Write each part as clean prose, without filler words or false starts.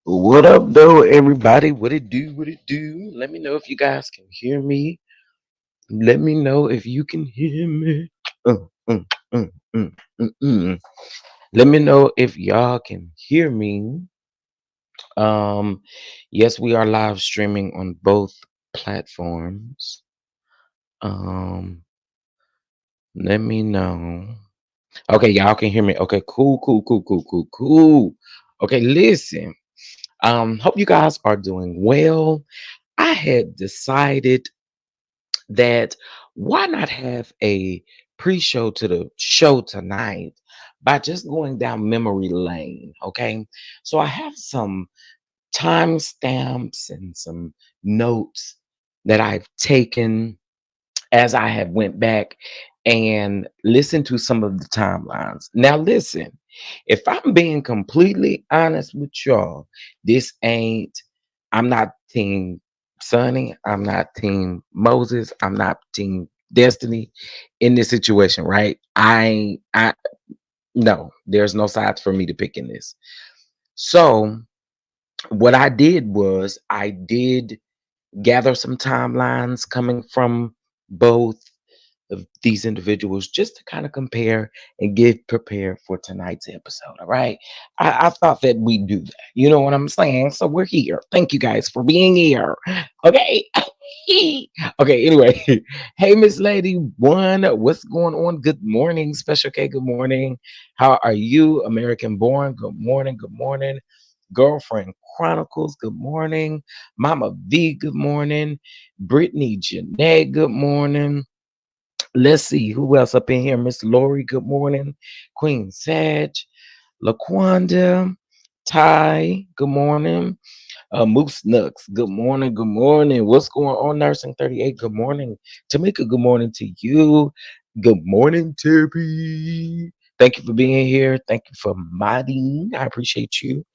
What up, though, everybody? What it do? What it do? Let me know if you guys can hear me. Let me know if you can hear me. Uh, mm, mm, mm, mm. Let me know if y'all can hear me. Um, yes, we are live streaming on both platforms. Um, Let me know. Okay, y'all can hear me. Okay, cool, cool, cool, cool, cool, cool. Okay, listen. Hope you guys are doing well. I had decided that why not have a pre-show to the show tonight by just going down memory lane. Okay, so I have some timestamps and some notes that I've taken as I have went back and listened to some of the timelines. Now listen, if I'm being completely honest with y'all, this ain't I'm not team Sunny, I'm not team Moses, I'm not team Destiny in this situation, right? I no, there's no sides for me to pick in this. So what I did was I did gather some timelines coming from both of these individuals just to kind of compare and get prepared for tonight's episode. All right. I thought that we'd do that. You know what I'm saying? So we're here. Thank you guys for being here. Okay. Okay, anyway. Hey, Miss Lady One, what's going on? Good morning, Special K. Good morning. How are you? American Born. Good morning. Good morning. Girlfriend Chronicles, good morning. Mama V, good morning. Brittany Janae, good morning. Let's see who else up in here. Miss Lori, good morning. Queen Sag, Laquanda, Ty, good morning. Moose Nooks, good morning. Good morning. What's going on, Nursing 38? Good morning. Tamika, good morning to you. Good morning, Terry. Thank you for being here. Thank you for modding. I appreciate you.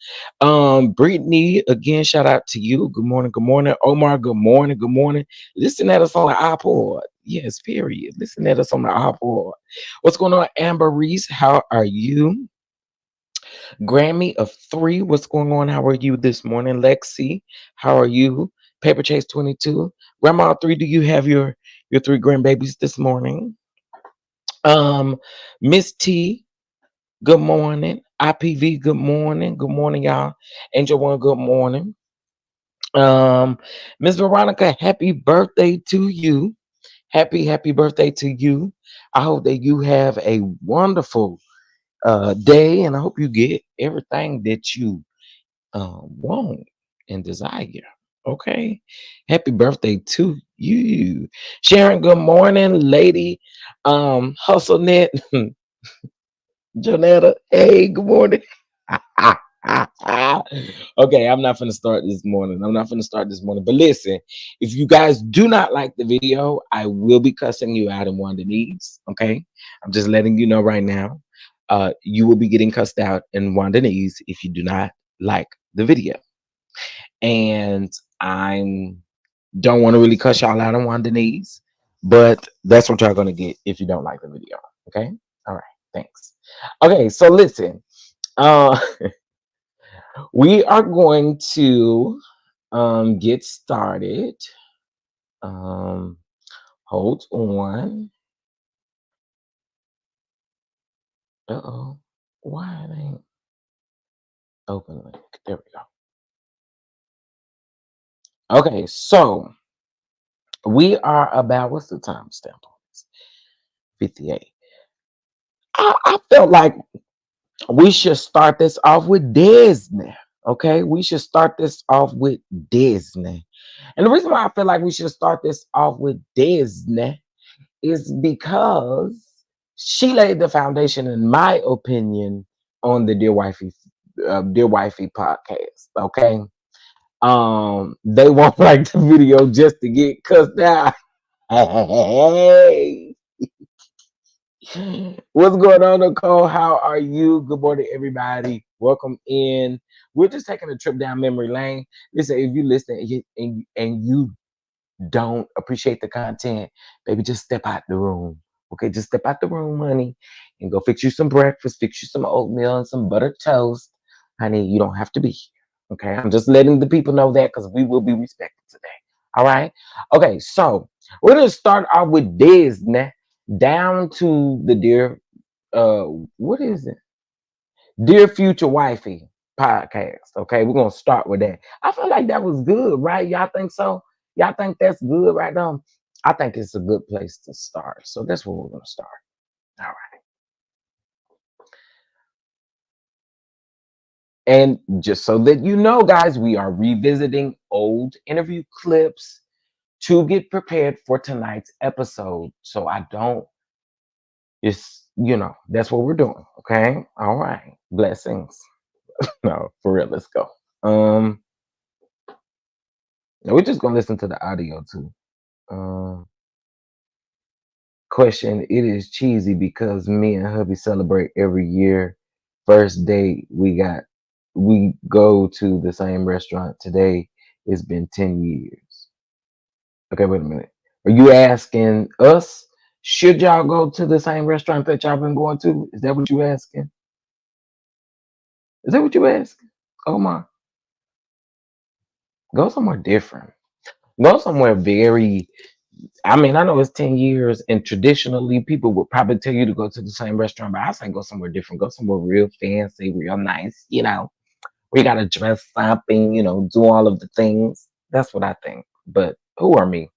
Brittany, again, shout out to you. Good morning. Good morning. Omar, good morning. Good morning. Listen at us on the iPod. Yes, period. Listen at us on the iPod. What's going on, Amber Reese? How are you? Grammy of three. What's going on? How are you this morning? Lexi, how are you? Paper Chase 22. Grandma of three, do you have your three grandbabies this morning? Um, Miss T, good morning. IPV, good morning. Good morning, y'all. Angel One, good morning. Um, Miss Veronica, happy birthday to you. Happy birthday to you. I hope that you have a wonderful day, and I hope you get everything that you want and desire. Okay. Happy birthday to you. Sharon, good morning, lady. HustleNet, Jonetta. Hey, good morning. Okay, I'm not gonna start this morning. I'm not gonna start this morning. But listen, if you guys do not like the video, I will be cussing you out in one of the knees. Okay. I'm just letting you know right now. You will be getting cussed out in one of the knees if you do not like the video. And I don't want to really cuss y'all out on the knees, but that's what y'all gonna get if you don't like the video. Okay, all right, thanks. Okay, so listen, uh, we are going to get started. Um, Hold on. Uh-oh, why it ain't open link? There we go. Okay, so we are about what's the timestamp on this? 58. I felt like we should start this off with Disney. Okay, we should start this off with Disney. And the reason why I feel like we should start this off with Disney is because she laid the foundation, in my opinion, on the Dear Wifey podcast. Okay, they won't like the video just to get cussed out. Hey, what's going on, Nicole? How are you? Good morning, everybody. Welcome in. We're just taking a trip down memory lane. Listen, if you listen and you don't appreciate the content, baby, just step out the room. Okay, just step out the room, honey, and go fix you some breakfast, fix you some oatmeal and some buttered toast. Honey, you don't have to be here. Okay, I'm just letting the people know that because we will be respected today. All right. Okay, so we're gonna start out with Disney down to the dear uh what is it? Dear Future Wifey podcast. Okay, we're gonna start with that. I feel like that was good, right? Y'all think so? Y'all think that's good, right? I think it's a good place to start. So that's where we're gonna start. All right. And just so that you know, guys, we are revisiting old interview clips to get prepared for tonight's episode. So I don't, it's, that's what we're doing. Okay. All right. Blessings. No, for real. Let's go. Um, we're just gonna listen to the audio too. Question: It is cheesy because me and hubby celebrate every year. First date we go to the same restaurant today. It's been 10 years. Okay, wait a minute. Are you asking us? Should y'all go to the same restaurant that y'all been going to? Is that what you asking? Is that what you asking? Oh my, go somewhere different. Go somewhere very. I mean, I know it's 10 years, and traditionally people would probably tell you to go to the same restaurant, but I say go somewhere different. Go somewhere real fancy, real nice. We gotta dress up and do all of the things. That's what I think. But who are me?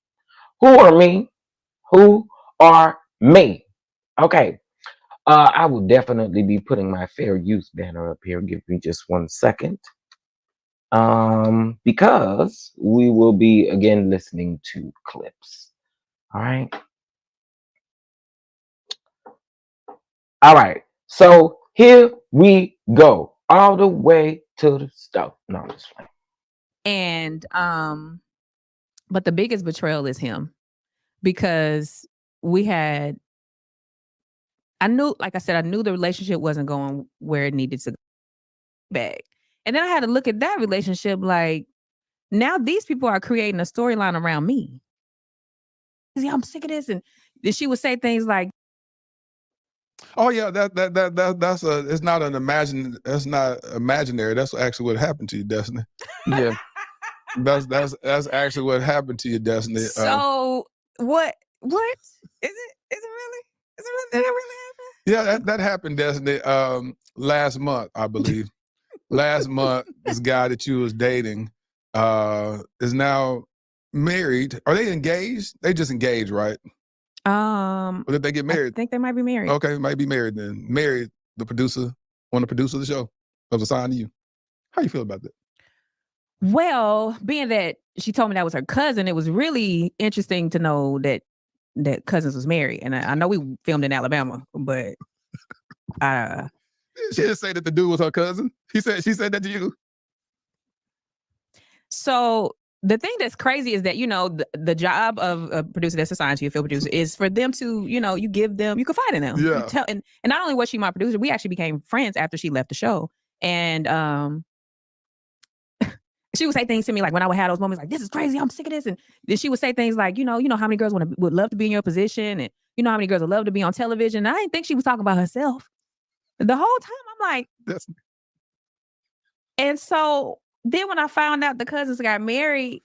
Who are me? Who are me? Okay. I will definitely be putting my fair use banner up here. Give me just 1 second. Because we will be again listening to clips. All right. All right. So here we go. All the way to the stove. No, I'm just fine. And but the biggest betrayal is him because we had I knew, like I said, I knew the relationship wasn't going where it needed to go back. And then I had to look at that relationship like now these people are creating a storyline around me. See, I'm sick of this. And then she would say things like, Oh yeah, that's it's not an that's not imaginary. That's actually what happened to you, Destiny. Yeah. That's actually what happened to you, Destiny. So what? Is it really? Did it really happen? Yeah, that happened, Destiny. Last month, I believe. Last month, this guy that you was dating is now married. Are they engaged? They just engaged, right? Or did they get married? I think they might be married. Okay, might be married then. Married, the producer, one of the producers of the show. That was assigned to you. How you feel about that? Well, being that she told me that was her cousin, it was really interesting to know that Cousins was married. And I know we filmed in Alabama, but she didn't say that the dude was her cousin. She said that to you. So the thing that's crazy is that, the job of a producer that's assigned to you, a film producer, is for them to, you give them, you confide in them. Yeah. You tell, and not only was she my producer, we actually became friends after she left the show. And she would say things to me like when I would have those moments like, this is crazy, I'm sick of this. And then she would say things like, you know how many girls would love to be in your position, and you know how many girls would love to be on television. And I didn't think she was talking about herself. The whole time I'm like, and so then when I found out the cousins got married,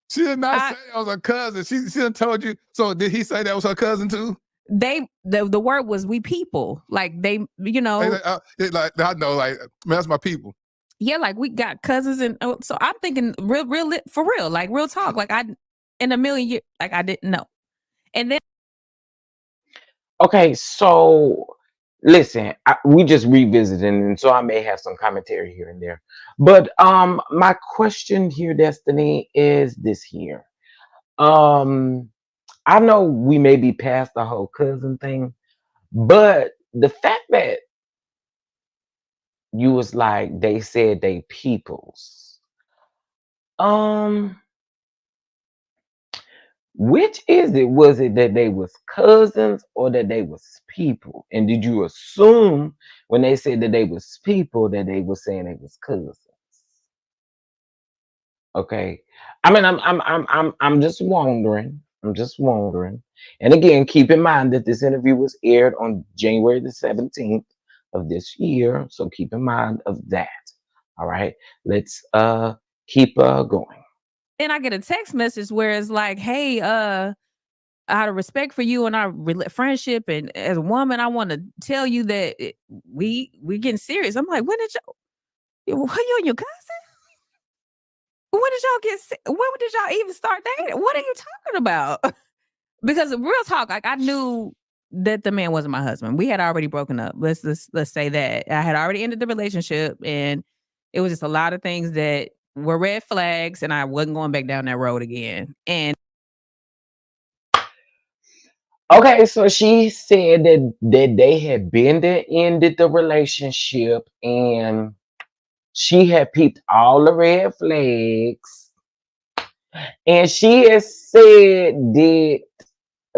she did not say that was her cousin. She done told you. So did he say that was her cousin too? The word was we people. Like they, like I know, like that's my people. Yeah, like we got cousins, and so I'm thinking real for real, like real talk. Like I, in a million years, like I didn't know. And then Okay, so listen, we just revisiting, and so I may have some commentary here and there. But my question here, Destiny, is this here. I know we may be past the whole cousin thing, but the fact that you was like they said they peoples, which is it? Was it that they was cousins or that they was people? And did you assume when they said that they was people that they was saying they was cousins? Okay. I mean, I'm just wondering. I'm just wondering. And again, keep in mind that this interview was aired on January the 17th of this year. So keep in mind of that. All right, let's keep going. And I get a text message where it's like, "Hey, out of respect for you and our friendship, and as a woman, I want to tell you that we getting serious." I'm like, "When did what, you and your cousin? When did y'all when did y'all even start dating? What are you talking about?" Because real talk, like I knew that the man wasn't my husband. We had already broken up. Let's say that I had already ended the relationship, and it was just a lot of things that were red flags, and I wasn't going back down that road again. And Okay, so she said that they had been there, ended the relationship, and she had peeped all the red flags, and she has said that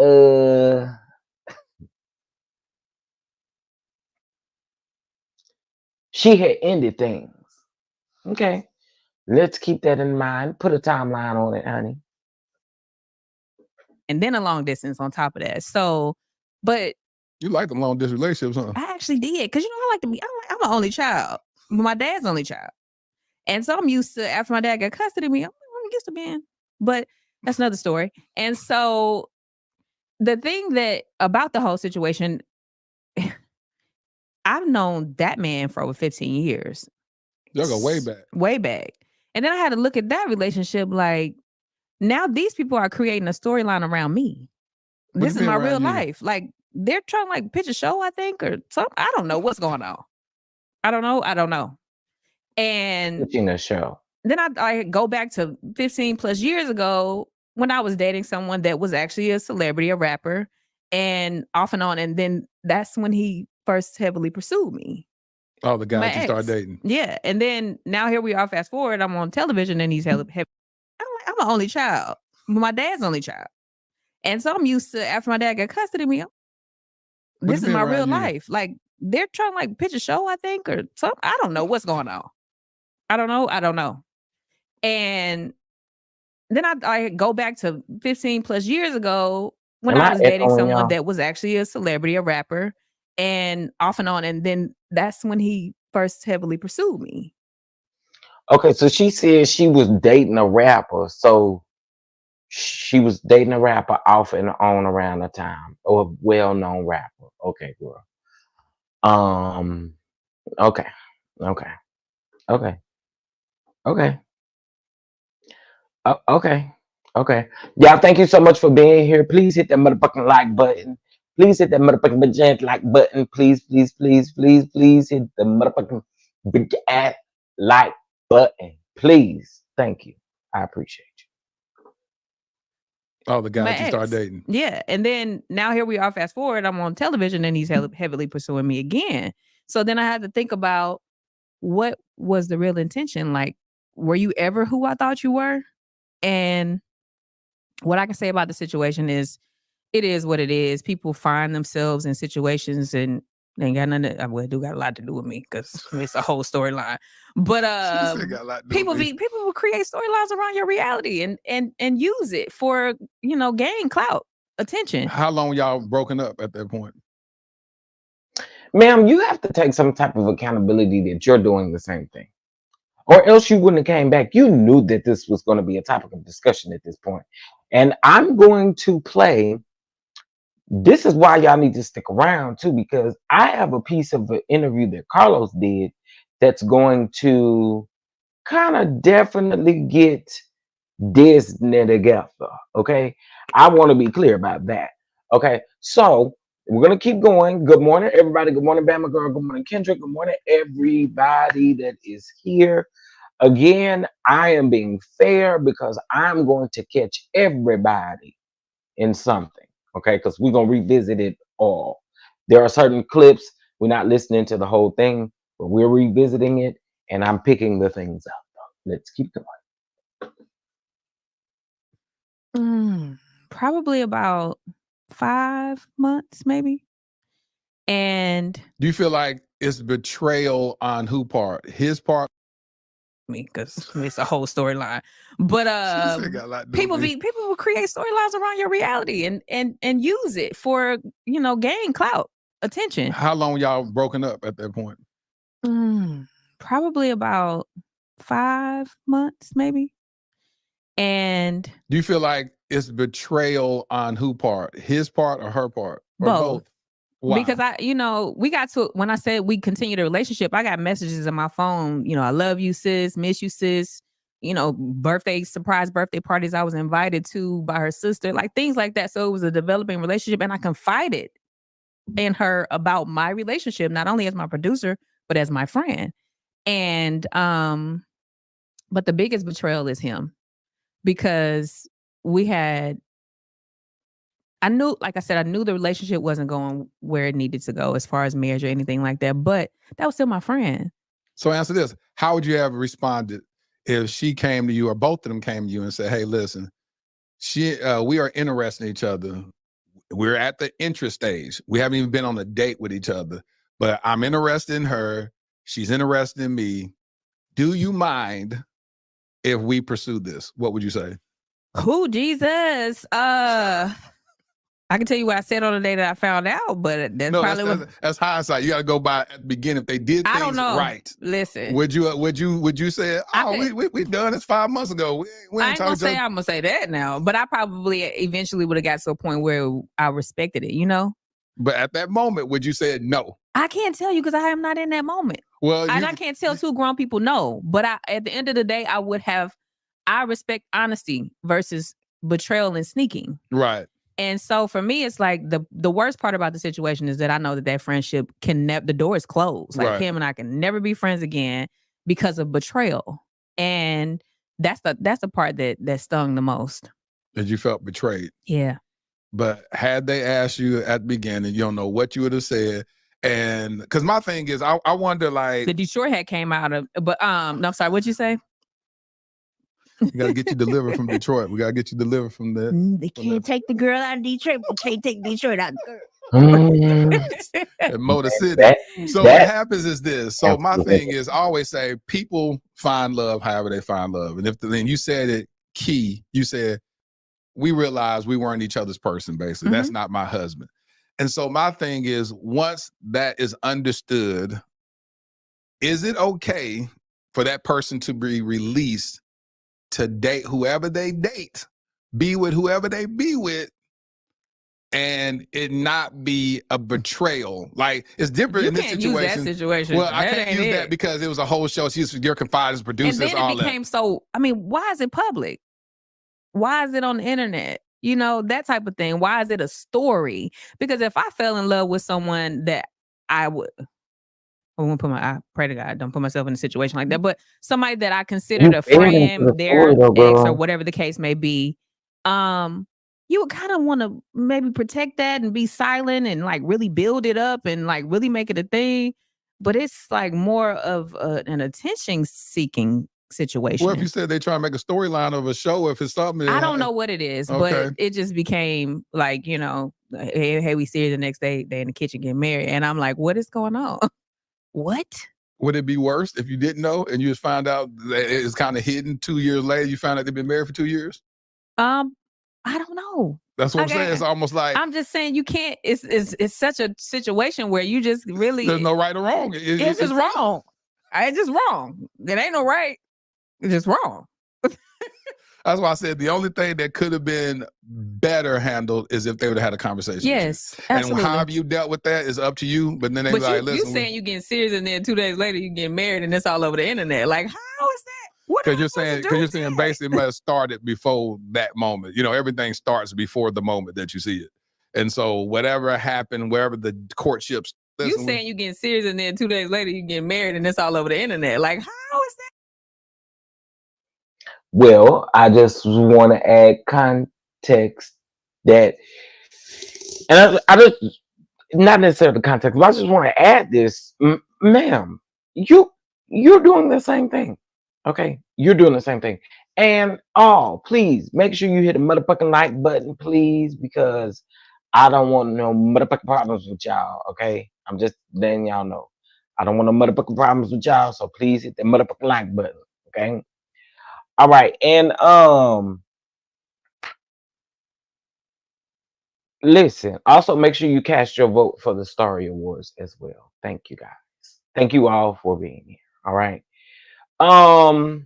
uh she had ended things. Okay, let's keep that in mind. Put a timeline on it, honey. then a long distance on top of that. So, but You like them long distance relationships, huh? I actually did because I like to be. I'm an only child. My dad's only child, and so I'm used to after my dad got custody of me. I'm used to being, but that's another story. And so the thing that about the whole situation, I've known that man for over 15 years, Y'all go way back. way back. And then I had to look at that relationship like now these people are creating a storyline around me. What do This you is mean my real around you? life. Like they're trying to like pitch a show, I think, or something. I don't know what's going on. I don't know. I don't know. And Pitching a show. then I go back to 15 plus years ago when I was dating someone that was actually a celebrity, a rapper, and off and on. And then that's when he first heavily pursued me. Oh, the guy My that you started ex. dating. Yeah. And then now here we are, fast forward, I'm on television and he's heavy. I'm an only child. My dad's only child. And so I'm used to after my dad got custody of me, What do this you is mean my real around you? life. Like they're trying to like pitch a show, I think, or something. I don't know what's going on. I don't know. I don't know. And then I go back to 15 plus years ago when Am I I was dating echoing someone y'all? that was actually a celebrity, a rapper, and off and on. And then that's when he first heavily pursued me. Okay, so she said she was dating a rapper, so she was dating a rapper off and on around the time, or a well-known rapper. Okay, girl. Um. Okay. Okay. Okay. Okay. Okay. Okay. Y'all, thank you so much for being here. Please hit that motherfucking like button. Please hit that motherfucking big like button. Please, please, please, please, please hit the motherfucking big ass like button. Please. Thank you. I appreciate you. Oh, the guy My that you started ex. dating. Yeah. And then now here we are, fast forward, I'm on television and he's heavily pursuing me again. So then I had to think about what was the real intention? Like, were you ever who I thought you were? And what I can say about the situation is it is what it is. People find themselves in situations and they ain't got nothing well, it do got a lot to do with me because it's a whole storyline. But She said it got a lot to do with me. people will create storylines around your reality and use it for, gain clout, attention. How long y'all broken up at that point? Ma'am, you have to take some type of accountability that you're doing the same thing. Or else you wouldn't have came back. You knew that this was going to be a topic of discussion at this point. And I'm going to play. This is why y'all need to stick around too, because I have a piece of an interview that Carlos did that's going to kind of definitely get Disney together. Okay. I want to be clear about that. Okay. So we're going to keep going. Good morning, everybody. Good morning, Bama Girl. Good morning, Kendrick. Good morning, everybody that is here. Again, I am being fair because I'm going to catch everybody in something. Okay. Because we're going to revisit it all. There are certain clips. We're not listening to the whole thing, but we're revisiting it and I'm picking the things up. Let's keep going. Probably about 5 months, maybe. And Do you feel like it's betrayal on who part? His part? me because it's a whole storyline. But She said it got a lot to do with me. people will create storylines around your reality and use it for gain clout, attention. How long y'all broken up at that point? probably about 5 months, maybe. And Do you feel like it's betrayal on who part? His part or her part? Or both. both? Why? Because we got to, when I said we continue the relationship, I got messages on my phone, I love you, sis, miss you, sis, surprise birthday parties I was invited to by her sister, like things like that. So it was a developing relationship, and I confided in her about my relationship, not only as my producer, but as my friend. And, but the biggest betrayal is him, because we had, I knew, like I said, I knew the relationship wasn't going where it needed to go as far as marriage or anything like that. But that was still my friend. So answer this. How would you have responded if she came to you or both of them came to you and said, hey, listen, we are interested in each other. We're at the interest stage. We haven't even been on a date with each other, but I'm interested in her. She's interested in me. Do you mind if we pursue this? What would you say? Who, Jesus? I can tell you what I said on the day that I found out, but that's No, probably that's hindsight. You got to go by at the beginning. If they did I don't things know. right, Listen, would you say, we done this 5 months ago? We I ain't ain't gonna talking say I'm gonna say that now, but I probably eventually would have got to a point where I respected it. But at that moment, would you say no? I can't tell you because I am not in that moment. Well, I can't tell two grown people no. But at the end of the day, I respect honesty versus betrayal and sneaking. right. And so for me, it's like the worst part about the situation is that I know that friendship the door is closed. Like Right. him and I can never be friends again because of betrayal. And that's the part that stung the most. That you felt betrayed. Yeah. But had they asked you at the beginning, you don't know what you would have said. And because my thing is, I wonder, like, the Detroit hat came out of, but no, I'm sorry, what'd you say? we got to get you delivered from Detroit. We got to get you delivered from there. They can't take the girl out of Detroit, but can't take Detroit out of the girl. At Motor City. So that what happens is this. So my thing is, I always say people find love however they find love. And then you said it key, you said, we realized we weren't each other's person, basically. That's not my husband. And so my thing is, once that is understood, is it okay for that person to be released to date whoever they date, be with whoever they be with, and it not be a betrayal? Like, it's different You in this can't situation. use that situation. Well, I That can't ain't use it. that because it was a whole show. She's your confidence, producers, And then all it became that. so, why is it public? Why is it on the internet? That type of thing. Why is it a story? Because if I fell in love with someone that I won't I pray to God, don't put myself in a situation like that. But somebody that I considered a friend, their ex or whatever the case may be, you would kind of want to maybe protect that and be silent and like really build it up and like really make it a thing. But it's like more of an attention seeking situation. Well, if you said they try to make a storyline of a show, if it's something, I don't know what it is, but it just became like, hey, we see her the next day, they're in the kitchen getting married. And I'm like, what is going on? What? Would it be worse if you didn't know and you just found out that it's kind of hidden 2 years later? You found out they've been married for 2 years? I don't know. That's what I'm saying. It's almost like, I'm just saying you can't. It's such a situation where you just really there's no right or wrong. It's just wrong. It's just wrong. There ain't no right. It's just wrong. That's why I said the only thing that could have been better handled is if they would have had a conversation. Yes, absolutely. And however you dealt with that is up to you. But then they be like, listen, you saying you getting serious and then 2 days later you getting married and it's all over the internet. Like, how is that? What? Because you're saying basically it must have started before that moment. Everything starts before the moment that you see it. And so whatever happened, wherever the courtships. You saying you getting serious and then 2 days later you getting married and it's all over the internet. Like, how is that? Well, I just want to add context that, and I just, not necessarily context, but I just want to add this, ma'am, you're doing the same thing. Okay, you're doing the same thing. And please make sure you hit the motherfucking like button, please, because I don't want no motherfucking problems with y'all. Okay, I'm just letting y'all know I don't want no motherfucking problems with y'all. So please hit the motherfucking like button. Okay. All right, and listen. Also, make sure you cast your vote for the Starry Awards as well. Thank you guys. Thank you all for being here. All right. Um,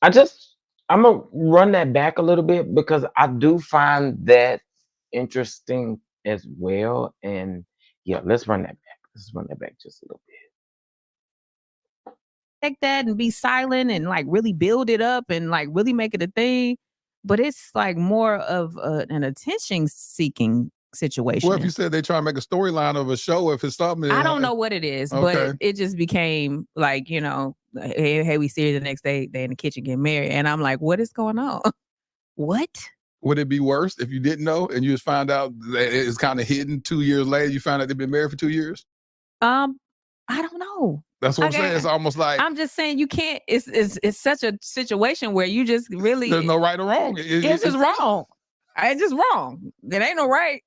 I just I'm gonna run that back a little bit because I do find that interesting as well. And yeah, let's run that back. Let's run that back just a little bit. Take that and be silent and like really build it up and like really make it a thing. But it's like more of an attention seeking situation. Well, if you said they try to make a storyline of a show, if it's something, I don't know what it is, Okay. but it just became like, hey, we see her the next day, they in the kitchen getting married. And I'm like, what is going on? What? Would it be worse if you didn't know and you just found out that it's kind of hidden 2 years later? You found out they've been married for 2 years? I don't know. That's what I'm saying. It's almost like I'm just saying you can't. It's such a situation where you just really there's no right or wrong. It's just wrong. It's just wrong. It ain't no right.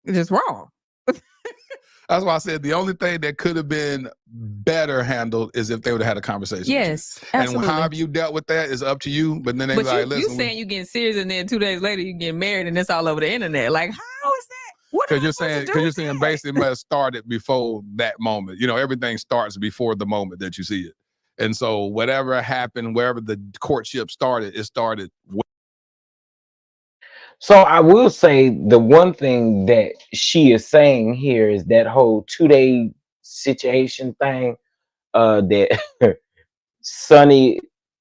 It's just wrong. That's why I said the only thing that could have been better handled is if they would have had a conversation. Yes, with you. absolutely. And however you dealt with that is up to you. But then they But like, you listen, saying you getting serious and then 2 days later you get married and it's all over the internet. Like, how is that? What? Because you're saying basically it must have started before that moment. You know, everything starts before the moment that you see it. And so whatever happened, wherever the courtship started, it started. So I will say the one thing that she is saying here is that whole 2 day situation thing. That Sunny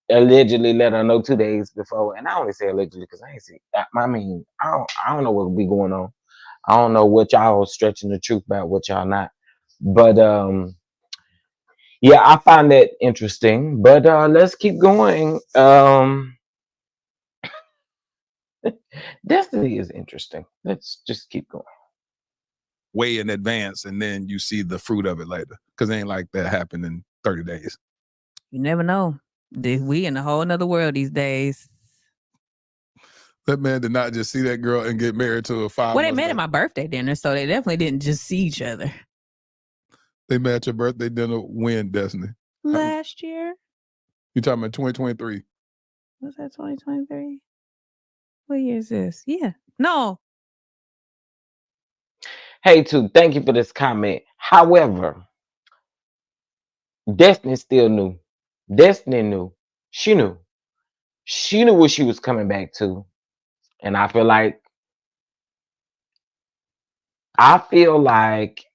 allegedly let her know 2 days before, and I only say allegedly because I ain't see. I mean, I don't know what will be going on. I don't know what y'all stretching the truth about, what y'all not. But yeah, I find that interesting. But let's keep going. Destiny is interesting. Let's just keep going. Way in advance, and then you see the fruit of it later. Because it ain't like that happened in 30 days. You never know. We in a whole nother world these days. That man did not just see that girl and get married to her 5 months. Well, they met later. at my birthday dinner, so they definitely didn't just see each other. They met at your birthday dinner when, Destiny? Last year. You talking about 2023? Was that 2023? What year is this? Yeah. No. Hey, too. Thank you for this comment. However, Destiny still knew. Destiny knew. She knew. She knew what she was coming back to. And I feel like,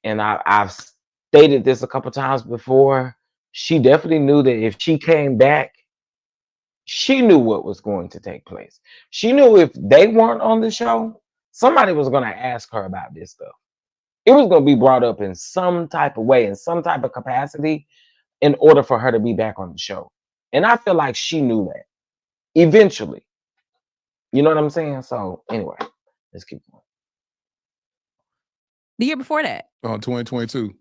and I've stated this a couple times before, she definitely knew that if she came back, she knew what was going to take place. She knew if they weren't on the show, somebody was going to ask her about this stuff. It was going to be brought up in some type of way, in some type of capacity, in order for her to be back on the show. And I feel like she knew that eventually. You know what I'm saying? So anyway, let's keep going. The year before that. 2022.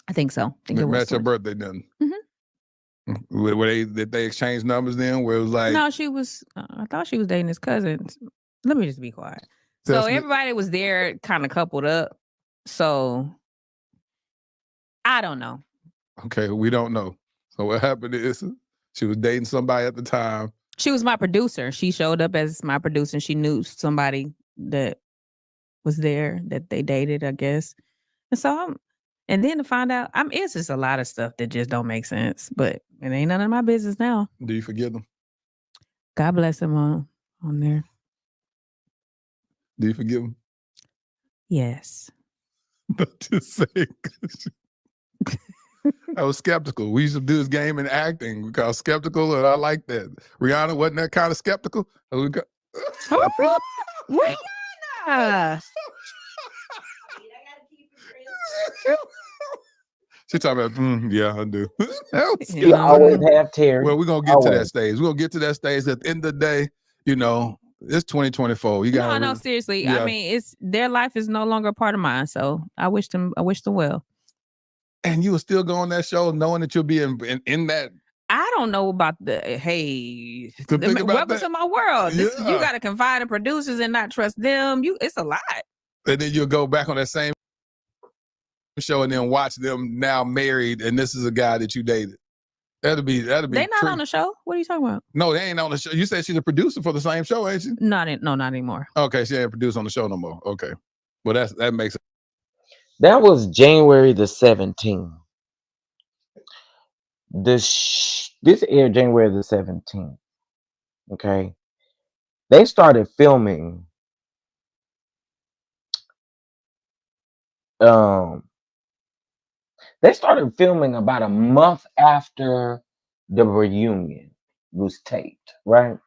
I think so. I think it was. Match your birthday then. Did they exchange numbers then? Where it was like, no, she was. I thought she was dating his cousin. Let me just be quiet. So everybody was there, kind of coupled up. So I don't know. Okay, we don't know. So what happened is she was dating somebody at the time. She was my producer. She showed up as my producer. And she knew somebody that was there that they dated, I guess. And so and then to find out, it's just a lot of stuff that just don't make sense. But it ain't none of my business now. Do you forgive them? God bless him on there. Do you forgive him? Yes. Just saying. I was skeptical. We used to do this game in acting. We call skeptical, and I like that. Rihanna wasn't that kind of skeptical. Rihanna. She talking about, yeah, I do. You always have Terry. Well, we're going to get to that stage. We're going to get to that stage. At the end of the day, it's 2024. You got No, seriously. Yeah. I mean, their life is no longer a part of mine. So I wish them well. And you will still go on that show knowing that you'll be in that. I don't know about welcome to my world. You got to confide in producers and not trust them. It's a lot. And then you'll go back on that same show and then watch them now married, and this is a guy that you dated. That'll be. They're not on the show. What are you talking about? No, they ain't on the show. You said she's a producer for the same show, ain't she? No, not anymore. Okay, she ain't produced on the show no more. Okay, well that makes. That was January the 17th. This aired January the 17th. Okay, they started filming. Um, they started filming about a month after the reunion was taped, right?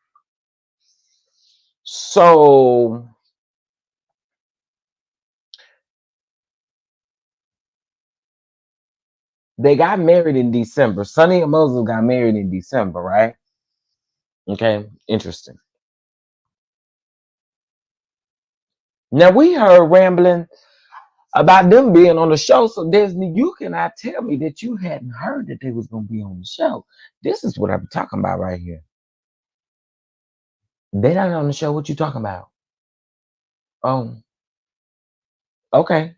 So they got married in December. Sunny and Moses got married in December, right? Okay, interesting. Now we heard rambling about them being on the show. So Disney, you cannot tell me that you hadn't heard that they was gonna be on the show. This is what I'm talking about right here. They not on the show. What you talking about? Oh, okay.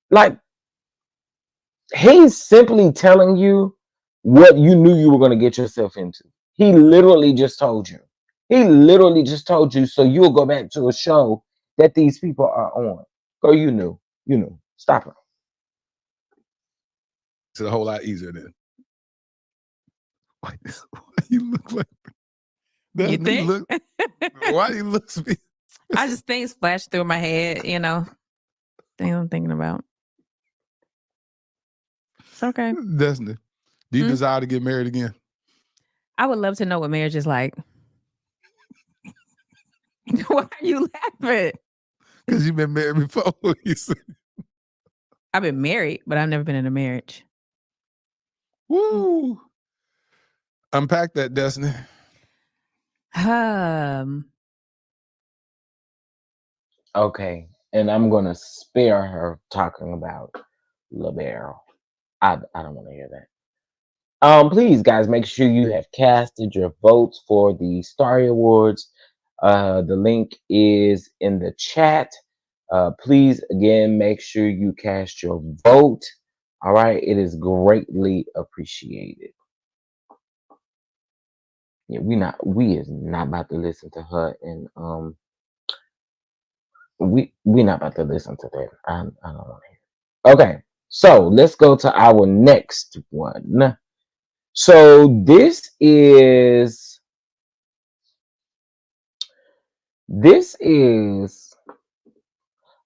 Like he's simply telling you what you knew you were gonna get yourself into. He literally just told you. He literally just told you so you'll go back to a show that these people are on. Go, you knew. You knew. Stop it. It's a whole lot easier then. Why you look like You that? think? Look, why you look to me? I just things flash through my head, things I'm thinking about. It's okay. Destiny, do you desire to get married again? I would love to know what marriage is like. Why are you laughing? Because you've been married before. You said. I've been married, but I've never been in a marriage. Woo! Unpack that, Destiny. Okay, and I'm gonna spare her talking about LaBelle. I don't want to hear that. Please, guys, make sure you have casted your votes for the Starry Awards. The link is in the chat. Please, again, make sure you cast your vote. All right, it is greatly appreciated. Yeah, we is not about to listen to her, and we not about to listen to that. I don't want to hear. Okay, so let's go to our next one. So this is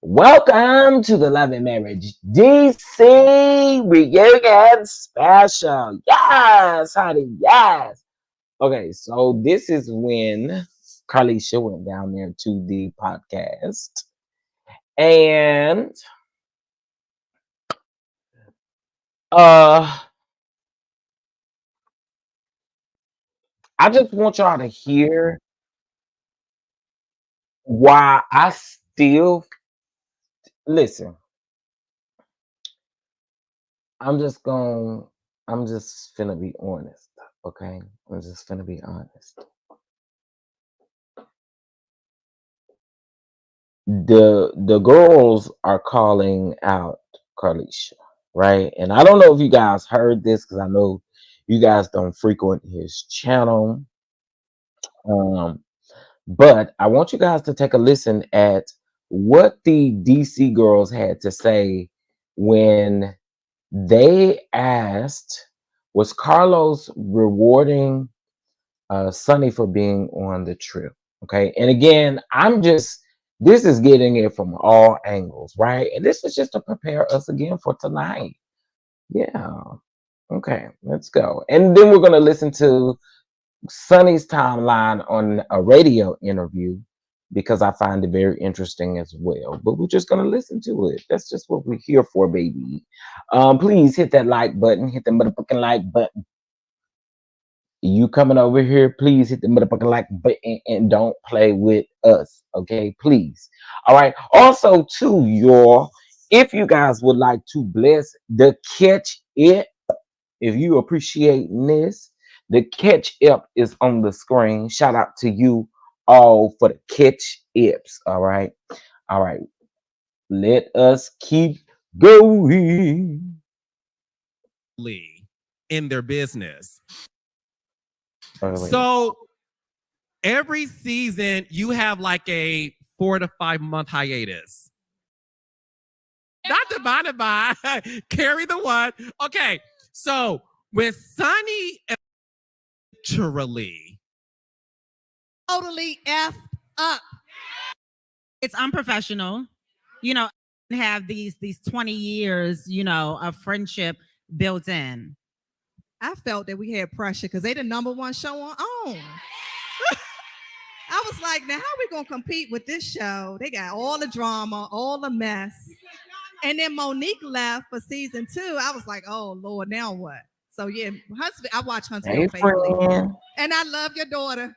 welcome to the Love and Marriage DC reunion special. Yes, honey, yes. Okay, so this is when Carlisha went down there to the podcast, and I just want y'all to hear why I still listen. I'm just finna be honest, okay? I'm just finna be honest. The girls are calling out Carlisha, right? And I don't know if you guys heard this because I know you guys don't frequent his channel. But I want you guys to take a listen at what the DC girls had to say when they asked, was Carlos rewarding Sunny for being on the trip? Okay. And again, this is getting it from all angles, right? And this is just to prepare us again for tonight. Yeah. Okay. Let's go. And then we're going to listen to Sunny's timeline on a radio interview because I find it very interesting as well. But we're just gonna listen to it. That's just what we're here for, baby. Please hit that like button. Hit the motherfucking like button. You coming over here? Please hit the motherfucking like button and don't play with us, okay? Please. All right. Also, too, y'all, if you guys would like to bless the Catch It, if you appreciate this, the Catch Up is on the screen. Shout out to you all for the Catch Ips. All right. All right. Let us keep going. In their business. Oh, wait. So every season you have like a 4 to 5 month hiatus. Not divided by carry the one. Okay, so When Sunny literally totally effed up. It's unprofessional. You know, have these 20 years, you know, of friendship built in. I felt that we had pressure because they the #1 show on OWN. I was like, now how we gonna compete with this show? They got all the drama, all the mess. And then Monique left for season 2. I was like, oh Lord, now what? So yeah, I watch Huntsville Hey, faithfully. friend. And I love your daughter.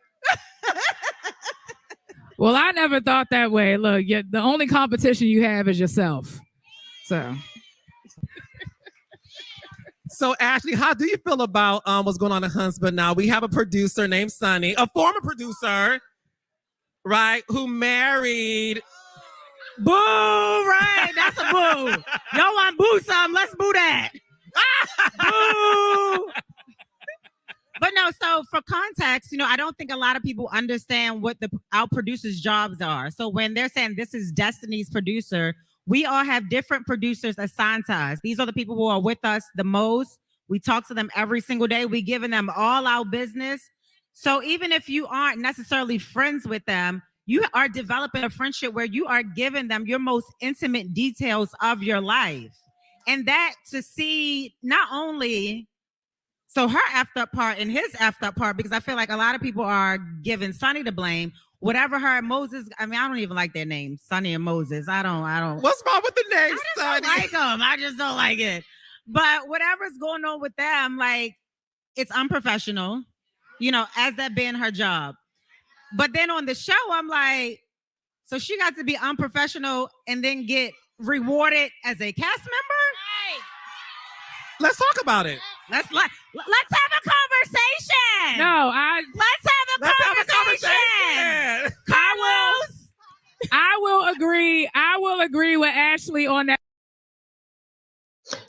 Well, I never thought that way. Look, the only competition you have is yourself. So, Ashley, how do you feel about what's going on in Huntsville now? We have a producer named Sunny, a former producer, right, who married. Boo, right? That's a boo. Y'all want boo some? Let's boo that. Boo. But no, so for context, you know, I don't think a lot of people understand what our producers' jobs are. So when they're saying this is Destiny's producer, we all have different producers assigned to us. These are the people who are with us the most. We talk to them every single day. We giving them all our business. So even if you aren't necessarily friends with them, you are developing a friendship where you are giving them your most intimate details of your life. And that to see not only so her effed up part and his effed up part, because I feel like a lot of people are giving Sunny the blame. Whatever her and Moses, I mean, I don't even like their names, Sunny and Moses. I don't. What's wrong with the name, I Sunny? don't like them. I just don't like it. But whatever's going on with them, like, it's unprofessional, you know, as that being her job. But then on the show, I'm like, so she got to be unprofessional and then get rewarded as a cast member? Let's talk about it. Let's have a conversation. No, Let's have a conversation. Carlos. I will agree with Ashley on that.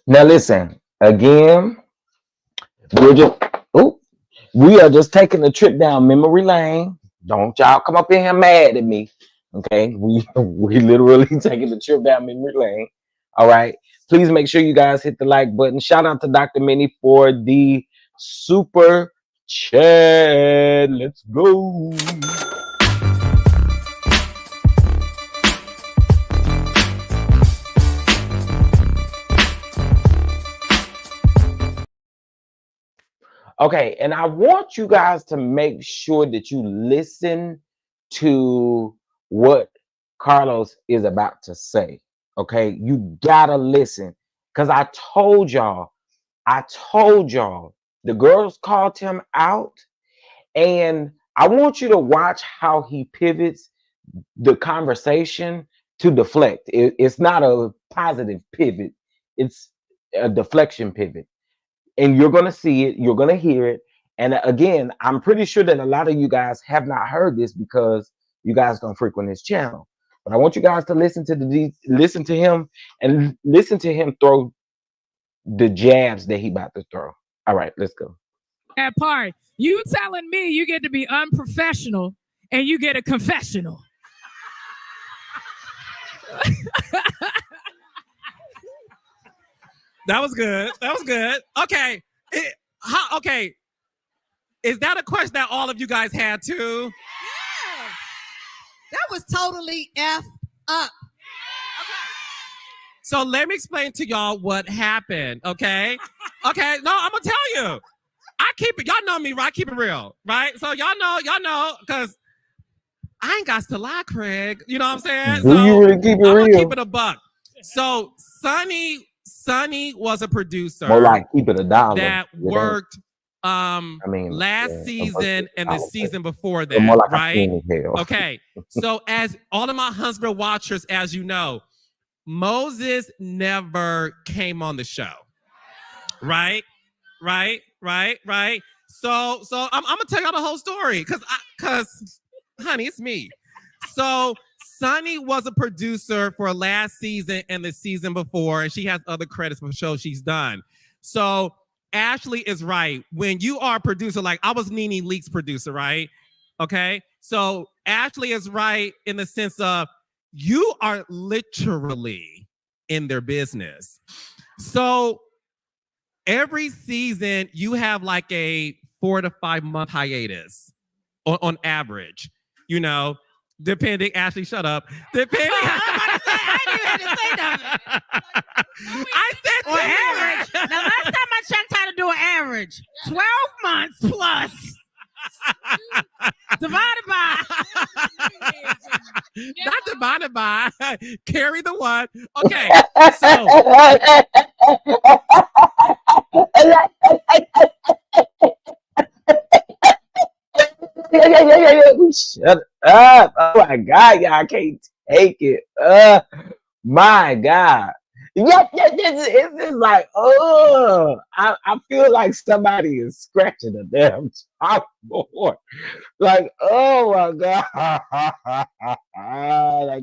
Now listen, again, we are just taking a trip down memory lane. Don't y'all come up in here mad at me. Okay, we literally taking the trip down memory lane. All right. Please make sure you guys hit the like button. Shout out to Dr. Minnie for the super chat. Let's go. Okay, and I want you guys to make sure that you listen to what Carlos is about to say. Okay, you gotta listen because I told y'all, the girls called him out, and I want you to watch how he pivots the conversation to deflect. It's not a positive pivot, it's a deflection pivot. And you're going to see it, you're going to hear it. And again, I'm pretty sure that a lot of you guys have not heard this because you guys don't frequent his channel. But I want you guys to listen to him and listen to him throw the jabs that he about to throw. All right, let's go. That part. You telling me you get to be unprofessional and you get a confessional. That was good. Okay. Okay. Is that a question that all of you guys had too? Yeah. That was totally effed up. So let me explain to y'all what happened, okay? Okay, no, I'm gonna tell you. I keep it, y'all know me, right? I keep it real, right? So y'all know, because I ain't got to lie, Craig. You know what I'm saying? Do you really keep it I'm real? gonna keep it a buck. So Sunny was a producer. More like keep it $1. That worked last season and the season before that, more like right? Okay. So as all of my Huntsville watchers, as you know, Moses never came on the show. Right? So I'm gonna tell y'all the whole story because honey, it's me. So Sunny was a producer for last season and the season before, and she has other credits for shows she's done. So Ashley is right. When you are a producer, like I was Nene Leakes' producer, right? Okay. So Ashley is right in the sense of you are literally in their business. So every season you have like a 4 to 5 month hiatus on average, you know, depending. Ashley, shut up. Depending. I didn't even have to say nothing. I said On average. Now, last time I checked how to do an average, 12 months plus. Divided by. Not divided by. Carry the one. Okay. Shut up. Oh my God, y'all can't take it. My God. Yeah, it's just like, I feel like somebody is scratching a damn chalkboard. Like, oh my God. I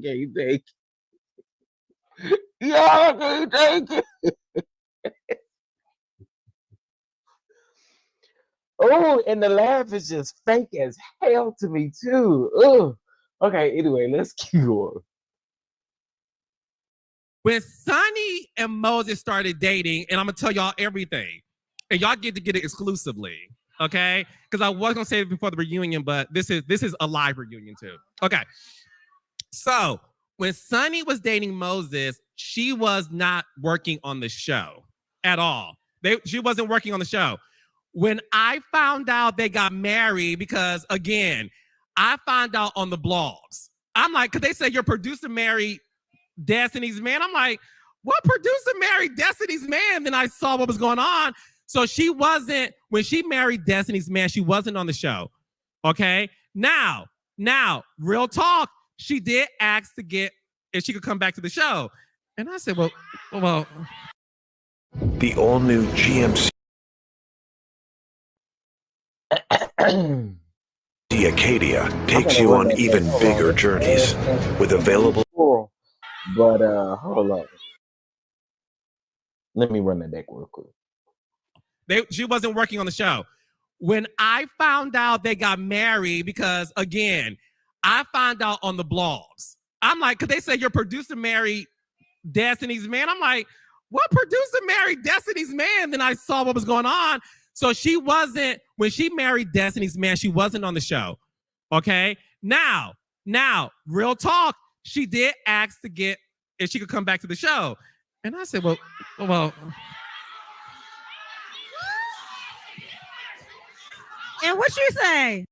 can't take it. Yeah, I can't take it. Oh, and the laugh is just fake as hell to me too. Oh, okay. Anyway, let's keep going. When Sunny and Moses started dating, and I'm gonna tell y'all everything, and y'all get to get it exclusively, okay? Because I was gonna say it before the reunion, but this is a live reunion too. Okay. So when Sunny was dating Moses, she was not working on the show at all. She wasn't working on the show. When I found out they got married, because again, I found out on the blogs. I'm like, because they said your producer married Destiny's Man. I'm like, what producer married Destiny's Man? Then I saw what was going on. So she wasn't, when she married Destiny's Man, she wasn't on the show. Okay. Now, real talk, she did ask to get if she could come back to the show. And I said, well. The all-new GMC Acadia takes you on even bigger journeys with available. But hold on. Let me run that back real quick. She wasn't working on the show. When I found out they got married, because again, I found out on the blogs. I'm like, because they said your producer married Destiny's Man. I'm like, what producer married Destiny's Man? Then I saw what was going on. So she wasn't, when she married Destiny's Man, she wasn't on the show. Okay. Now, real talk, she did ask to get if she could come back to the show. And I said, well. And what you say?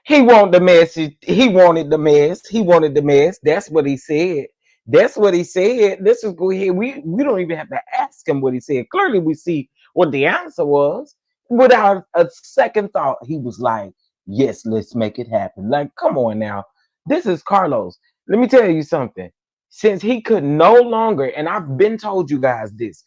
He wanted the message. He wanted the mess. He wanted the mess. That's what he said. That's what he said. Let's just go ahead. We don't even have to ask him what he said. Clearly, we see what the answer was. Without a second thought, he was like, yes, let's make it happen. Like, come on now. This is Carlos. Let me tell you something. Since he could no longer, and I've been told you guys this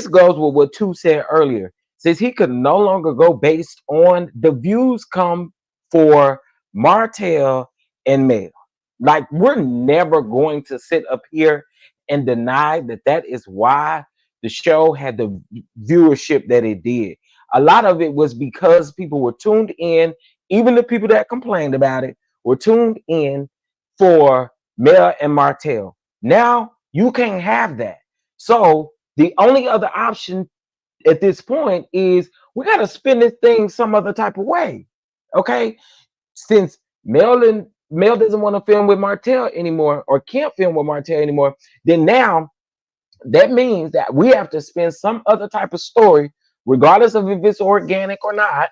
goes with what Tu said earlier. Since he could no longer go based on the views come for Martell and Mel. Like, we're never going to sit up here and deny that is why the show had the viewership that it did. A lot of it was because people were tuned in, even the people that complained about it were tuned in for Mel and Martell. Now, you can't have that. So, the only other option at this point is we got to spin this thing some other type of way. Okay? Since Mel doesn't want to film with Martell anymore or can't film with Martell anymore, then now that means that we have to spin some other type of story, regardless of if it's organic or not.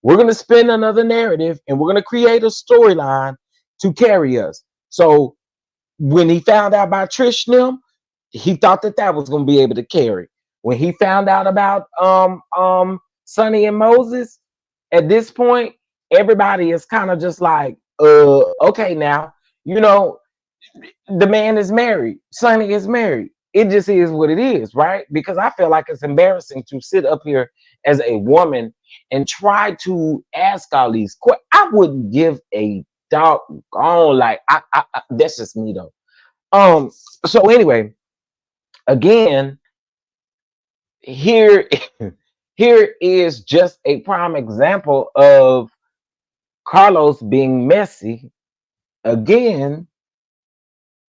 We're going to spin another narrative and we're going to create a storyline to carry us. So when he found out about Trish and them, he thought that was going to be able to carry. When he found out about Sunni and Moses, at this point, everybody is kind of just like, okay, now, you know, the man is married. Sunni is married. It just is what it is, right? Because I feel like it's embarrassing to sit up here as a woman and try to ask all these questions. I wouldn't give a doggone, like, I that's just me though. So anyway, again, here is just a prime example of Carlos being messy again,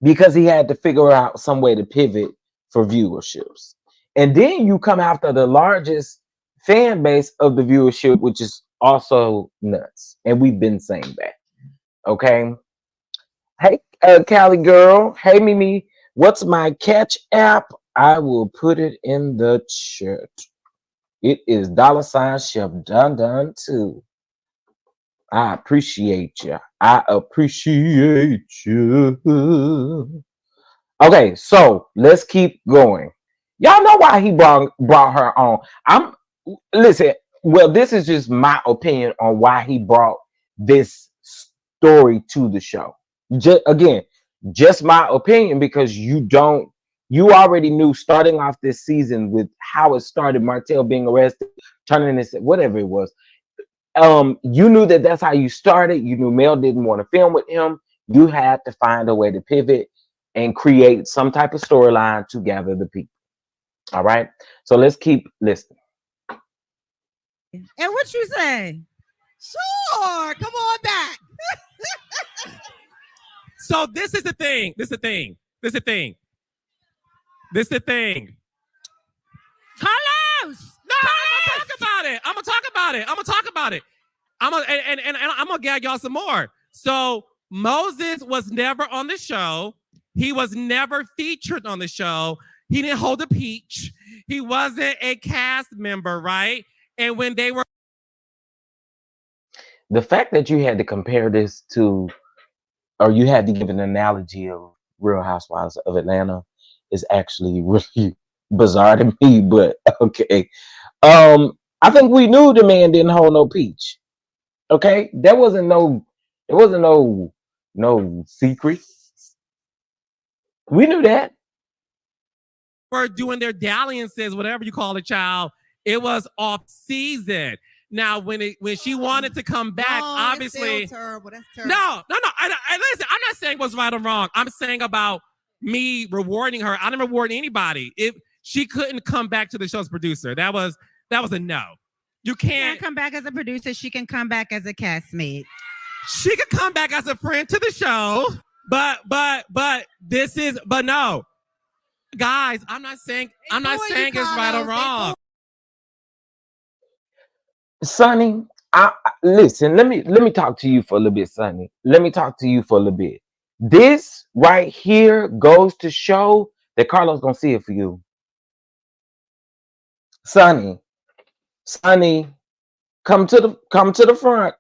because he had to figure out some way to pivot for viewerships. And then you come after the largest fan base of the viewership, which is also nuts. And we've been saying that. Okay. Hey, Cali girl. Hey, Mimi. What's my catch app? I will put it in the chat. It is $Chef Dun Dun too. I appreciate you. I appreciate you. Okay, so let's keep going. Y'all know why he brought her on. I'm listen. Well, this is just my opinion on why he brought this story to the show. Again, just my opinion because you already knew starting off this season with how it started, Martell being arrested, turning this whatever it was. You knew that that's how you started. You knew Mel didn't want to film with him. You had to find a way to pivot and create some type of storyline to gather the people. All right. So let's keep listening. And what you say? Sure, come on back. So this is the thing. This is the thing. This is the thing. This is the thing. Carlos! No, I'm gonna talk about it. I'm gonna talk about it. I'm gonna talk about it. And I'm gonna gag y'all some more. So Moses was never on the show. He was never featured on the show. He didn't hold a peach. He wasn't a cast member, right? And when they were The fact that you had to compare this to, or you had to give an analogy of Real Housewives of Atlanta is actually really bizarre to me, but okay. I think we knew the man didn't hold no peach. Okay, there wasn't no secret. We knew that. were doing their dalliances, whatever you call it, child, it was off season. Now, when she wanted to come back, obviously, that's terrible. That's terrible. no. Listen, I'm not saying what's right or wrong. I'm saying about me rewarding her. I didn't reward anybody. If she couldn't come back to the show's producer, that was a no. You She can't can't come back as a producer. She can come back as a castmate. She could come back as a friend to the show, but no, guys. I'm not saying it's right or wrong. Sunny, listen. Let me talk to you for a little bit, Sunny. Let me talk to you for a little bit. This right here goes to show that Carlos gonna see it for you, Sunny. Sunny, come to the front.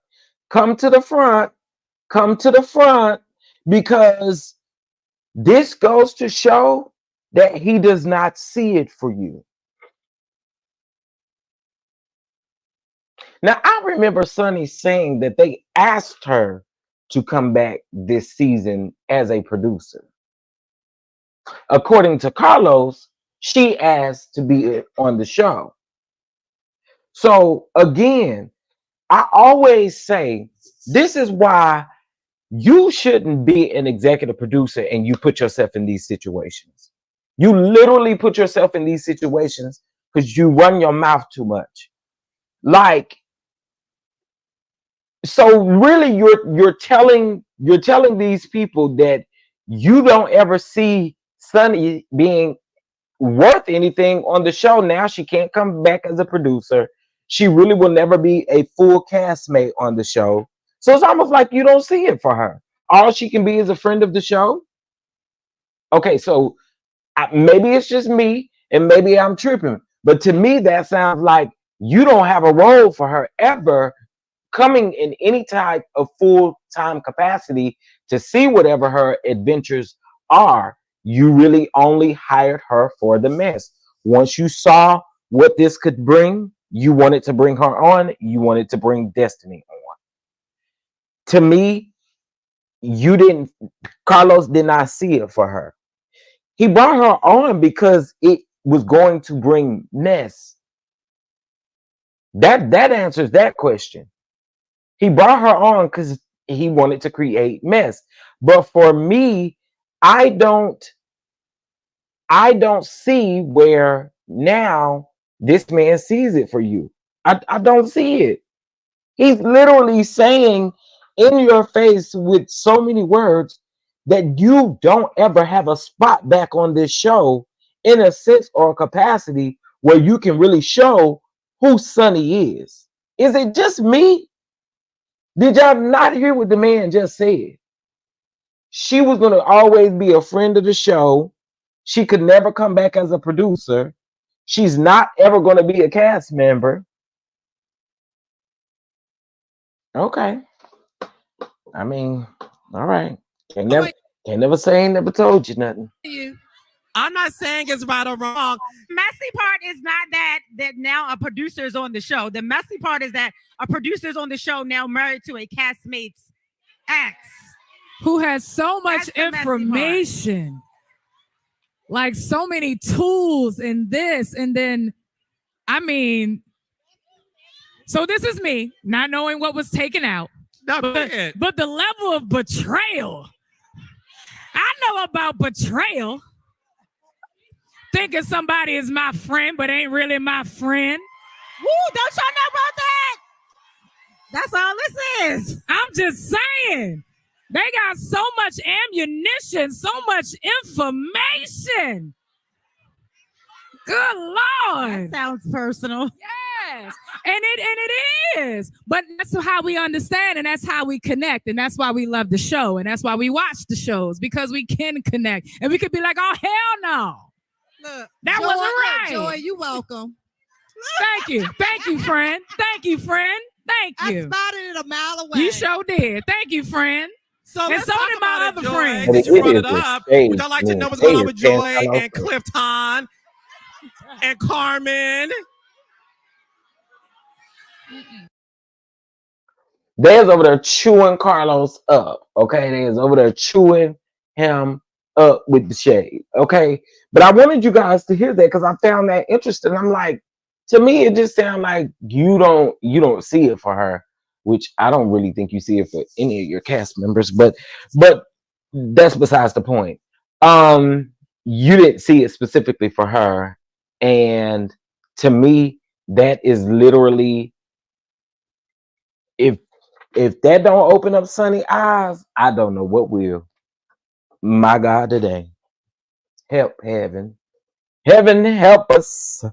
Come to the front. Come to the front because this goes to show that he does not see it for you. Now, I remember Sunny saying that they asked her to come back this season as a producer. According to Carlos, she asked to be on the show. So, again, I always say this is why you shouldn't be an executive producer and you put yourself in these situations. You literally put yourself in these situations because you run your mouth too much. Like, so really you're telling these people that you don't ever see Sunny being worth anything on the show. Now she can't come back as a producer. She really will never be a full castmate on the show. So it's almost like you don't see it for her. All she can be is a friend of the show. Okay, so maybe it's just me and maybe I'm tripping. But to me, that sounds like you don't have a role for her ever coming in any type of full-time capacity to see whatever her adventures are. You really only hired her for the mess. Once you saw what this could bring, you wanted to bring her on. You wanted to bring Destiny on. To me, Carlos did not see it for her. He brought her on because it was going to bring mess. That answers that question. He brought her on because he wanted to create mess. But for me, I don't see where now this man sees it for you. I don't see it. He's literally saying in your face with so many words that you don't ever have a spot back on this show in a sense or capacity where you can really show who Sunny is. Is it just me? Did y'all not hear what the man just said? She was going to always be a friend of the show. She could never come back as a producer. She's not ever going to be a cast member. Okay. I mean, all right. Can't never say ain't never told you nothing. I'm not saying it's right or wrong. Messy part is not that now a producer is on the show. The messy part is that a producer is on the show now married to a castmate's ex. Who has so much That's the messy information, like so many tools in this. And then, I mean, so this is me not knowing what was taken out. No, But the level of betrayal, I know about betrayal. Thinking somebody is my friend, but ain't really my friend. Woo, don't y'all know about that? That's all this is. I'm just saying. They got so much ammunition, so much information. Good Lord. That sounds personal. Yes. And it is. But that's how we understand, and that's how we connect. And that's why we love the show. And that's why we watch the shows, because we can connect. And we could be like, oh, hell no. Look, That Joy, wasn't right. Joy, you welcome. Thank you. Thank you, friend. Thank you, friend. Thank I you. spotted it a mile away. You sure did. Thank you, friend. So And let's so talk did my about other it, Joy. friends. But Since you it brought is it a up, stage, would y'all like to man. know what's going on with Stage, Joy can't and Clifton and Carmen? They's over there chewing Carlos up. Okay, they's over there chewing him up with the shade. Okay, but I wanted you guys to hear that because I found that interesting. I'm like, to me, it just sounds like you don't see it for her, which I don't really think you see it for any of your cast members. But that's besides the point. You didn't see it specifically for her, and to me, that is literally if that don't open up Sunny eyes, I don't know what will. My God, today. Help heaven. Heaven help us.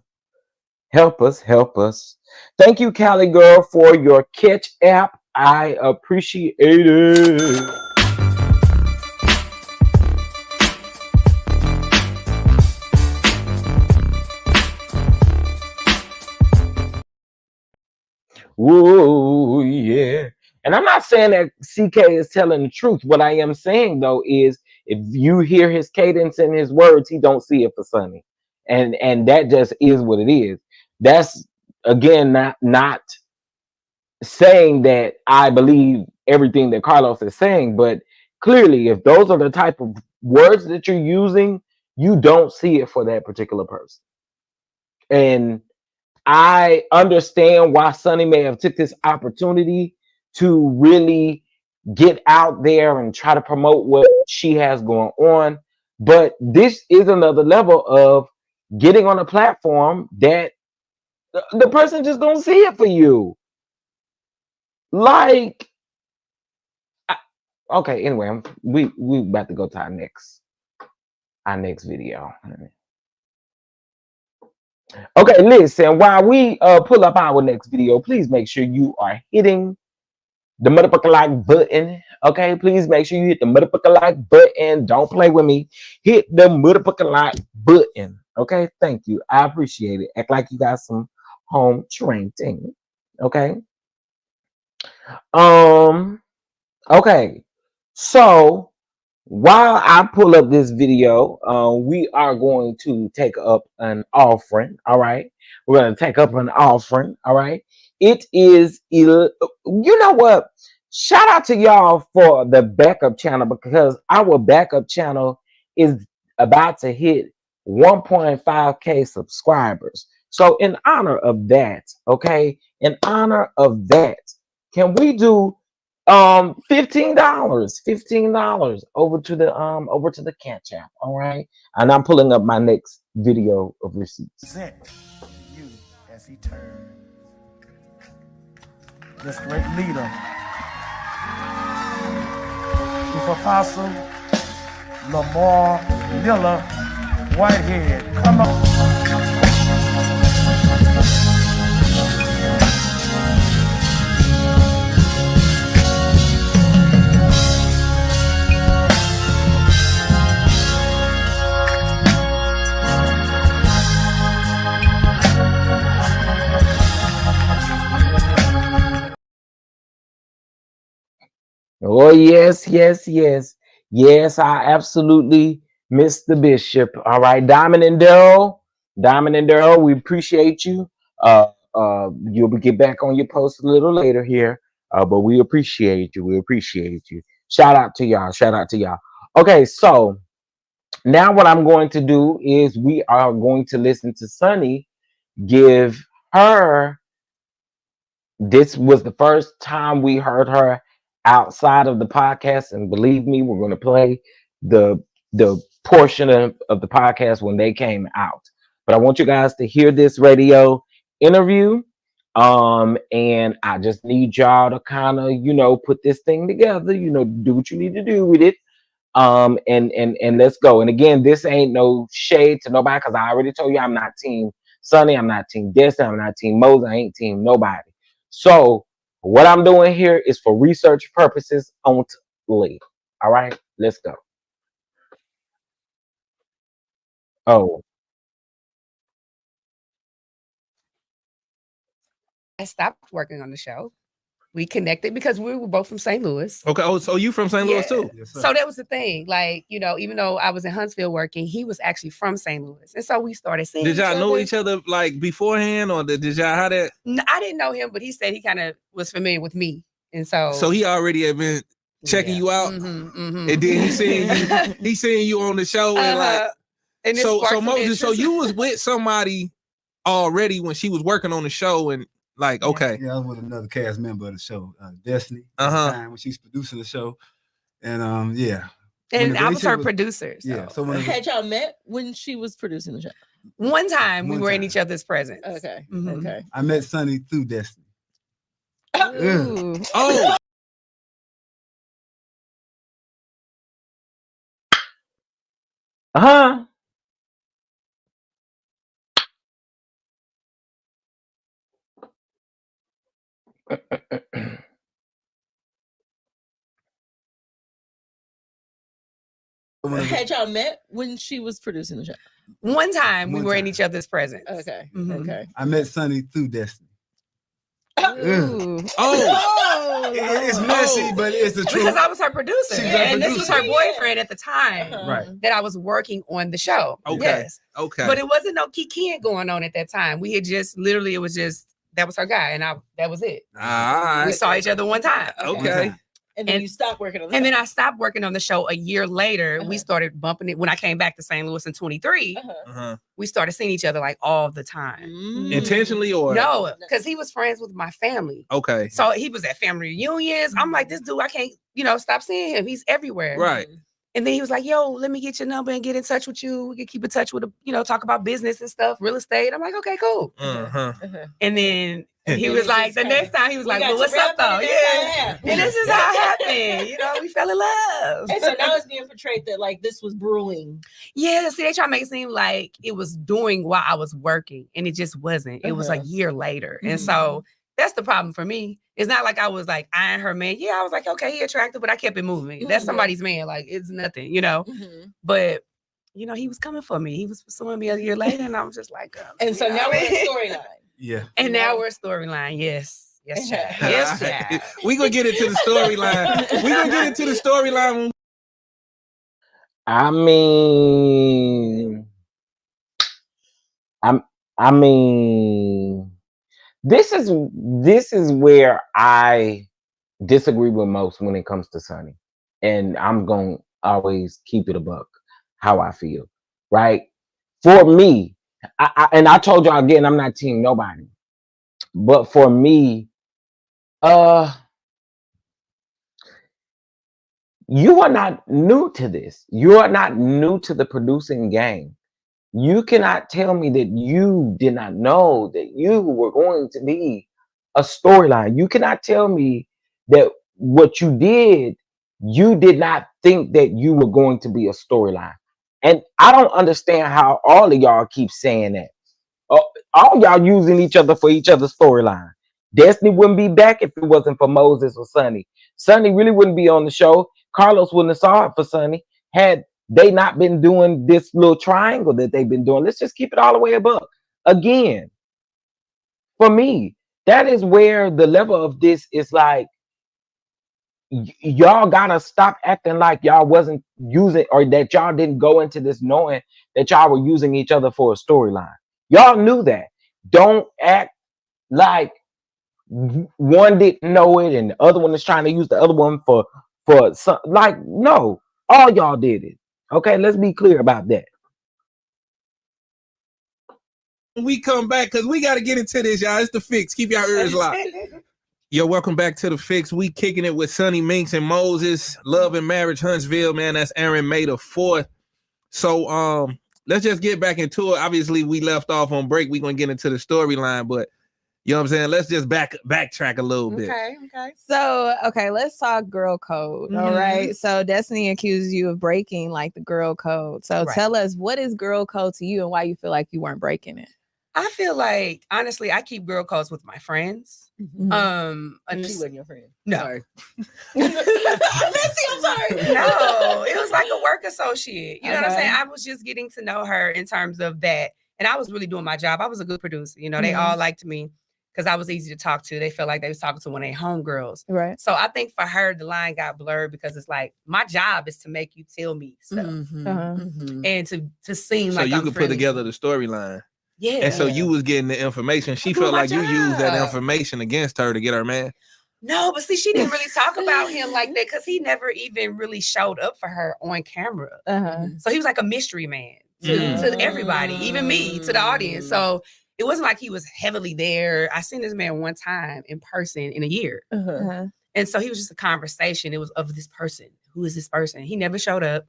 Help us. Help us. Thank you, Cali Girl, for your catch app. I appreciate it. Whoa, yeah. And I'm not saying that CK is telling the truth. What I am saying though is if you hear his cadence and his words, he don't see it for Sunny. And that just is what it is. That's again not saying that I believe everything that Carlos is saying, but clearly if those are the type of words that you're using, you don't see it for that particular person. And I understand why Sunny may have took this opportunity to really get out there and try to promote what she has going on. But this is another level of getting on a platform that the person just don't see it for you. Like, okay, anyway, we about to go to our next video. Okay, listen, while we pull up our next video, please make sure you are hitting the motherfucker like button. Okay, please make sure you hit the motherfucker like button. Don't play with me. Hit the motherfucker like button. Okay, thank you. I appreciate it. Act like you got some home training. Okay. Okay. So while I pull up this video, we are going to take up an offering. All right. We're going to take up an offering. All right. It is, you know what? Shout out to y'all for the backup channel because our backup channel is about to hit 1.5K subscribers. So in honor of that, okay, in honor of that, can we do $15 over to the catch app? All right, and I'm pulling up my next video of receipts. Present you as he turned this great leader, Chief Apostle Lamar Miller Whitehead, come on. Oh, yes, yes, yes. Yes, I absolutely miss the bishop. All right, Diamond and Daryl. Diamond and Daryl, we appreciate you. You'll get back on your post a little later here. But we appreciate you. We appreciate you. Shout out to y'all. Shout out to y'all. Okay, so now what I'm going to do is we are going to listen to Sunny give her. This was the first time we heard her outside of the podcast, and believe me, we're going to play the portion of the podcast when they came out. But I want you guys to hear this radio interview. And I just need y'all to kind of, put this thing together, do what you need to do with it. And let's go. And again, this ain't no shade to nobody, because I already told you I'm not team Sunny, I'm not team Destiny, I'm not team Moses, I ain't team nobody. So what I'm doing here is for research purposes only. All right, let's go. Oh, I stopped working on the show. We connected because we were both from St. Louis. Okay. Oh, so you from St. Louis Yeah. too? Yes, sir. So that was the thing. Like, even though I was in Huntsville working, he was actually from St. Louis. And so we started seeing Did y'all each know other. each other like beforehand, or did y'all how that? No, I didn't know him, but he said he kind of was familiar with me. And so So he already had been checking you out, and and then he seen you on the show, and like. and it So sparked some Moses, so interest. you was with somebody already when she was working on the show, and like, okay, Yeah, I was with another cast member of the show, Destiny, at Uh-huh. the time when she's producing the show. And yeah. When And the I was her relationship producer. So. Yeah. So when it was, Had y'all met when she was producing the show? One time we One were in time. each other's presence. Okay. Mhm. Okay. I met Sunny through Destiny. Ooh. oh, huh? Had y'all met when she was producing the show? One time we One were in time. each other's presence. Okay. Mhm. Okay. I met Sunny through Destiny. Ooh. oh, It's messy, Oh. but it's the truth. Because I was her producer. She was our And this was her producer. boyfriend at the time Right. that I was working on the show. Okay. Yes. okay. But it wasn't no kikiing going on at that time. We had just literally, it was just, that was her guy. And that was it. All right. We saw each other one time. One Okay. time. And then And- you stopped working on the And then show. I stopped working on the show a year later. We Uh-huh. started bumping it. When I came back to St. Louis in 23, Uh-huh. Uh-huh. we started seeing each other like all the time. Mm. Intentionally or No, because he was friends with my family. Okay. So he was at family reunions. I'm like, this dude, I can't, stop seeing him. He's everywhere. Right. And then he was like, yo, let me get your number and get in touch with you. We can keep in touch with, talk about business and stuff, real estate. I'm like, okay, cool. Uh-huh. Uh-huh. And then he then was it like, just the kinda- next time he was We like, got well, what's to up rap and though? that's how it Yeah. happened. And this is how it happened. We fell in love. And so now it's being portrayed that like this was brewing. Yeah, see, they try to make it seem like it was doing while I was working, and it just wasn't. It was a Uh-huh. year later. And Mhm. so that's the problem for me. It's not like I was like eyeing her man. Yeah, I was like, okay, he attractive, but I kept it moving. That's Mhm. somebody's man. Like, it's nothing, Mhm. But, he was coming for me. He was pursuing me a year later, and I was just like, And so now we're in a storyline. Yeah. And now we're a storyline. Yes. Yes, child. Yes, child. We gonna get into the storyline. We gonna get into the storyline when I mean, I mean, this is where I disagree with most when it comes to Sunny, and I'm gonna always keep it a buck how I feel. Right? For me, and I told y'all again, I'm not team nobody, but for me, you are not new to this. You are not new to the producing game. You cannot tell me that you did not know that you were going to be a storyline. You cannot tell me that what you did not think that you were going to be a storyline. And I don't understand how all of y'all keep saying that. All y'all using each other for each other's storyline. Destiny wouldn't be back if it wasn't for Moses or Sunny. Sunny really wouldn't be on the show. Carlos wouldn't have saw it for Sunny had they not been doing this little triangle that they've been doing. Let's just keep it all the way above. Again, for me, that is where the level of this is like, y'all gotta stop acting like y'all wasn't using, or that y'all didn't go into this knowing that y'all were using each other for a storyline. Y'all knew that. Don't act like one didn't know it and the other one is trying to use the other one for some, like, no, all y'all did it. Okay, let's be clear about that. When we come back, because we got to get into this, y'all. It's the fix. Keep y'all ears locked. Yo, welcome back to the fix. We kicking it with Sunny, Minx, and Moses. Love and Marriage, Huntsville, man. That's Aaron May the 4th. So let's just get back into it. Obviously, we left off on break. We're gonna get into the storyline, but you know what I'm saying? Let's just backtrack a little bit. Okay. So, okay, let's talk girl code. All right. So, Destiny accused you of breaking like the girl code. So, Right. tell us, what is girl code to you and why you feel like you weren't breaking it? I feel like, honestly, I keep girl codes with my friends. And And she wasn't your friend. No. Sorry. Missy, I'm sorry. No, it was like a work associate. You know what I'm saying? I was just getting to know her in terms of that. And I was really doing my job. I was a good producer. You know, they all liked me because I was easy to talk to. They felt like they was talking to one of their homegirls. Right. So I think for her, the line got blurred because it's like, my job is to make you tell me stuff and to seem So like you I'm could put friendly. together the storyline. Yeah. And so you was getting the information. She doing felt my like you used that job. information against her to get her man. No, but see, she didn't really talk about him like that because he never even really showed up for her on camera. So he was like a mystery man to everybody, even me, to the audience. So it wasn't like he was heavily there. I seen this man one time in person in a year. And so he was just a conversation. It was of this person. Who is this person? He never showed up.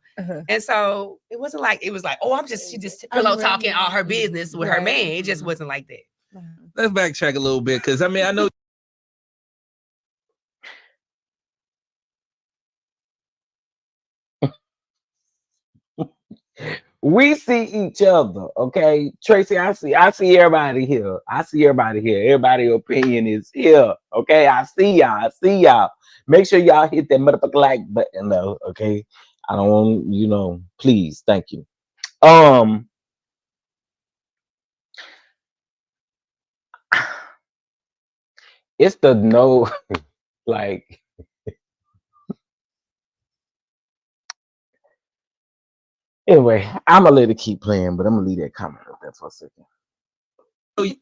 And so it was like, oh, she just pillow talking all her business with her man. It just wasn't like that. Let's backtrack a little bit because I mean I know We see each other, okay? Tracy, I see everybody here. Everybody's opinion is here. Okay. I see y'all. Make sure y'all hit that motherfucking like button though. Okay. I don't want, please, thank you. It's the no, like, anyway, I'm gonna let it keep playing, but I'm gonna leave that comment up there for a second.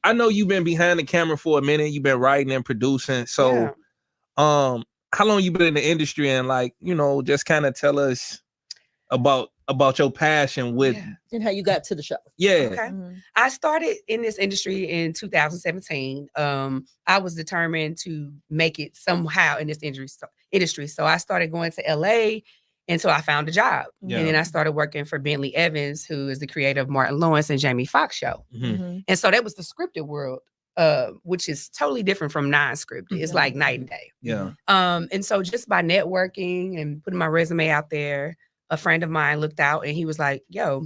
I know you've been behind the camera for a minute. You've been writing and producing. So, how long you been in the industry? And like, just kind of tell us about your passion with And how you got to the show. Yeah. Okay. I started in this industry in 2017. I was determined to make it somehow in this industry. So I started going to LA until I found a job. Yeah. And then I started working for Bentley Evans, who is the creator of Martin Lawrence and Jamie Foxx show. And so that was the scripted world, which is totally different from non-scripted. It's like night and day. Yeah. And so just by networking and putting my resume out there, a friend of mine looked out and he was like, yo,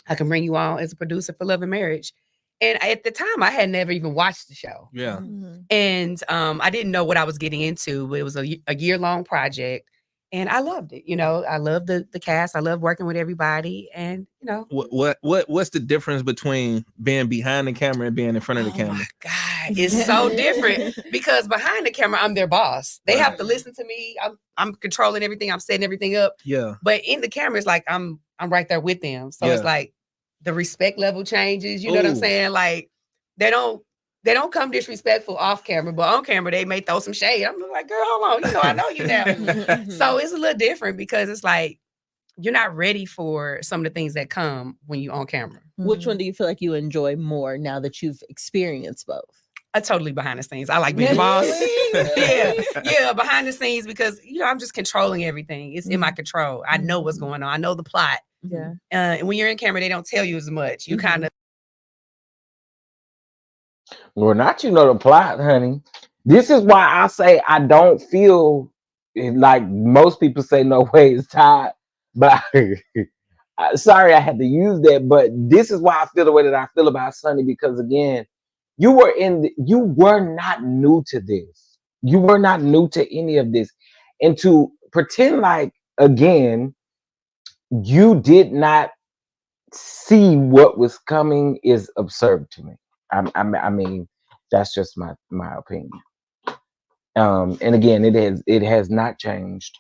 I can bring you on as a producer for Love and Marriage. And at the time, I had never even watched the show. Yeah. And I didn't know what I was getting into, but it was a year-long project. And I loved it. I loved the cast. I loved working with everybody. And, What's the difference between being behind the camera and being in front of the camera? My God, it's so different because behind the camera, I'm their boss. They have to listen to me. I'm controlling everything. I'm setting everything up. Yeah. But in the camera, it's like I'm right there with them. So it's like the respect level changes. You know what I'm saying? Like they don't come disrespectful off camera, but on camera they may throw some shade. I'm like, girl, hold on. I know you now. So it's a little different because it's like you're not ready for some of the things that come when you on camera. Which one do you feel like you enjoy more now that you've experienced both? Totally behind the scenes. I like being the boss. yeah, behind the scenes because I'm just controlling everything. It's in my control. I know what's going on. I know the plot. Yeah. And when you're in camera, they don't tell you as much. You kind of. Well, not the plot, honey. This is why I say I don't feel like most people say no way it's tied, but Sorry, I had to use that, but this is why I feel the way that I feel about Sunny because again, you were not new to this. You were not new to any of this, and to pretend like again you did not see what was coming is absurd to me. I mean, that's just my opinion. And again, it has not changed.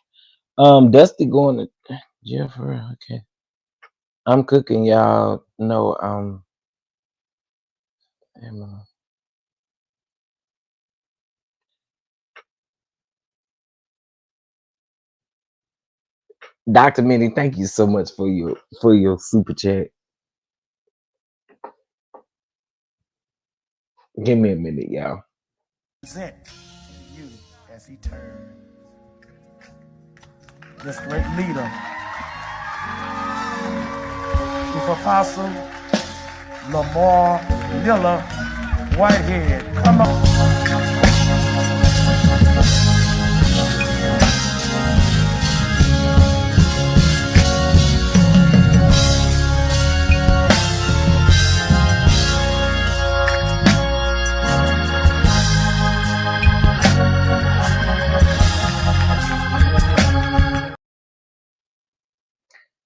Dusty going to Jeffrey. Okay, I'm cooking, y'all. No, Emma. Dr. Minnie, thank you so much for your super chat. Give me a minute, y'all. Present you as he turned. This great leader, Chief Apostle Lamar Miller Whitehead. Come on.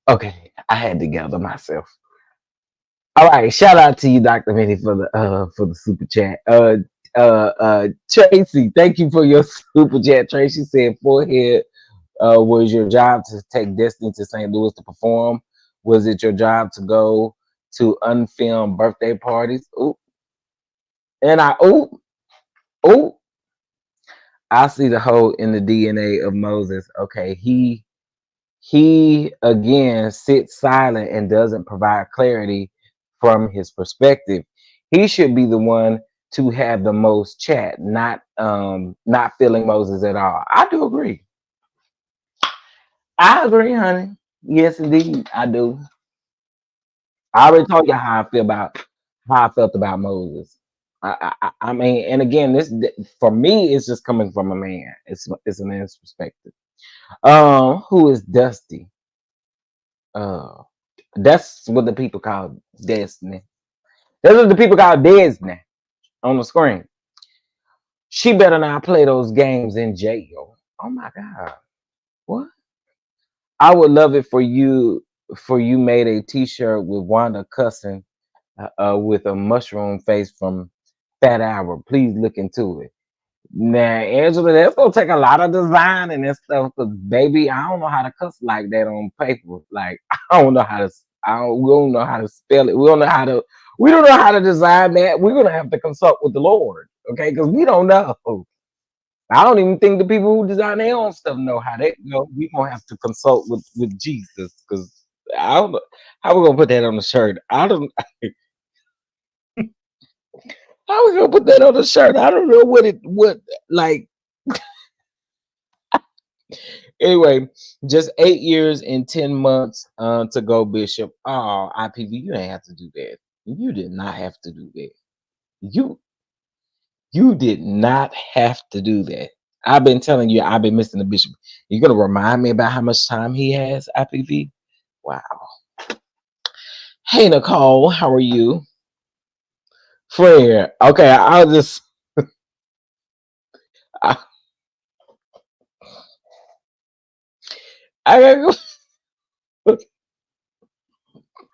Okay, I had to gather myself. All right, shout out to you, Dr. Minnie, for the super chat. Tracy, thank you for your super chat. Tracy said, "Forehead, was your job to take Destiny to St. Louis to perform? Was it your job to go to unfilmed birthday parties?" Ooh, and ooh, I see the hole in the DNA of Moses. Okay, he again sits silent and doesn't provide clarity from his perspective. He should be the one to have the most chat, not feeling Moses at all. I do agree. I agree, honey. Yes, indeed, I do. I already told you how I felt about Moses. I mean, and again, this for me, it's just coming from a man. It's a man's perspective. Who is Dusty? Uh, that's what the people call Destiny. That's what the people call Disney on the screen. She better not play those games in jail. Oh my God. What? I would love it for you made a t-shirt with Wanda cussing with a mushroom face from Fat Hour. Please look into it. Now, Angela, that's gonna take a lot of designing and stuff. Cause baby, I don't know how to cuss like that on paper. Like I don't know how to. We don't know how to spell it. We don't know how to. We don't know how to design that. We're gonna have to consult with the Lord, okay? Because we don't know. I don't even think the people who design their own stuff know how they go. We gonna have to consult with Jesus, because I don't know how we gonna put that on the shirt. I don't. How we gonna put that on the shirt? I don't know what like. Anyway, just 8 years and 10 months to go, Bishop. Oh, IPV, you ain't have to do that. You did not have to do that. You did not have to do that. I've been telling you, I've been missing the Bishop. You're gonna remind me about how much time he has, IPV? Wow. Hey Nicole, how are you? Fred. Okay, I'll just I, I gotta go.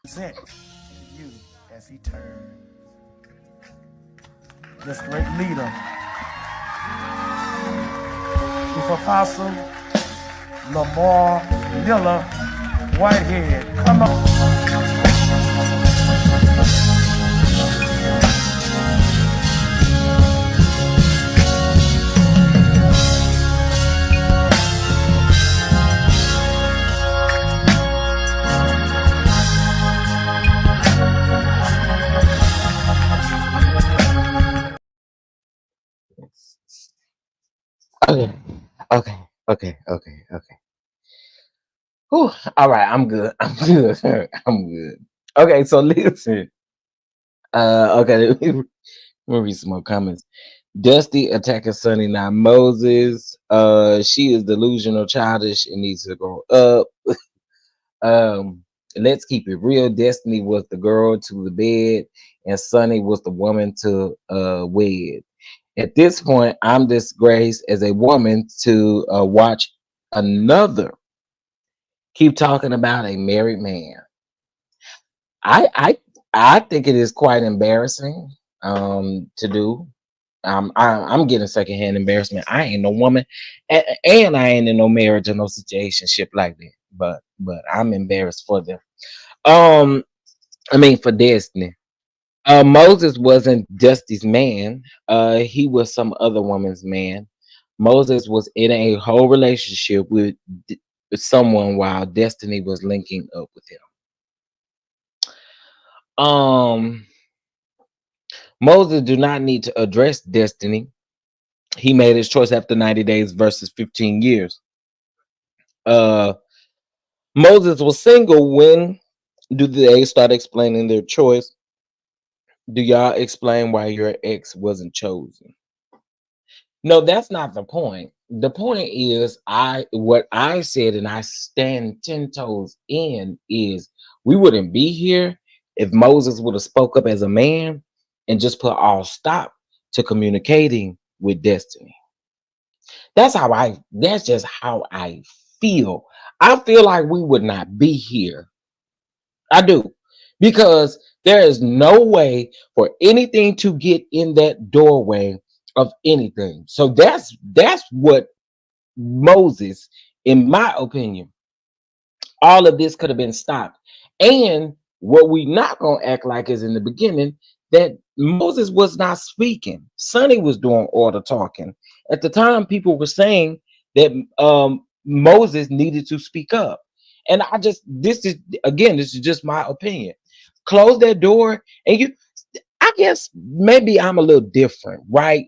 Present you as he turned. This great leader, Chief Apostle Lamar Miller Whitehead. Come on. Okay, okay. Whew, all right, I'm good. I'm good. I'm good. Okay, so listen. Okay, let me read some more comments. Dusty attacking Sunny, not Moses. She is delusional, childish, and needs to grow up. Um, let's keep it real. Destiny was the girl to the bed, and Sunny was the woman to wed. At this point, I'm disgraced as a woman to watch another keep talking about a married man. I I I think it is quite embarrassing to do. I'm getting secondhand embarrassment. I ain't no woman, and I ain't in no marriage or no situationship like that. But I'm embarrassed for them. Um, I mean for Destiny. Moses wasn't Dusty's man. He was some other woman's man. Moses was in a whole relationship with someone while Destiny was linking up with him. Moses do not need to address Destiny. He made his choice after 90 days versus 15 years. Uh, Moses was single when do they start explaining their choice? Do y'all explain why your ex wasn't chosen? No, that's not the point. The point is what I said, and I stand 10 toes in is we wouldn't be here if Moses would have spoke up as a man and just put all stop to communicating with Destiny. That's just how I feel. I feel like we would not be here. I do. Because there is no way for anything to get in that doorway of anything. So that's what Moses, in my opinion, all of this could have been stopped. And what we not gonna act like is in the beginning that Moses was not speaking. Sonny was doing all the talking. At the time, people were saying that Moses needed to speak up. And this is just my opinion. Close that door, and I guess maybe I'm a little different, right?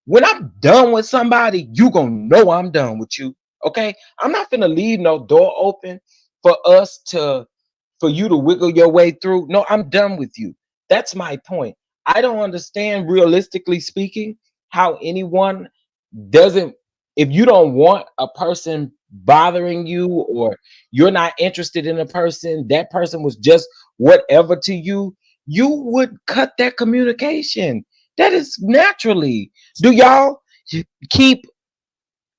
When I'm done with somebody, you gonna know I'm done with you. Okay, I'm not gonna leave no door open for for you to wiggle your way through. No, I'm done with you. That's my point. I don't understand, realistically speaking, how anyone doesn't, if you don't want a person bothering you or you're not interested in a person, that person was just whatever to you, you would cut that communication. That is naturally. Do y'all keep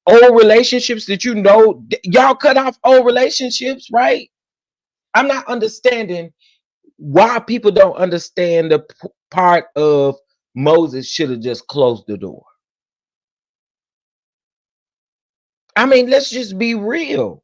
old relationships that y'all cut off old relationships, right? I'm not understanding why people don't understand the part of Moses should have just closed the door. I mean, let's just be real.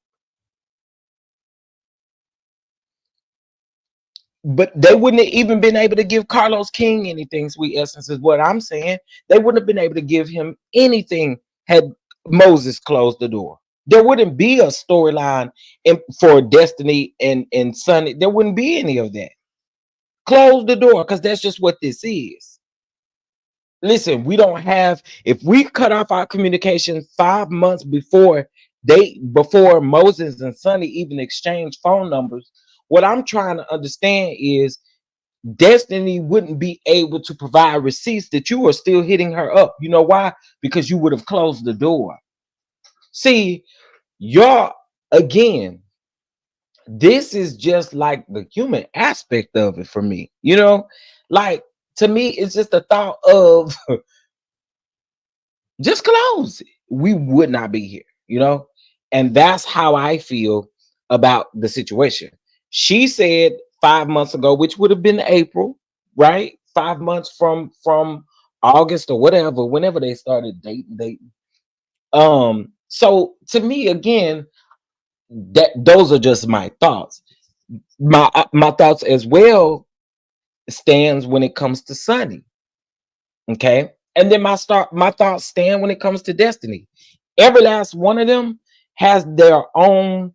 But they wouldn't have even been able to give Carlos King anything, Sweet Essence, is what I'm saying. They wouldn't have been able to give him anything had Moses closed the door. There wouldn't be a storyline for Destiny and Sunny. There wouldn't be any of that. Close the door, because that's just what this is. Listen, we don't have, if we cut off our communication 5 months before Moses and Sunny even exchanged phone numbers, what I'm trying to understand is Destiny wouldn't be able to provide receipts that you are still hitting her up. You know why? Because you would have closed the door. See, y'all, again, this is just like the human aspect of it for me. Like, to me, it's just the thought of just close it. We would not be here. And that's how I feel about the situation. She said 5 months ago, which would have been April, right? 5 months from August or whatever, whenever they started dating. So to me, again, that those are just my thoughts. My thoughts as well stands when it comes to Sunny. Okay. And then my thoughts stand when it comes to Destiny. Every last one of them has their own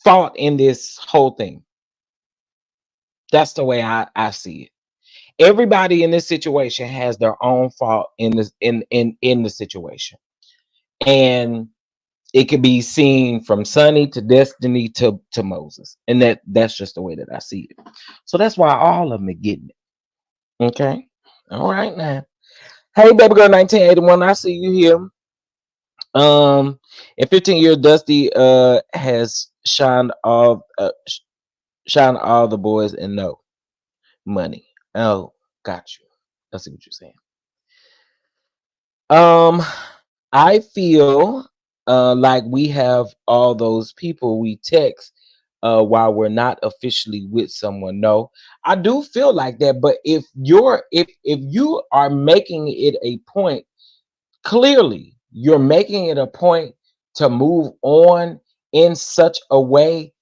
fault in this whole thing. That's the way I see it. Everybody in this situation has their own fault in this in the situation. And it could be seen from Sunny to Destiny to Moses. And that's just the way that I see it. So that's why all of them are getting it. Okay. All right now. Hey, baby girl 1981, I see you here. In 15 years, Dusty has shined off. Shout out all the boys and no money. Oh, got you. I see what you're saying. Um, I feel like we have all those people we text while we're not officially with someone. No, I do feel like that. But if you are making it a point, clearly you're making it a point to move on in such a way.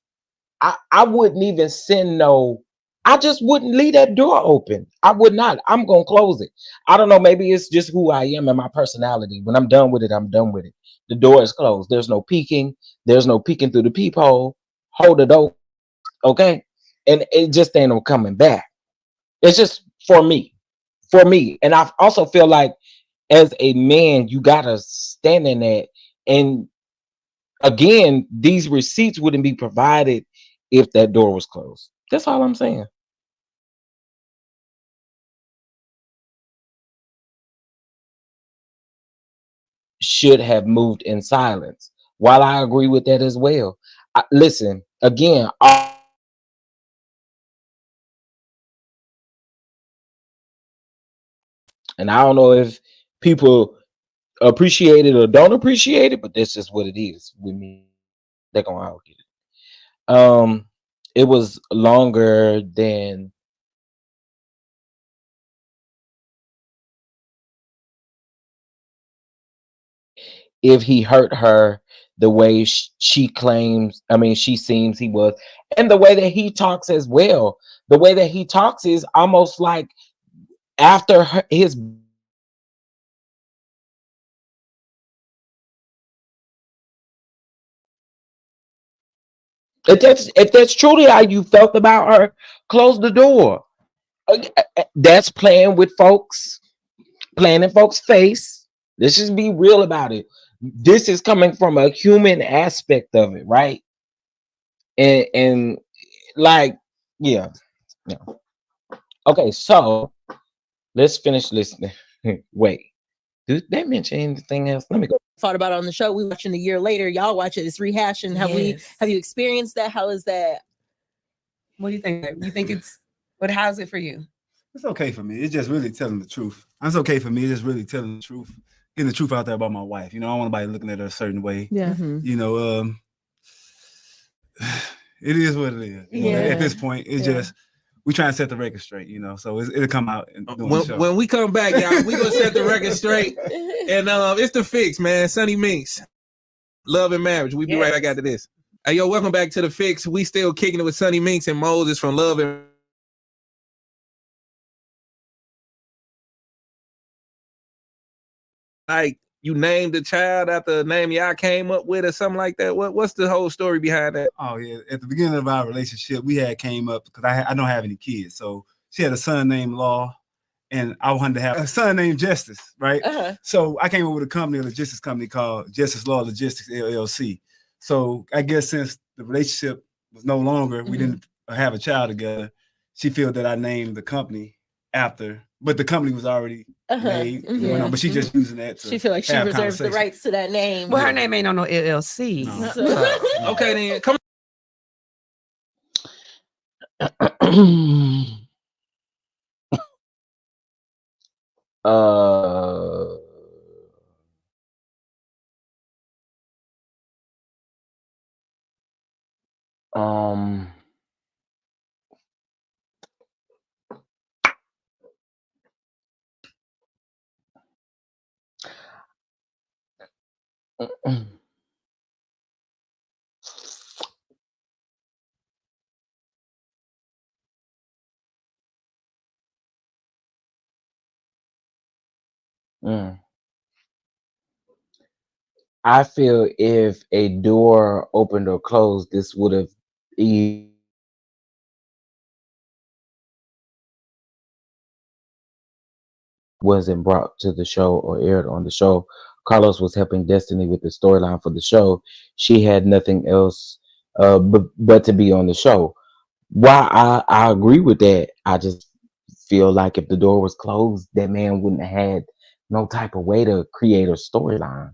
I wouldn't even send no. I just wouldn't leave that door open. I would not. I'm gonna close it. I don't know. Maybe it's just who I am and my personality. When I'm done with it, I'm done with it. The door is closed. There's no peeking. There's no peeking through the peephole. Hold the door, okay? And it just ain't no coming back. It's just for me. For me. And I also feel like as a man, you gotta stand in that. And again, these receipts wouldn't be provided if that door was closed. That's all I'm saying. Should have moved in silence. While I agree with that as well. Listen, again, and I don't know if people appreciate it or don't appreciate it, but that's just what it is with me. They're gonna all get it. It was longer than if he hurt her the way she claims. I mean, she seems he was, and the way that he talks as well. The way that he talks is almost like after his. If that's truly how you felt about her, close the door. That's playing with folks, playing in folks' face. Let's just be real about it. This is coming from a human aspect of it, right? And like, yeah, yeah. Okay, so let's finish listening. Wait, did they mention anything else? Let me go. Thought about it on the show. We watching a year later. Y'all watch it. It's rehashing. Have you experienced that? How is that? What do you think? You think it's but how's it for you? It's okay for me. It's just really telling the truth. It's okay for me. It's just really telling the truth, getting the truth out there about my wife. You know, I don't want nobody looking at her a certain way. Yeah. You know, it is what it is. Yeah. At this point, it's just we trying to set the record straight. You know, so it'll come out during the show. When we come back, y'all, we gonna set the record straight. And it's the fix, man. Sunny Minks, Love and Marriage. We be right back after this. Hey, yo, welcome back to the fix. We still kicking it with Sunny Minks and Moses from Love and. Like you named the child after a name y'all came up with or something like that. What's the whole story behind that? Oh yeah, at the beginning of our relationship, we had came up because I don't have any kids, so she had a son named Law, and I wanted to have a son named Justice, right? So I came up with a logistics company called Justice Law Logistics LLC. So I guess since the relationship was no longer, we didn't have a child together, she felt that I named the company after, but the company was already made. But she just using that to She feel like she reserves the rights to that name. Well, her name ain't on no LLC. No. Okay, then come. Uh, um, mm. I feel if a door opened or closed, this would have wasn't brought to the show or aired on the show. Carlos was helping Destiny with the storyline for the show. She had nothing else but to be on the show. While I agree with that, I just feel like if the door was closed, that man wouldn't have had no type of way to create a storyline,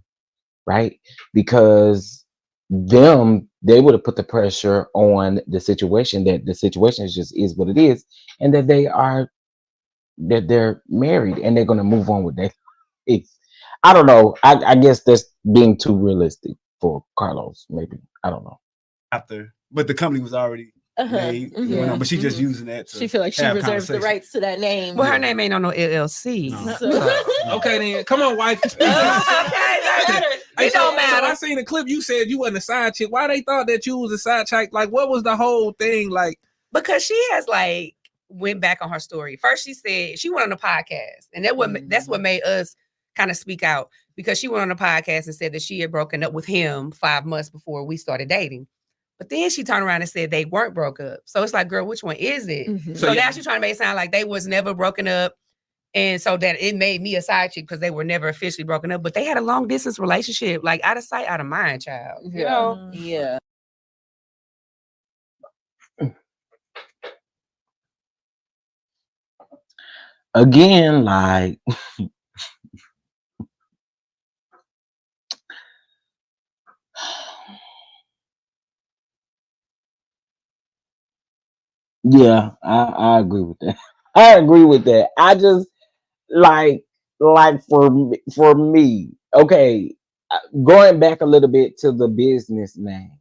right? Because they would have put the pressure on the situation, that the situation just is what it is, and that they're married and they're gonna move on with that. It's I don't know. I guess that's being too realistic for Carlos. Maybe I don't know. After, but the company was already made. And went Yeah. on, but she just using that. To She feel like she have reserves the conversation. rights to that name. Well, her name ain't on no LLC. No. So- Okay, then come on, wife. Okay, it don't matter. So I seen the clip. You said you wasn't a side chick. Why they thought that you was a side chick? Like, what was the whole thing? Like, Because she has like went back on her story. First, she said she went on a podcast, and that's what made us kind of speak out, because she went on a podcast and said that she had broken up with him 5 months before we started dating. But then she turned around and said they weren't broke up. So it's like, girl, which one is it? So now she's trying to make it sound like they was never broken up. And so that it made me a side chick because they were never officially broken up. But they had a long distance relationship, like out of sight, out of mind, child. You know? Yeah. Again, like yeah, I agree with that. I agree with that. I just like for me, okay, going back a little bit to the business name.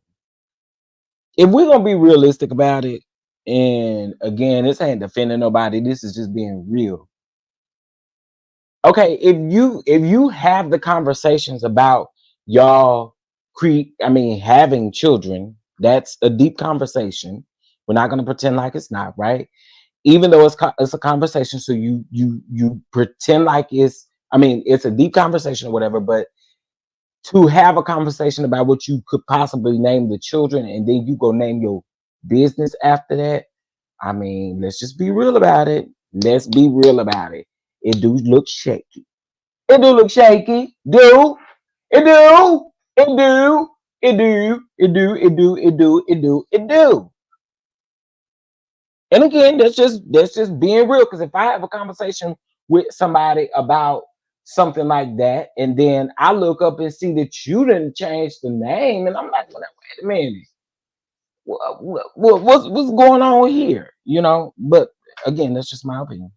If we're gonna be realistic about it, and again, this ain't defending nobody, this is just being real. Okay, if you have the conversations about y'all having children, that's a deep conversation. We're not gonna pretend like it's not, right? Even though it's a conversation, so you pretend like it's a deep conversation or whatever, but to have a conversation about what you could possibly name the children, and then you go name your business after that. I mean, let's just be real about it. Let's be real about it. It do look shaky. It do look shaky. Do it do it do it do it do it do it do it do it do. And again, that's just being real. Because if I have a conversation with somebody about something like that, and then I look up and see that you didn't change the name, and I'm like, wait a minute, what's going on here? But again, that's just my opinion.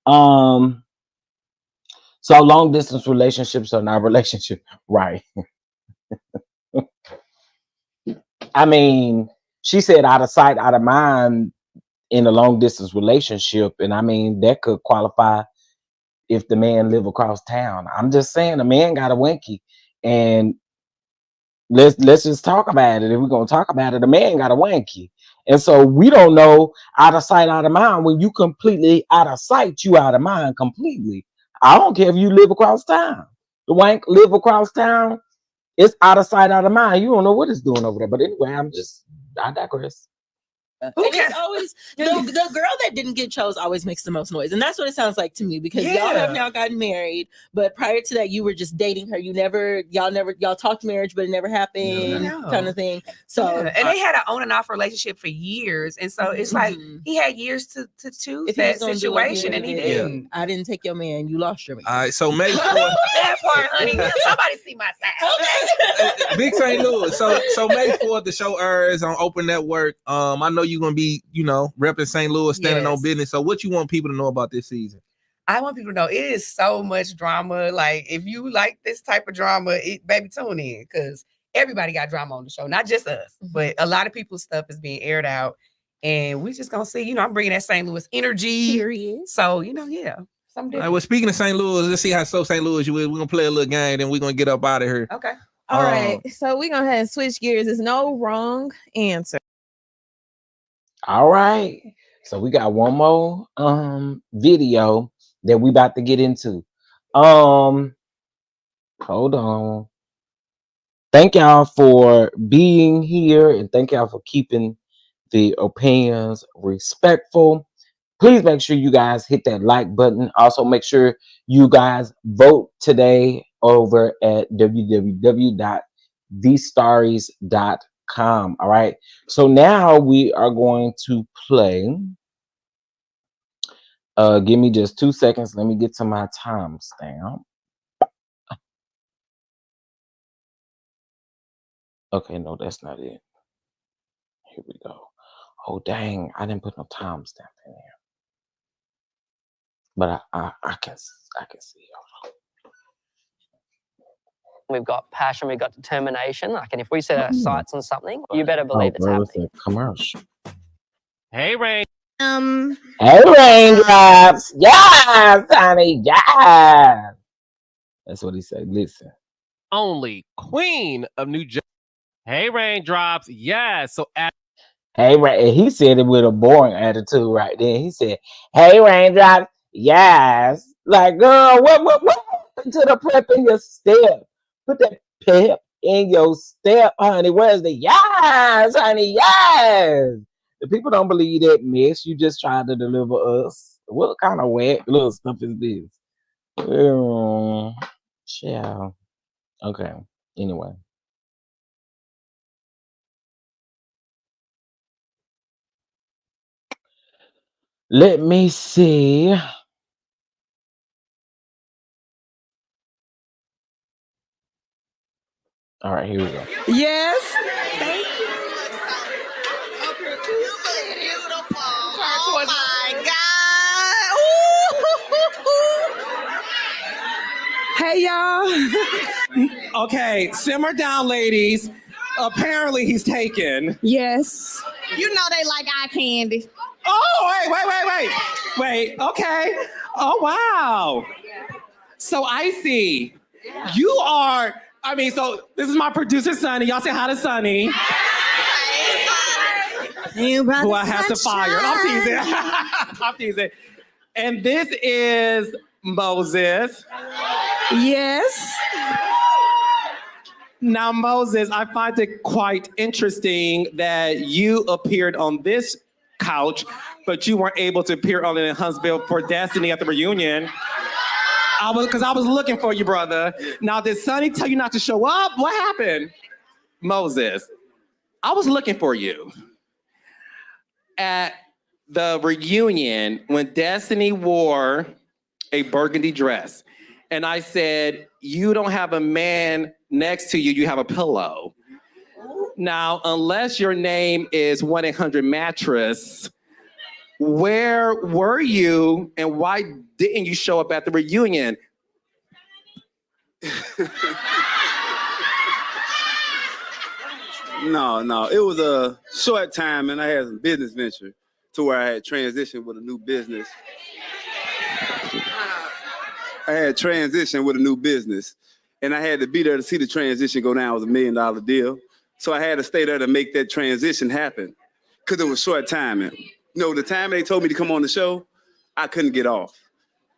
Um, so long distance relationships are not relationship, right? I mean, she said out of sight, out of mind in a long distance relationship, and I mean that could qualify if the man live across town. I'm just saying the man got a winky, and let's just talk about it. If we're gonna talk about it, the man got a wanky. And so we don't know out of sight, out of mind. When you completely out of sight, you out of mind completely. I don't care if you live across town. The wank live across town, it's out of sight, out of mind. You don't know what it's doing over there. But anyway, I digress. And it's always the girl that didn't get chose always makes the most noise, and that's what it sounds like to me, because y'all have now gotten married, but prior to that you were just dating her. Y'all talked marriage, but it never happened, kind of thing. So and they had an on and off relationship for years, and so it's like he had years to choose that situation, and he didn't. I didn't take your man. You lost your man. All right, so May 4th. That part, honey. Somebody see my side. Big St. Louis. So May 4th, the show airs on Open Network. I know you're gonna be, repping St. Louis, standing on business. So what you want people to know about this season? I want people to know it is so much drama. Like, if you like this type of drama, baby, tune in, because everybody got drama on the show, not just us, but a lot of people's stuff is being aired out, and we just gonna see. I'm bringing that St. Louis energy. Period. So something All different. right, well, speaking of St. Louis, let's see how St. Louis you is. We're gonna play a little game, then we're gonna get up out of here. Okay. All right. So we're gonna have to switch gears. There's no wrong answer. All right. So we got one more video that we about to get into. Hold on. Thank y'all for being here, and thank y'all for keeping the opinions respectful. Please make sure you guys hit that like button. Also, make sure you guys vote today over at www.thestarries.com. All right. So now we are going to play. Give me just 2 seconds. Let me get to my timestamp. Okay, no, that's not it. Here we go. Oh dang, I didn't put no timestamp in here. But I can see. We've got passion, we've got determination. Like, and if we set our sights on something, you better Oh, believe it's bro, it's happening. a commercial. Hey, Rain. Hey, raindrops. Yes, honey. Yes. That's what he said. Listen. Only Queen of New Jersey. Hey, Raindrops. Yes. So Hey, and he said it with a boring attitude right then. He said, "Hey, raindrops." Yes. Like, girl, what happened to the prep in your step? Put that pep in your step, honey. Where's the yes, honey? Yes. The people don't believe that mess. You just tried to deliver us. What kind of wet little stuff is this? Yeah. Okay. Anyway. Let me see. All right, here we go. Yes. Thank you. Oh my God. Hey, y'all. okay, simmer down, ladies. Apparently, he's taken. Yes. You know they like eye candy. Oh, wait. Okay. Oh, wow. So Icy, you are. I mean, so this is my producer, Sunny. Y'all say hi to Sunny. Who I have to fire. I'm teasing. I'm teasing. And this is Moses. Yes. Now, Moses, I find it quite interesting that you appeared on this couch, but you weren't able to appear on in Huntsville for Destiny at the reunion. I was looking for you, brother. Now, did Sunny tell you not to show up? What happened? Moses, I was looking for you at the reunion when Destiny wore a burgundy dress. And I said, you don't have a man next to you, you have a pillow. Now, unless your name is 1-800-Mattress, where were you and why didn't you show up at the reunion? No. It was a short time and I had some business venture to where I had transitioned with a new business. And I had to be there to see the transition go down. It was $1 million deal. So I had to stay there to make that transition happen because it was short timing. You know, the time they told me to come on the show, I couldn't get off.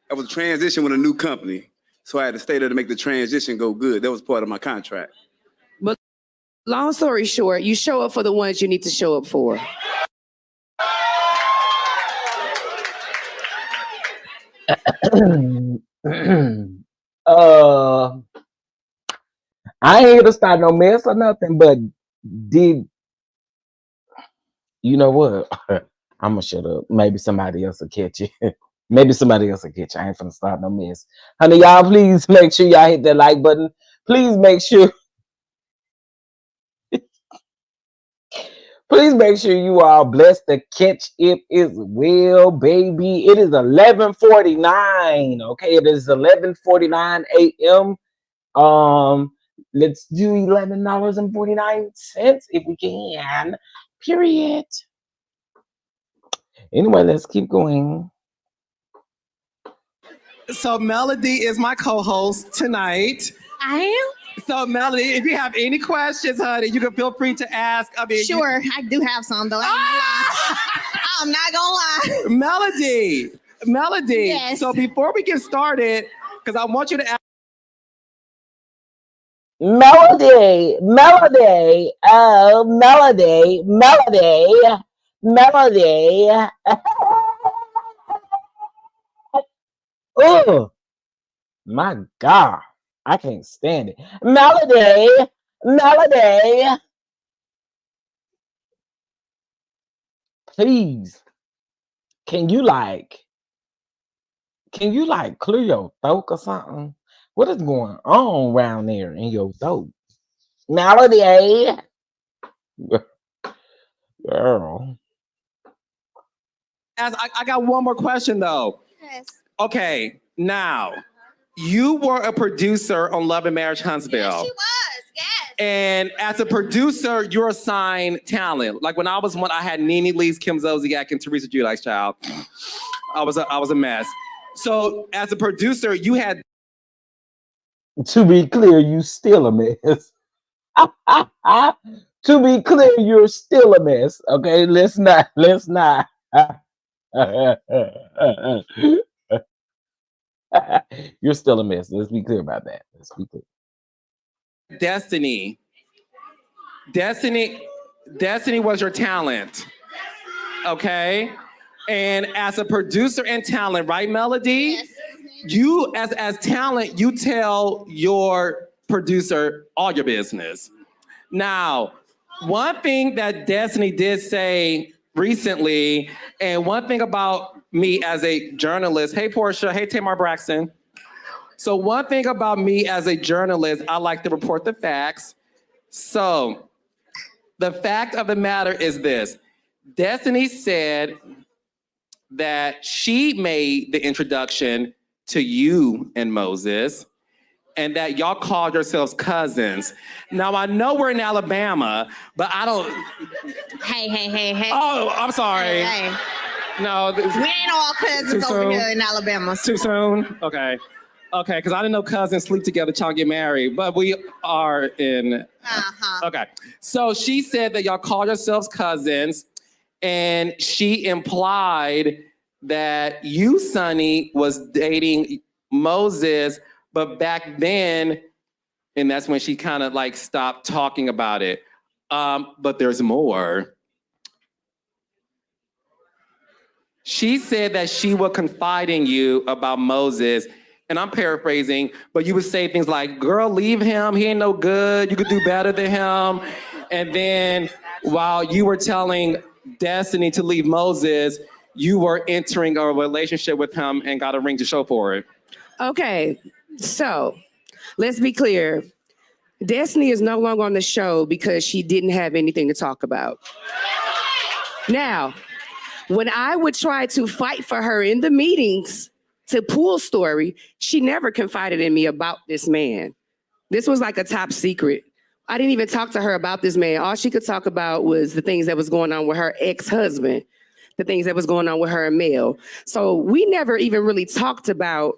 I was a transition with a new company. So I had to stay there to make the transition go good. That was part of my contract. But long story short, you show up for the ones you need to show up for. I ain't here to start no mess or nothing, but did you know what? I'm gonna shut up. Maybe somebody else will catch it. Maybe somebody else will catch you. I ain't finna start no mess. Honey, y'all, please make sure y'all hit that like button. Please make sure. Please make sure you are blessed to catch it as well, baby. It is 11:49. Okay, it is 11:49 a.m. Let's do $11.49 if we can. Period. Anyway, let's keep going. So Melody is my co-host tonight. I am? So Melody, if you have any questions, honey, you can feel free to ask. I mean, Sure, I do have some though. I'm not gonna lie. Melody. Yes. So before we get started, because I want you to ask. Melody. Oh, Melody. Oh, my God. I can't stand it. Melody. Please. Can you clear your throat or something? What is going on around there in your throat? Melody. Girl. I got one more question though. Yes. Okay, now you were a producer on Love and Marriage Huntsville. Yes, she was. Yes. And as a producer, you're assigned talent. Like when I was one, I had Nene Leakes, Kim Zolciak, and Teresa Giudice's child. I was a mess. So as a producer, you had. To be clear, you still a mess. To be clear, you're still a mess. Okay, let's not. You're still a mess. Let's be clear about that. Let's be clear. Destiny was your talent. Okay? And as a producer and talent, right, Melody? Yes. You as talent, you tell your producer all your business. Now, one thing that Destiny did say recently, and one thing about me as a journalist, hey Portia, hey Tamar Braxton. So one thing about me as a journalist, I like to report the facts. So the fact of the matter is this. Destiny said that she made the introduction to you and Moses, and that y'all called yourselves cousins. Now, I know we're in Alabama, but I don't... Hey. Oh, I'm sorry. Hey. No. We ain't all cousins over here in Alabama. Too soon? Okay, because I didn't know cousins sleep together trying to get married, but we are in... Okay, so she said that y'all called yourselves cousins, and she implied that you, Sunni, was dating Moses, but back then, and that's when she kind of like stopped talking about it. But there's more. She said that she would confide in you about Moses, and I'm paraphrasing, but you would say things like, girl, leave him, he ain't no good, you could do better than him. And then while you were telling Destiny to leave Moses, you were entering a relationship with him and got a ring to show for it. Okay, so let's be clear. Destiny is no longer on the show because she didn't have anything to talk about. Now, when I would try to fight for her in the meetings to pull story, she never confided in me about this man. This was like a top secret. I didn't even talk to her about this man. All she could talk about was the things that was going on with her ex-husband, the things that was going on with her and Mel. So we never even really talked about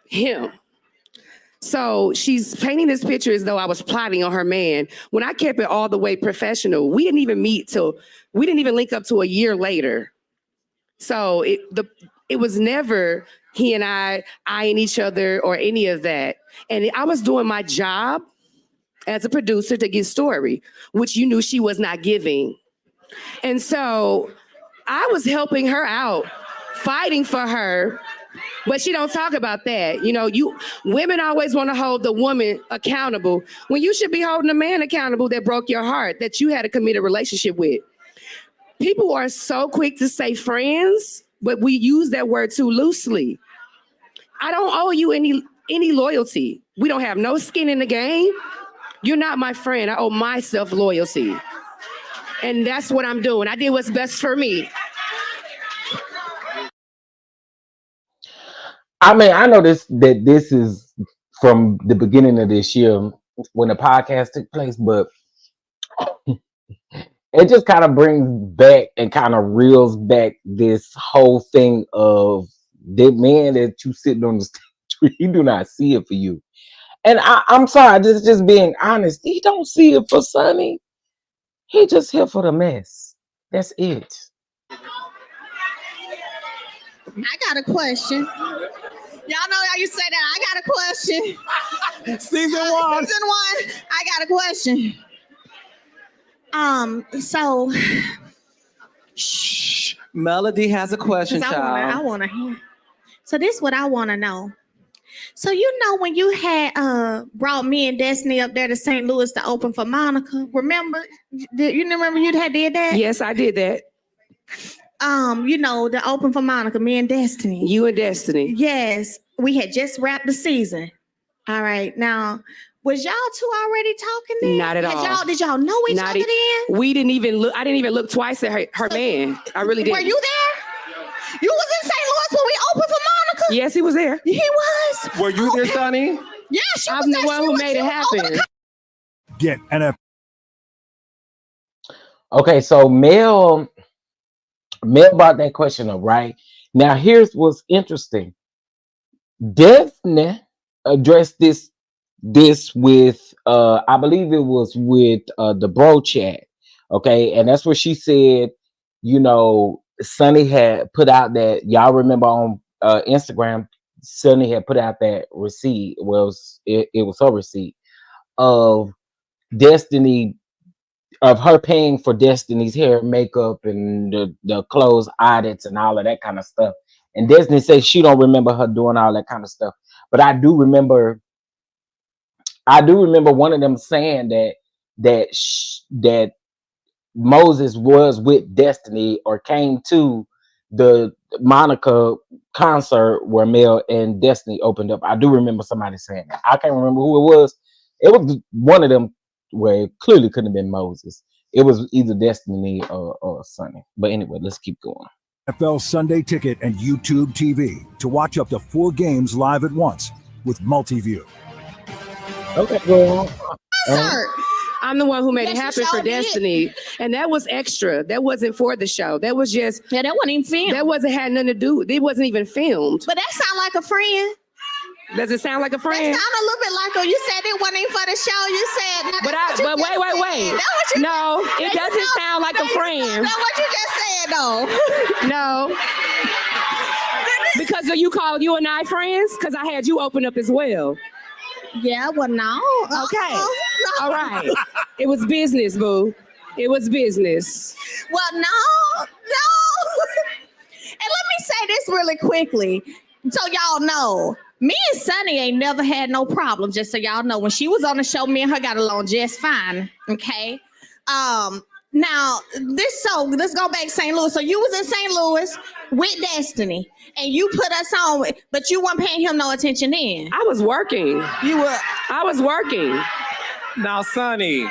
him. So she's painting this picture as though I was plotting on her man. When I kept it all the way professional, we didn't even link up to a year later. So it was never he and I eyeing each other or any of that. And I was doing my job as a producer to get story, which you knew she was not giving. And so I was helping her out, fighting for her. But she don't talk about that. You know, women always want to hold the woman accountable when you should be holding a man accountable that broke your heart, that you had a committed relationship with. People are so quick to say friends, but we use that word too loosely. I don't owe you any loyalty. We don't have no skin in the game. You're not my friend. I owe myself loyalty. And that's what I'm doing. I did what's best for me. I mean, I know this is from the beginning of this year when the podcast took place, but it just kind of brings back and kind of reels back this whole thing of the man that you sitting on the stage, he do not see it for you. And I'm sorry, just being honest, he don't see it for Sunni. He just here for the mess. That's it. I got a question. Y'all know how you say that. I got a question. Season one. I got a question. So shh. Melody has a question, child. I want to hear. So this is what I want to know. So you know when you had brought me and Destiny up there to St. Louis to open for Monica, remember? You remember you had did that? Yes, I did that. You know, to open for Monica, me and Destiny. You and Destiny. Yes, we had just wrapped the season. All right, now Was y'all two already talking then? Not at all. Did y'all know each other then? We didn't even look. I didn't even look twice at her man. I really didn't. Were you there? You was in St. Louis when we opened for Monica? Yes, he was there. He was. Were you there, Sunny? Yeah, she I'm was the there. one who made it happen. Get NFL. Okay, so Mel brought that question up, right? Now, here's what's interesting. Daphne addressed this with I believe it was with the bro chat. Okay, and that's what she said, Sunny had put out that, y'all remember on Instagram, Sunny had put out that receipt. Well, it was her receipt of Destiny, of her paying for Destiny's hair, makeup, and the clothes audits and all of that kind of stuff. And Destiny says she don't remember her doing all that kind of stuff. But I do remember one of them saying that Moses was with Destiny or came to the Monica concert where Mel and Destiny opened up. I do remember somebody saying that. I can't remember who it was. It was one of them where it clearly couldn't have been Moses. It was either Destiny or Sunny. But anyway, let's keep going. NFL Sunday Ticket and YouTube TV to watch up to 4 games live at once with Multiview. Okay, go on. I'm the one who made it happen for Destiny. And that was extra. That wasn't for the show. That was just... Yeah, that wasn't even filmed. That had nothing to do. It wasn't even filmed. But that sound like a friend. Does it sound like a friend? That sound a little bit like, you said it wasn't even for the show. You said... But wait. No, it doesn't sound like a friend. That's what you just said, though. No. Because you and I friends? Because I had you open up as well. Yeah, well, no. Okay. All right. It was business, boo. It was business. Well, no. And let me say this really quickly, so y'all know. Me and Sunny ain't never had no problem, just so y'all know. When she was on the show, me and her got along just fine, okay? Now, let's go back to St. Louis. So you was in St. Louis with Destiny, and you put us on, but you weren't paying him no attention then. I was working. I was working. Now, Sunny,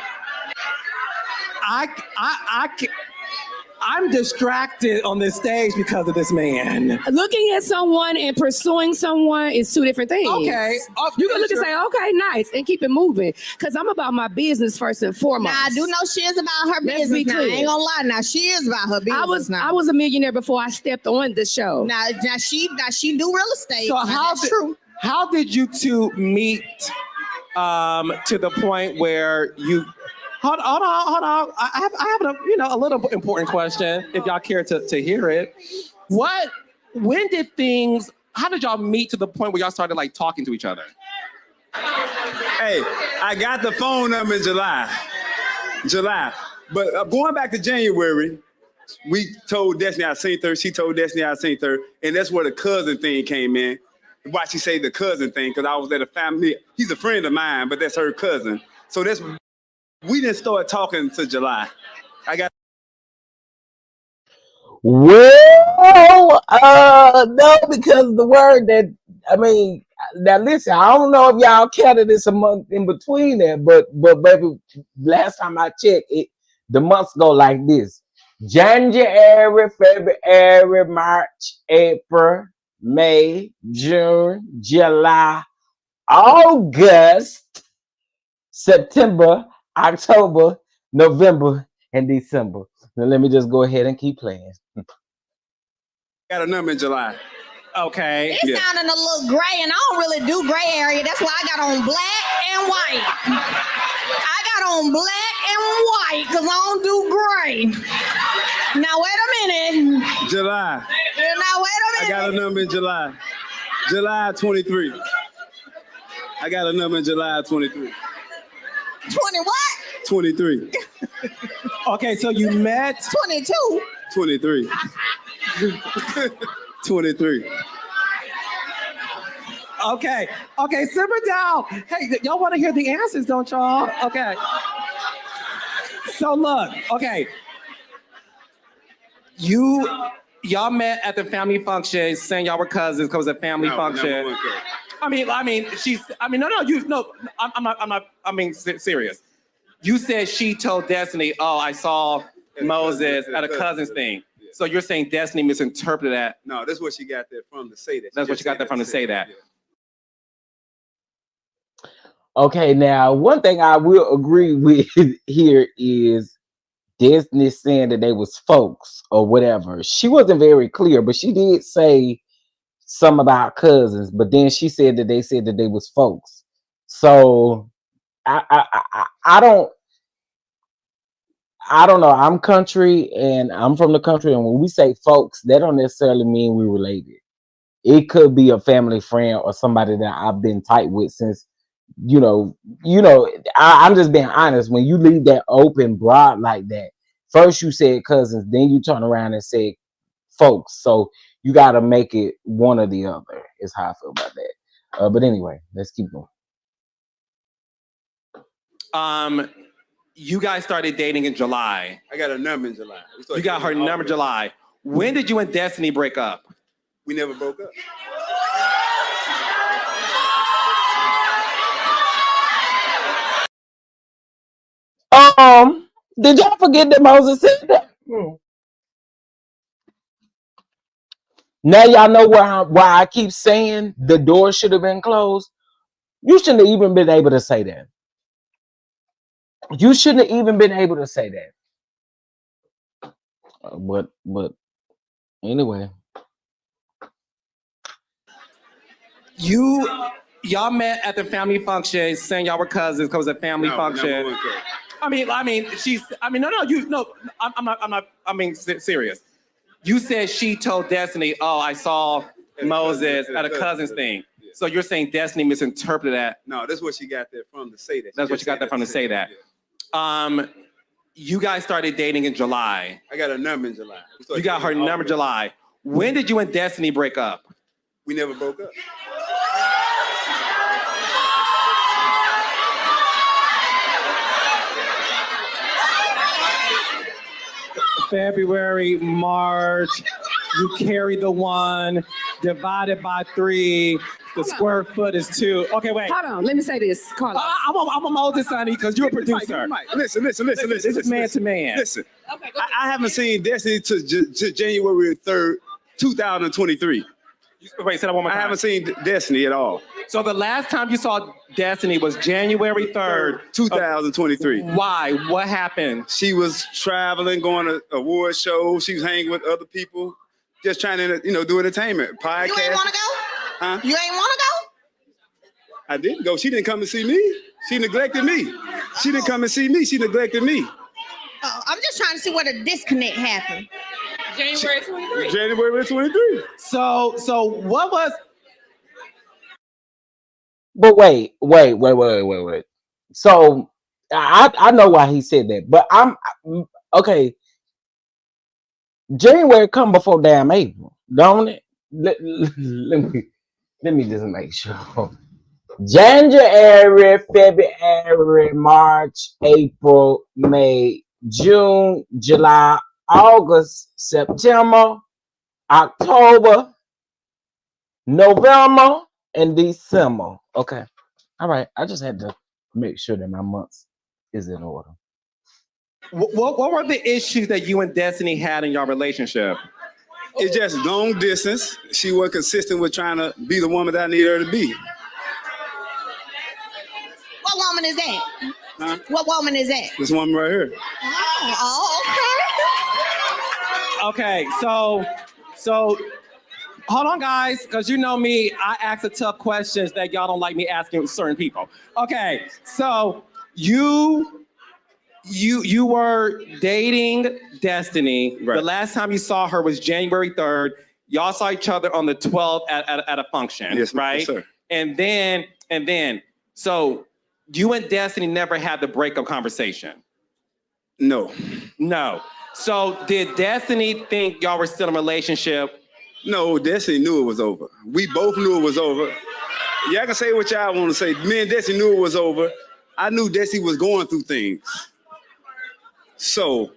I'm distracted on this stage because of this man. Looking at someone and pursuing someone is two different things. Okay. You can look and say, okay, nice, and keep it moving. Because I'm about my business first and foremost. Now, I do know she is about her Let's business. be Now, clear. I ain't gonna lie. Now, she is about her business. I was a millionaire before I stepped on the show. Now she do real estate. So true. How did you two meet to the point where you... Hold on. I have a little important question, if y'all care to hear it. How did y'all meet to the point where y'all started like talking to each other? Hey, I got the phone number in July. But going back to January, we told Destiny I seen her. She told Destiny I seen her. And that's where the cousin thing came in. Why she say the cousin thing? Because I was at a family. He's a friend of mine, but that's her cousin. So we didn't start talking to July. Well, no, because the word that, now listen, I don't know if y'all counted this a month in between there, but baby, last time I checked, the months go like this: January, February, March, April, May, June, July, August, September, October, November, and December. Now let me just go ahead and keep playing. Got a number in July. Okay. It sounding a little gray, and I don't really do gray area. That's why I got on black and white. I got on black and white because I don't do gray. Now wait a minute. July. Now wait a minute. I got a number in July. July 23. I got a number in July 23. 20 what? 23. Okay, so you met 22. 23. 23. Okay, simmer down. Hey, y'all want to hear the answers, don't y'all? Okay. So look, okay. Y'all met at the family function, saying y'all were cousins because it was a family function. Serious. You said she told Destiny, "Oh, I saw Moses at a cousin's thing." So you're saying Destiny misinterpreted that? No, that's what she got there from to say that. That's what she got there from to say that. Okay, now one thing I will agree with here is Disney saying that they was folks or whatever. She wasn't very clear, but she did say some about cousins. But then she said that they said that they was folks. So I don't know. I'm country and I'm from the country, and when we say folks, that don't necessarily mean we related. It could be a family friend or somebody that I've been tight with since, I'm just being honest. When you leave that open broad like that, first you said cousins, then you turn around and say folks. So you got to make it one or the other, is how I feel about that. But anyway, let's keep going. You guys started dating in July. I got a number in July. You got her number in July. When did you and Destiny break up? We never broke up. Did y'all forget that Moses said that? Now y'all know why I keep saying the door should have been closed. You shouldn't have even been able to say that. You shouldn't have even been able to say that. But anyway. Y'all met at the family function, saying y'all were cousins because it was a family function. Serious. You said she told Destiny, "Oh, I saw Moses at a cousin's thing." So you're saying Destiny misinterpreted that? No, that's what she got there from to say that. That's what she got there from to say that. You guys started dating in July. I got a number in July. You got her number in July. When did you and Destiny break up? We never broke up. February, March, you carry the 1, divided by 3, the square foot is 2. Okay, wait. Hold on, let me say this, Carlos. I'm a Moses, Sonny, because you're a producer. Listen. This is man to man. Listen, I haven't seen Destiny to January 3rd, 2023. Wait, say that one more time. I haven't seen Destiny at all. So the last time you saw Destiny was January 3rd, 2023. Why? What happened? She was traveling, going to award shows. She was hanging with other people, just trying to, do entertainment. Podcast. You ain't want to go? Huh? You ain't want to go? I didn't go. She didn't come and see me. She neglected me. She didn't come and see me. She neglected me. I'm just trying to see where the disconnect happened. January 23. January 23. So what was? But wait. So I know why he said that, but I'm okay. January come before damn April, don't it? Let me just make sure. January, February, March, April, May, June, July, August, September, October, November, and December. Okay. All right. I just had to make sure that my months is in order. What were the issues that you and Destiny had in your relationship? It's just long distance. She wasn't consistent with trying to be the woman that I needed her to be. What woman is that? Huh? What woman is that? This woman right here. Oh, Okay, so hold on, guys, because you know me, I ask the tough questions that y'all don't like me asking certain people. Okay, so you were dating Destiny. Right. The last time you saw her was January 3rd. Y'all saw each other on the 12th at a function, Yes, right? Yes, sir. And then, so you and Destiny never had the breakup conversation? No. So did Destiny think y'all were still in a relationship? No, Destiny knew it was over. We both knew it was over. Y'all can say what y'all want to say. Me and Destiny knew it was over. I knew Destiny was going through things. So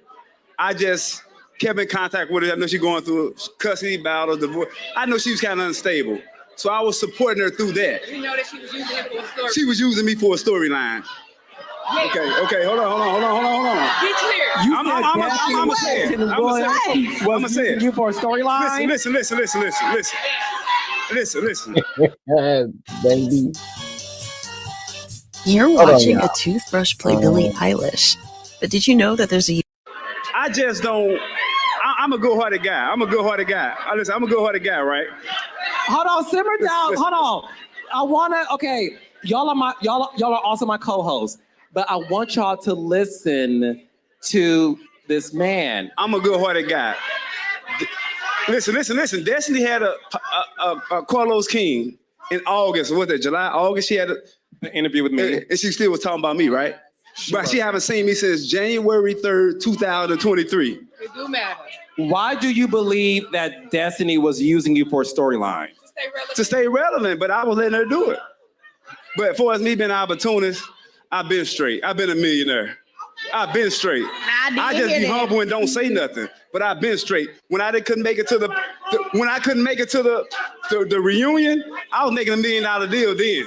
I just kept in contact with her. I know she's going through custody battles, divorce. I know she was kind of unstable. So I was supporting her through that. You know that she was using it for a story. She was using me for a storyline. Okay, hold on. Be clear. I'm gonna say it. I'm gonna say it. You for a storyline? Listen. Baby. You're Hold on, watching y'all. a toothbrush play Billie Eilish. But did you know that there's a I just don't. I'm a good-hearted guy. Listen, I'm a good-hearted guy, right? Hold on, simmer down. Listen. Hold on. I wanna. Okay, y'all are also my co-hosts, but I want y'all to listen to this man. I'm a good-hearted guy. Listen. Destiny had a Carlos King in August. What was that? July, August. She had an interview with me, and she still was talking about me, right? But she haven't seen me since January 3rd, 2023. It do matter. Why do you believe that Destiny was using you for a storyline? To stay relevant, but I was letting her do it. But as far as me being an opportunist, I've been straight. I've been a millionaire. I've been straight. I just be humble and don't say nothing. But I've been straight. When I couldn't make it to the reunion, I was making $1 million deal then.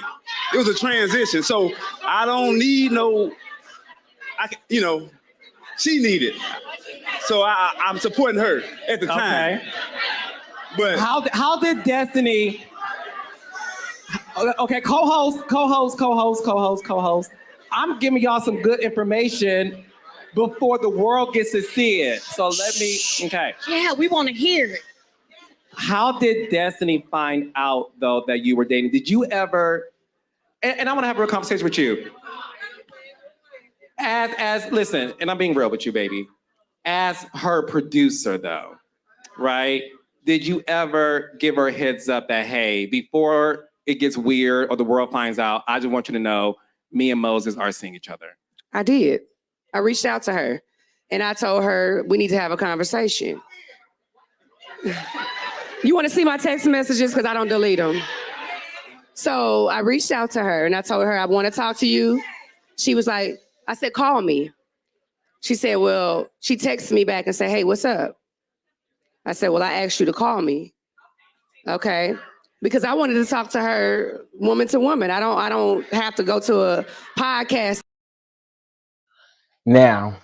It was a transition. So I don't need no. She needed. So I'm supporting her at the time. Okay. But how did Destiny? Okay, co-host. I'm giving y'all some good information before the world gets to see it. So let me. Okay. Yeah, we want to hear it. How did Destiny find out though that you were dating? Did you ever? And I want to have a real conversation with you. As listen, and I'm being real with you, baby. As her producer, though, right? Did you ever give her a heads up that, hey, before it gets weird or the world finds out, I just want you to know me and Moses are seeing each other? I did. I reached out to her and I told her we need to have a conversation. You want to see my text messages? Because I don't delete them. So I reached out to her and I told her I want to talk to you. She was like, I said, call me. She said, well, she texted me back and said, hey, what's up? I said, well, I asked you to call me. Okay. Because I wanted to talk to her woman to woman. I don't have to go to a podcast. Now,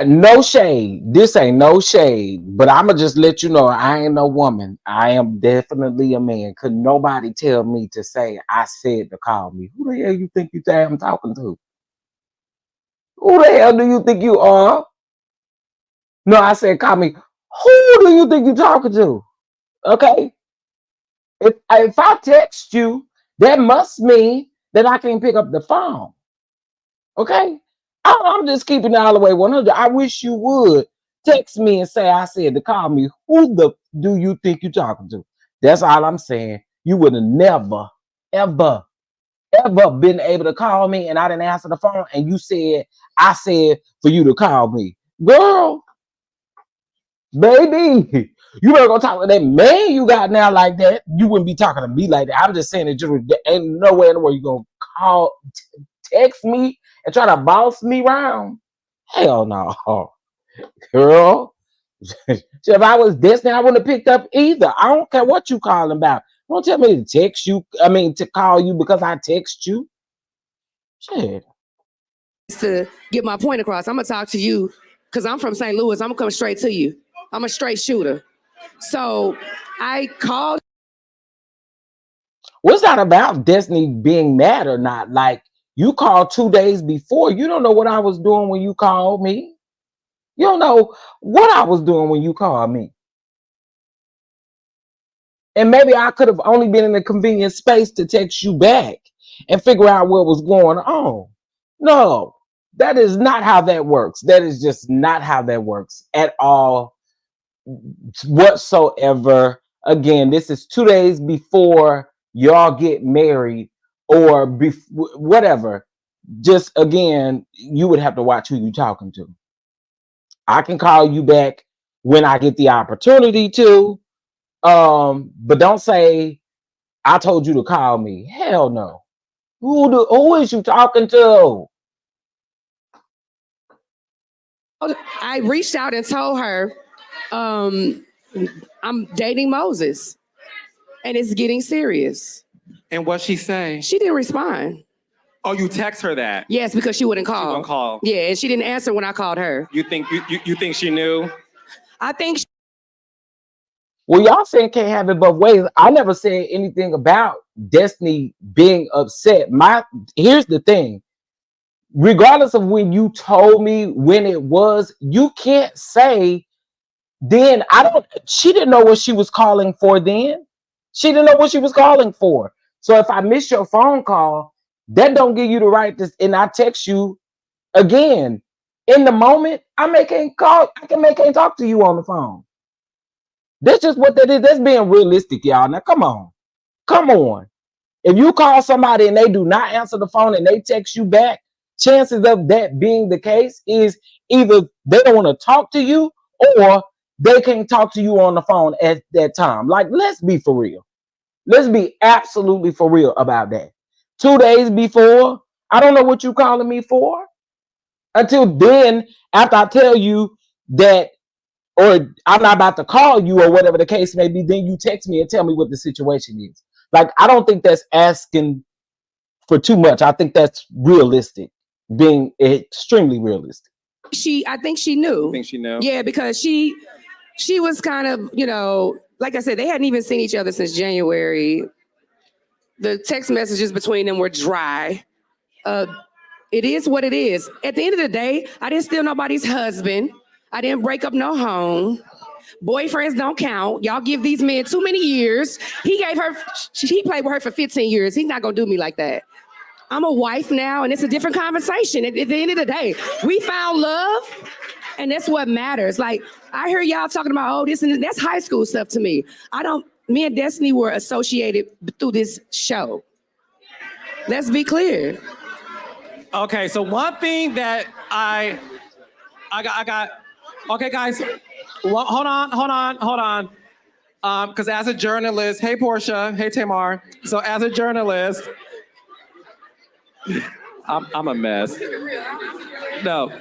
no shade. This ain't no shade, but I'ma just let you know I ain't no woman. I am definitely a man. Could nobody tell me to say I said to call me? Who the hell you think you think I'm talking to? Who the hell do you think you are? No, I said call me. Who do you think you talking to? Okay. If I text you, that must mean that I can't pick up the phone. Okay? I'm just keeping it all the way 100. I wish you would text me and say I said to call me. Who the do you think you talking to? That's all I'm saying. You would have never, ever been able to call me and I didn't answer the phone and you said, I said for you to call me. Girl, baby, you better go talk to that man you got now like that. You wouldn't be talking to me like that. I'm just saying that there ain't nowhere in the world you gonna call, text me and try to boss me around. Hell no. Girl. If I was Disney, I wouldn't have picked up either. I don't care what you calling about. Don't tell me to text you. To call you because I text you. Shit. To get my point across, I'm gonna talk to you because I'm from St. Louis. I'm gonna come straight to you. I'm a straight shooter. So I called. What's that about Destiny being mad or not? Like you called 2 days before. You don't know what I was doing when you called me. You don't know what I was doing when you called me. And maybe I could have only been in a convenient space to text you back and figure out what was going on. No, that is not how that works. That is just not how that works at all whatsoever. Again, this is 2 days before y'all get married or whatever. Just again, you would have to watch who you're talking to. I can call you back when I get the opportunity to. But don't say I told you to call me. Hell no. Who is you talking to? I reached out and told her I'm dating Moses. and it's getting serious. And what'd she say? She didn't respond. Oh, you text her that? Yes, because she wouldn't call. She wouldn't call. Yeah, and she didn't answer when I called her. You think you think she knew? I think. Well, y'all saying can't have it both ways. I never said anything about Destiny being upset. Here's the thing. Regardless of when you told me when it was, you can't say then she didn't know what she was calling for then. She didn't know what she was calling for. So if I miss your phone call, that don't give you the right to, and I text you again. In the moment, I can't talk to you on the phone. That's just what that is. That's being realistic, y'all. Now come on. Come on. If you call somebody and they do not answer the phone and they text you back, chances of that being the case is either they don't want to talk to you or they can't talk to you on the phone at that time. Like, let's be for real. Let's be absolutely for real about that. 2 days before, I don't know what you calling me for. Until then, after I tell you that, or I'm not about to call you or whatever the case may be, then you text me and tell me what the situation is. Like, I don't think that's asking for too much. I think that's realistic, being extremely realistic. I think she knew. You think she knew? Yeah, because she was kind of, like I said, they hadn't even seen each other since January. The text messages between them were dry. It is what it is. At the end of the day, I didn't steal nobody's husband. I didn't break up no home. Boyfriends don't count. Y'all give these men too many years. He played with her for 15 years. He's not gonna do me like that. I'm a wife now, and it's a different conversation. At the end of the day, we found love, and that's what matters. Like, I hear y'all talking about, this and that's high school stuff to me. Me and Destiny were associated through this show. Let's be clear. Okay, so one thing that I got. Okay, guys, well, hold on. Because as a journalist, hey Portia, hey Tamar. So as a journalist, I'm a mess. No.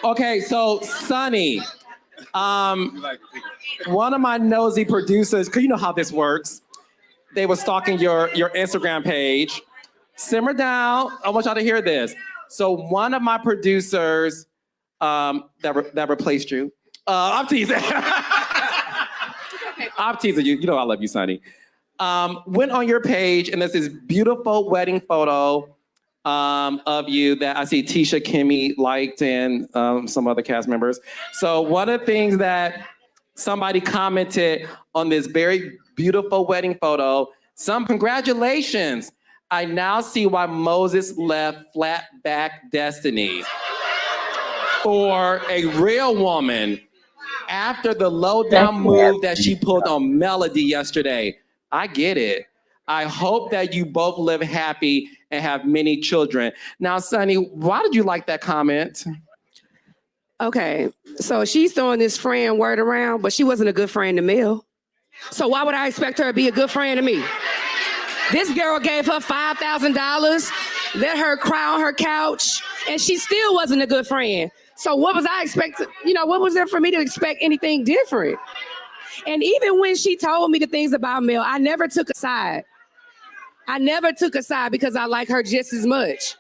Okay, so Sunni, one of my nosy producers, because you know how this works. They were stalking your Instagram page. Simmer down. I want y'all to hear this. So one of my producers that replaced you. I'm teasing. I'm teasing you. You know I love you, Sunni. Went on your page and there's this beautiful wedding photo of you that I see Tisha, Kimmy liked and some other cast members. So one of the things that somebody commented on this very beautiful wedding photo, congratulations. I now see why Moses left flat back Destiny for a real woman after the low down move that she pulled on Melody yesterday. I get it. I hope that you both live happy and have many children. Now, Sunni, why did you like that comment? Okay, so she's throwing this friend word around, but she wasn't a good friend to Mel. So why would I expect her to be a good friend to me? This girl gave her $5,000, let her cry on her couch, and she still wasn't a good friend. So what was I expecting? What was there for me to expect anything different? And even when she told me the things about Mel, I never took a side. I never took a side because I like her just as much.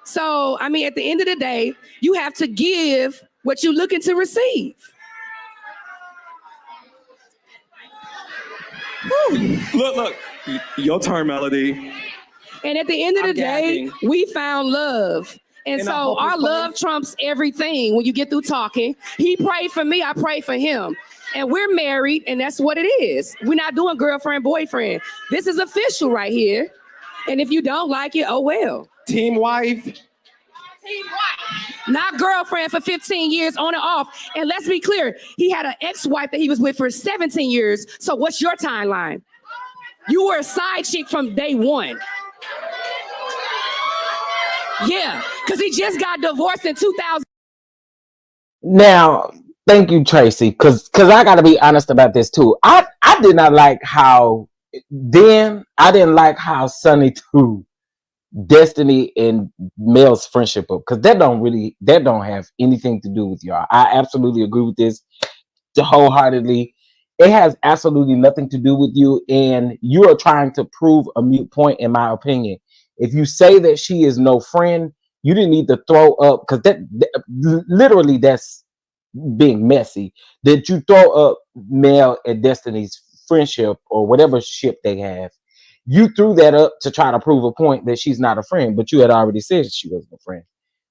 So, at the end of the day, you have to give what you're looking to receive. Look, your turn, Melody. And at the end of the day, we found love. And so our love trumps everything when you get through talking. He prayed for me, I prayed for him. And we're married, and that's what it is. We're not doing girlfriend, boyfriend. This is official right here. And if you don't like it, oh well. Team wife. Team wife. Not girlfriend for 15 years on and off. And let's be clear, he had an ex-wife that he was with for 17 years. So what's your timeline? You were a side chick from day one. Yeah, because he just got divorced in 2000. Now, thank you, Tracy, because I got to be honest about this too. I did not like how I didn't like how Sunni threw Destiny and Mel's friendship up, because that don't have anything to do with y'all. I absolutely agree with this wholeheartedly. It has absolutely nothing to do with you, and you are trying to prove a mute point, in my opinion. If you say that she is no friend, you didn't need to throw up, because literally that's being messy. That you throw up Mel and Destiny's friendship or whatever ship they have. You threw that up to try to prove a point that she's not a friend, but you had already said she wasn't a friend.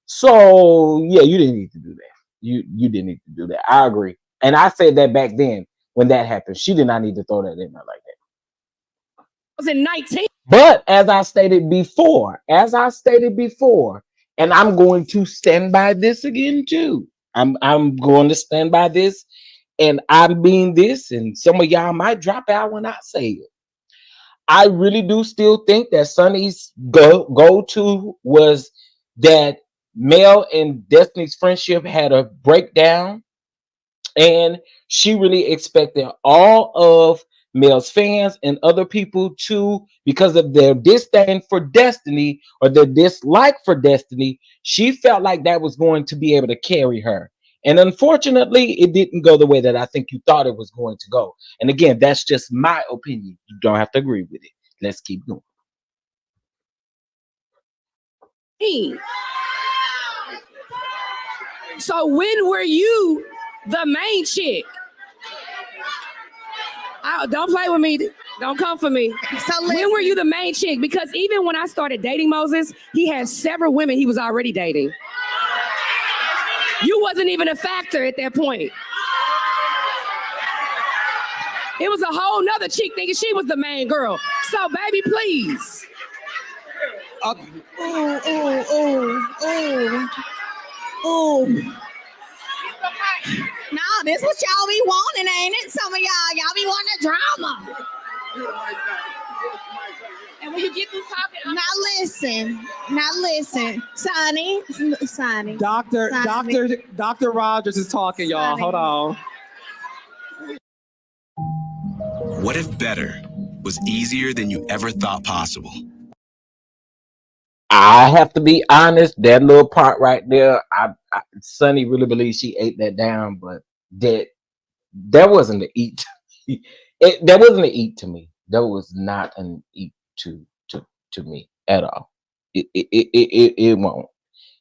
So yeah, you didn't need to do that. You didn't need to do that. I agree, and I said that back then when that happened. She did not need to throw that in there like that. Was in 19. But as I stated before, and I'm going to stand by this again too. I'm going to stand by this, and I mean this, and some of y'all might drop out when I say it. I really do still think that Sunny's go to was that Mel and Destiny's friendship had a breakdown, and she really expected all of Mel's fans and other people to, because of their disdain for Destiny or their dislike for Destiny, she felt like that was going to be able to carry her. And unfortunately, it didn't go the way that I think you thought it was going to go. And again, that's just my opinion. You don't have to agree with it. Let's keep going. So when were you the main chick? Don't play with me. Don't come for me. So when were you the main chick? Because even when I started dating Moses, he had several women he was already dating. You wasn't even a factor at that point. It was a whole nother chick thinking she was the main girl. So baby, please. Ooh. No, this what y'all be wanting, ain't it? Some of y'all be wanting the drama. And when you get through talking, now listen, Sunny. Dr. Rogers is talking, y'all. Hold on. What if better was easier than you ever thought possible? I have to be honest, that little part right there, Sunny really believes she ate that down, but that wasn't an eat. That wasn't an eat to me. That was not an eat to me at all. It won't.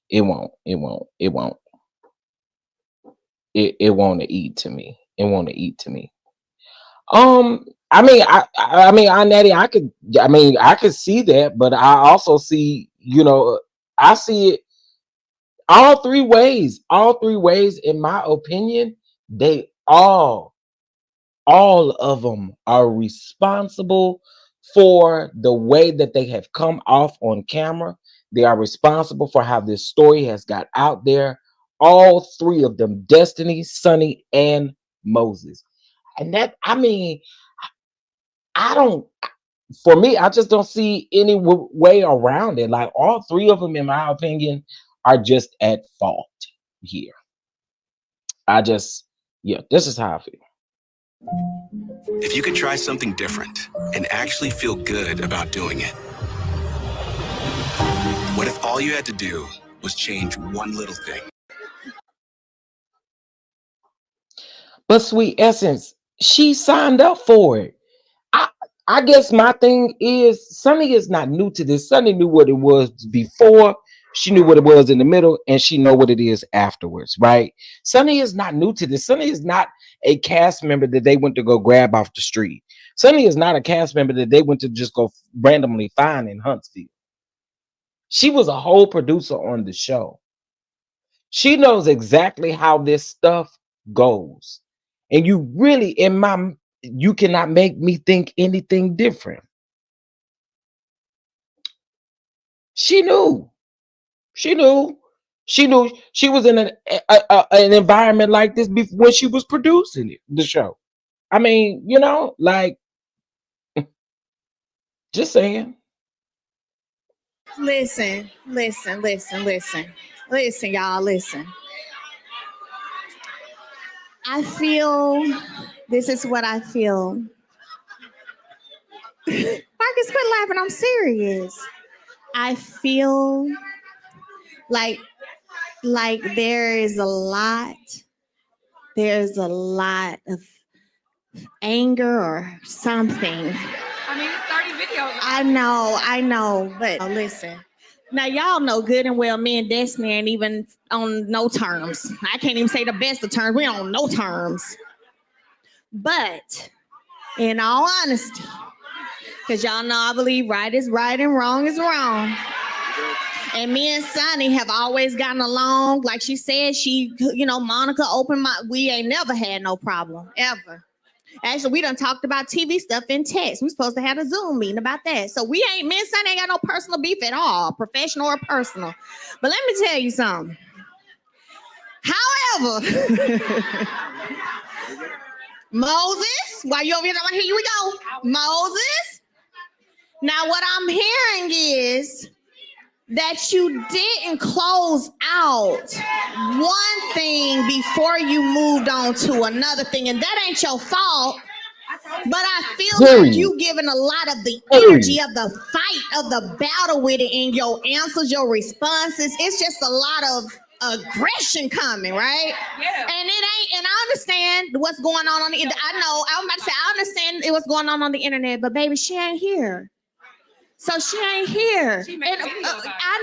It won't. It won't. It won't. It won't eat to me. It won't eat to me. I mean, Natty, I could see that, but I also see, I see it all three ways. All three ways, in my opinion, they all of them are responsible for the way that they have come off on camera. They are responsible for how this story has got out there. All three of them, Destiny, Sunny, and Moses. And I don't, for me, I just don't see any way around it. Like, all three of them, in my opinion, are just at fault here. This is how I feel. If you could try something different and actually feel good about doing it, what if all you had to do was change one little thing? But Sweet Essence, she signed up for it. I guess my thing is, Sunny is not new to this. Sunny knew what it was before. She knew what it was in the middle, and she know what it is afterwards, right? Sunny is not new to this. Sunny is not a cast member that they went to go grab off the street. Sunny is not a cast member that they went to just go randomly find in Huntsville. She was a whole producer on the show. She knows exactly how this stuff goes. And you cannot make me think anything different. She knew. She knew. She knew she was in an environment like this when she was producing the show. I mean, like, just saying. Listen, y'all, listen. I feel, this is what I feel. Marcus, quit laughing. I'm serious. I feel like there's a lot of anger or something. I mean, it's 30 videos. I know, but listen. Now y'all know good and well me and Destiny ain't even on no terms. I can't even say the best of terms. We on no terms. But in all honesty, because y'all know I believe right is right and wrong is wrong. And me and Sunni have always gotten along. Like she said, Monica opened my, we ain't never had no problem, ever. Actually, we done talked about TV stuff in text. We supposed to have a Zoom meeting about that. So me and Sunni ain't got no personal beef at all, professional or personal. But let me tell you something. However, Moses, while you over here we go. Moses. Now what I'm hearing is that you didn't close out one thing before you moved on to another thing, and that ain't your fault. But I feel like you giving a lot of the energy of the fight, of the battle with it in your answers, your responses. It's just a lot of aggression coming, right? Yeah. And it ain't, and I understand what's going on the internet. I'm about to say, I understand what's going on the internet, but baby, she ain't here. So she ain't here. And, I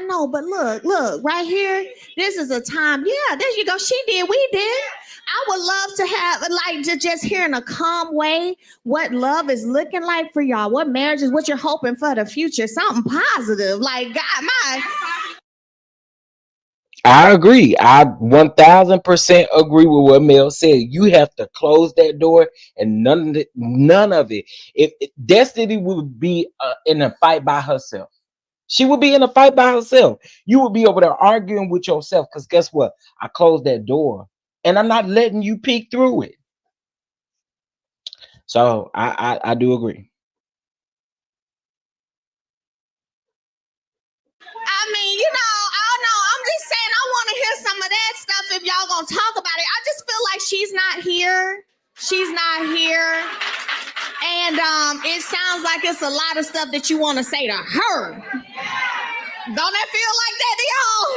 know, but look, right here. This is a time. Yeah, there you go. She did. We did. I would love to have just hear in a calm way what love is looking like for y'all. What marriage is, what you're hoping for the future. Something positive. Like God, I agree. I 1000% agree with what Mel said. You have to close that door, and none of it. If Destiny would be in a fight by herself, she would be in a fight by herself. You would be over there arguing with yourself because guess what? I closed that door, and I'm not letting you peek through it. So I do agree. I mean, I don't know. I'm just saying I want to hear some of that stuff if y'all gonna talk about it. I just feel like she's not here. She's not here. And it sounds like it's a lot of stuff that you want to say to her. Don't that feel like that to y'all?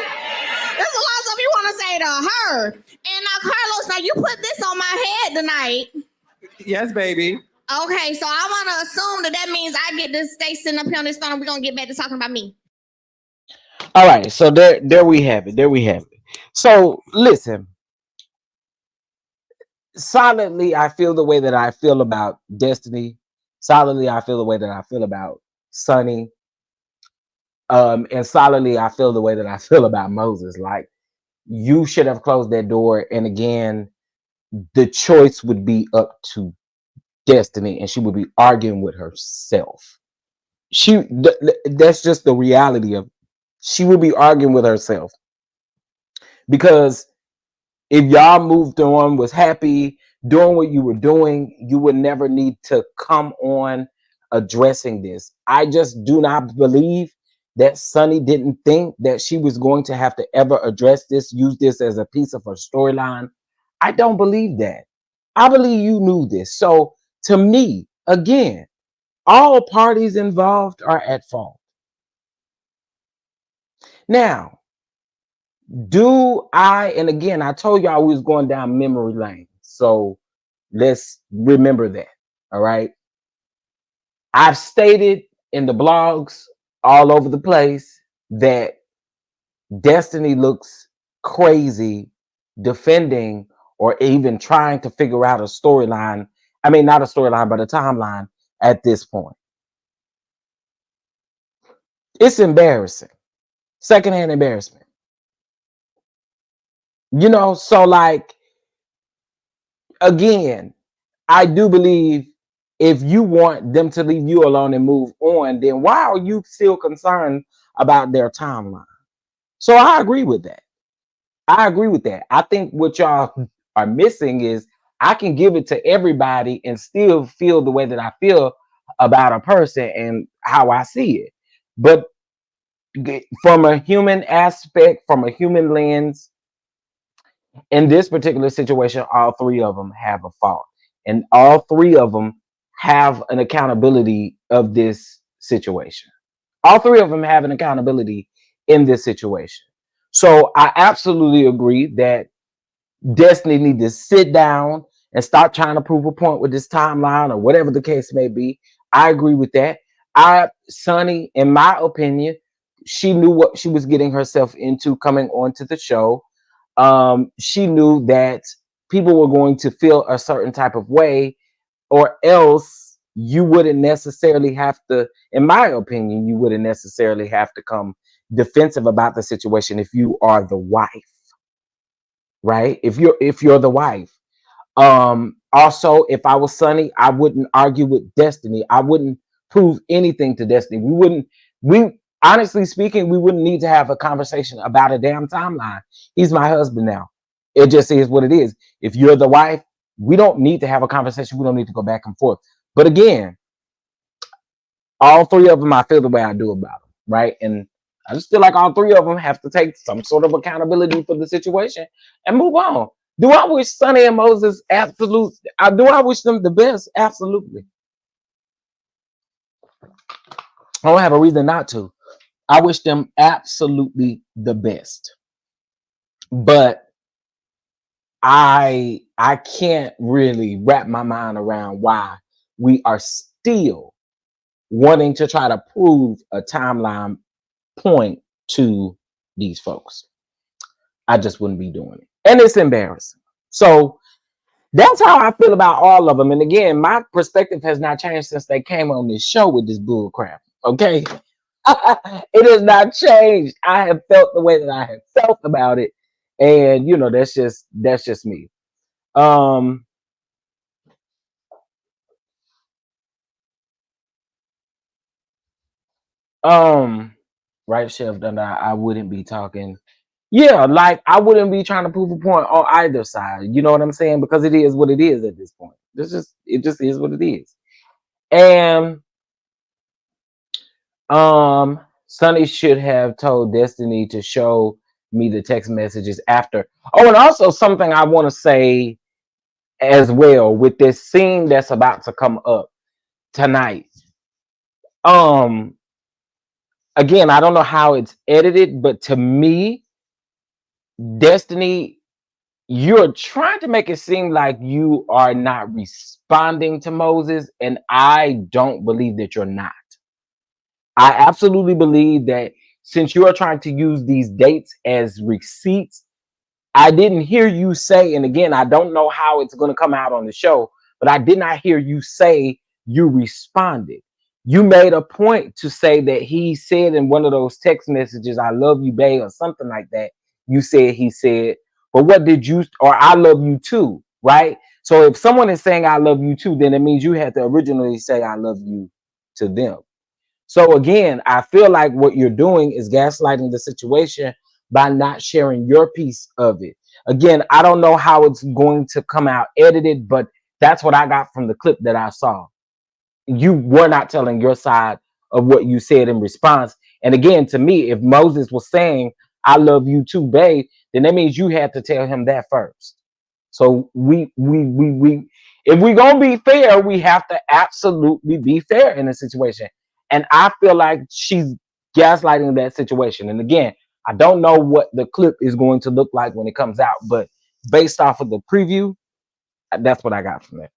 There's a lot of stuff you want to say to her. And now, Carlos, now you put this on my head tonight. Yes, baby. Okay, so I want to assume that means I get to stay sitting up here on this phone and we're going to get back to talking about me. All right, so there we have it. There we have it. So listen, silently, I feel the way that I feel about Destiny. Silently, I feel the way that I feel about Sunni. And silently, I feel the way that I feel about Moses. Like, you should have closed that door. And again, the choice would be up to Destiny, and she would be arguing with herself. That's just the reality of. She would be arguing with herself because if y'all moved on, was happy doing what you were doing, you would never need to come on addressing this. I just do not believe that Sunni didn't think that she was going to have to ever address this, use this as a piece of her storyline. I don't believe that. I believe you knew this. So to me, again, all parties involved are at fault. Now, and again, I told y'all we was going down memory lane. So let's remember that. All right. I've stated in the blogs all over the place that Destiny looks crazy defending or even trying to figure out a storyline. I mean, not a storyline, but a timeline at this point. It's embarrassing. Secondhand embarrassment. So like, again, I do believe if you want them to leave you alone and move on, then why are you still concerned about their timeline? So I agree with that. I think what y'all are missing is I can give it to everybody and still feel the way that I feel about a person and how I see it. But from a human aspect, from a human lens, in this particular situation, all three of them have a fault. And all three of them have an accountability of this situation. All three of them have an accountability in this situation. So I absolutely agree that Destiny needs to sit down and stop trying to prove a point with this timeline or whatever the case may be. I agree with that. Sunny, in my opinion, she knew what she was getting herself into coming onto the show. She knew that people were going to feel a certain type of way, or else you wouldn't necessarily have to, in my opinion, you wouldn't necessarily have to come defensive about the situation if you are the wife, right? If you're the wife. Also, if I was Sunny, I wouldn't argue with Destiny. I wouldn't prove anything to Destiny. We honestly speaking, we wouldn't need to have a conversation about a damn timeline. He's my husband now. It just is what it is. If you're the wife, we don't need to have a conversation. We don't need to go back and forth. But again, all three of them, I feel the way I do about them, right? And I just feel like all three of them have to take some sort of accountability for the situation and move on. Do I wish Sunny and Moses do I wish them the best? Absolutely. I don't have a reason not to. I wish them absolutely the best. But I can't really wrap my mind around why we are still wanting to try to prove a timeline point to these folks. I just wouldn't be doing it. And it's embarrassing. So that's how I feel about all of them. And again, my perspective has not changed since they came on this show with this bull crap. Okay. It has not changed. I have felt the way that I have felt about it. And that's just me. Right, Chef Dunda, I wouldn't be talking. Yeah, like I wouldn't be trying to prove a point on either side. You know what I'm saying? Because it is what it is at this point. It just is what it is. And Sunny should have told Destiny to show me the text messages after. Oh, and also something I want to say as well with this scene that's about to come up tonight. Again, I don't know how it's edited, but to me, Destiny, you're trying to make it seem like you are not responding to Moses, and I don't believe that you're not. I absolutely believe that since you are trying to use these dates as receipts, I didn't hear you say, and again, I don't know how it's going to come out on the show, but I did not hear you say you responded. You made a point to say that he said in one of those text messages, "I love you, babe," or something like that. You said he said, but what did you, or "I love you too," right? So if someone is saying "I love you too," then it means you had to originally say "I love you" to them. So again, I feel like what you're doing is gaslighting the situation by not sharing your piece of it. Again, I don't know how it's going to come out edited, but that's what I got from the clip that I saw. You were not telling your side of what you said in response. And again, to me, if Moses was saying "I love you too, babe," then that means you had to tell him that first. So we if we're gonna be fair, we have to absolutely be fair in this situation. And I feel like she's gaslighting that situation. And again, I don't know what the clip is going to look like when it comes out, but based off of the preview, that's what I got from it.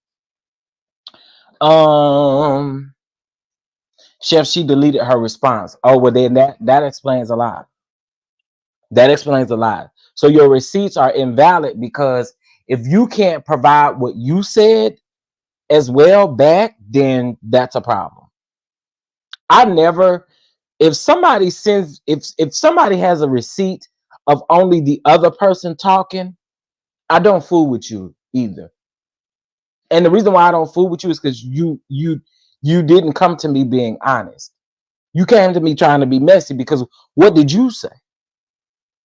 Chef, she deleted her response. Oh, well, then that explains a lot. That explains a lot. So your receipts are invalid because if you can't provide what you said as well back, then that's a problem. I never, if somebody sends, if somebody has a receipt of only the other person talking, I don't fool with you either. And the reason why I don't fool with you is because you didn't come to me being honest. You came to me trying to be messy because what did you say?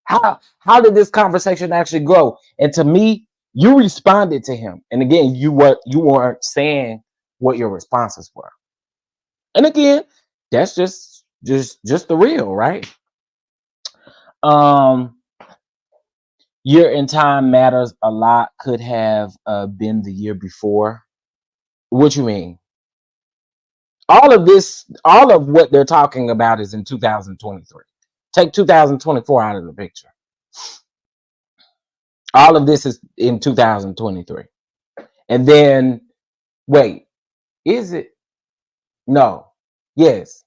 How did this conversation actually go? And to me, you responded to him. And again, you weren't saying what your responses were. And again, that's just the real, right? Year in time matters a lot. Could have been the year before. What you mean? All of what they're talking about is in 2023. Take 2024 out of the picture. All of this is in 2023. And then, wait, is it? No. Yes.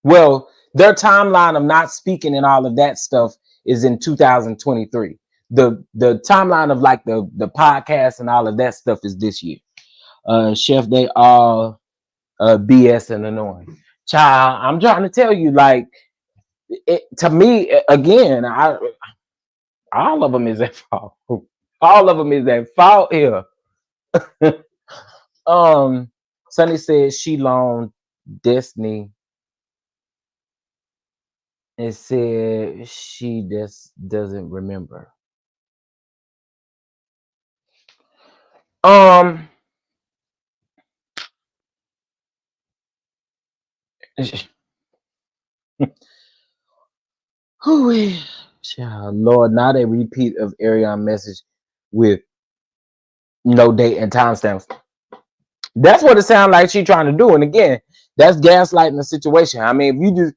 Well, their timeline of not speaking and all of that stuff is in 2023. The timeline of like the podcast and all of that stuff is this year. Chef, they all BS and annoying. Child, I'm trying to tell you, like, to me, again, all of them is at fault. All of them is at fault here. Sunny said she loaned Destiny. It said she just doesn't remember. Um, who is child? Lord, not a repeat of Ariana message with no date and timestamps. That's what it sounds like she's trying to do. And again, that's gaslighting the situation. I mean,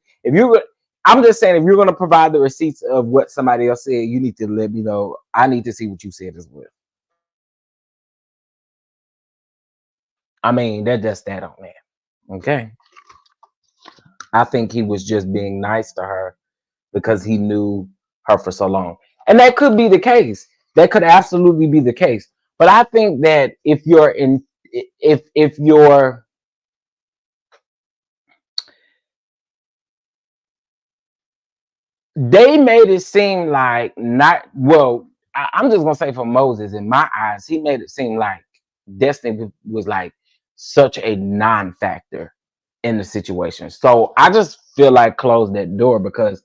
I'm just saying, if you're going to provide the receipts of what somebody else said, you need to let me know. I need to see what you said as well. I mean, that's just that on there. Okay. I think he was just being nice to her because he knew her for so long. And that could be the case. That could absolutely be the case. But I think that if you're they made it seem like not well. I'm just gonna say for Moses, in my eyes, he made it seem like Destiny was like such a non-factor in the situation. So I just feel like close that door, because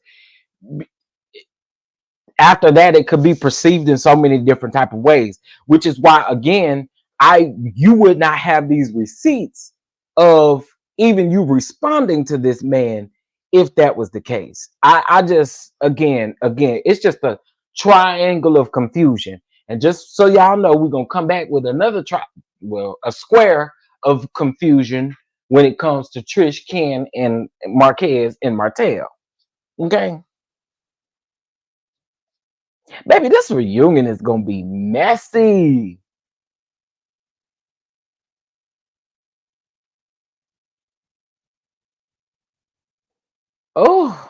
after that it could be perceived in so many different type of ways, which is why, again, you would not have these receipts of even you responding to this man if that was the case. I just again it's just a triangle of confusion. And just so y'all know, we're gonna come back with another a square of confusion when it comes to Trish, Ken, and Marquez and Martell. Okay. Baby, this reunion is gonna be messy. Oh,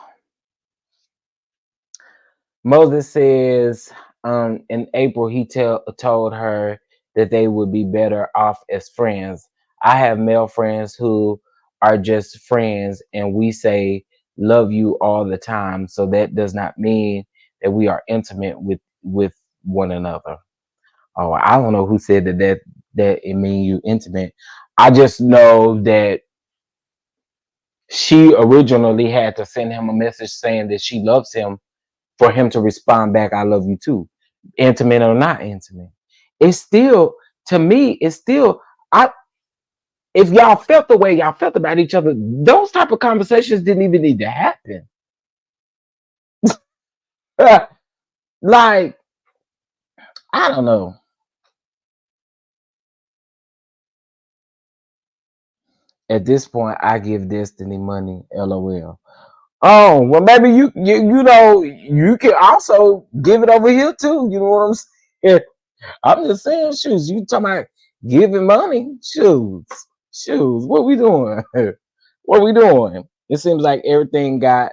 Moses says, in April he told her that they would be better off as friends. I have male friends who are just friends, and we say love you all the time. So that does not mean that we are intimate with one another. Oh, I don't know who said that it mean you intimate. I just know that she originally had to send him a message saying that she loves him for him to respond back, I love you too. Intimate or not intimate. It's still, to me, it's still, if y'all felt the way y'all felt about each other, those type of conversations didn't even need to happen. Like, I don't know. At this point, I give Destiny money, LOL. Oh, well, maybe you know, you can also give it over here too. You know what I'm saying? I'm just saying, shoes. You talking about giving money? Shoes. What we doing? What we doing? It seems like everything got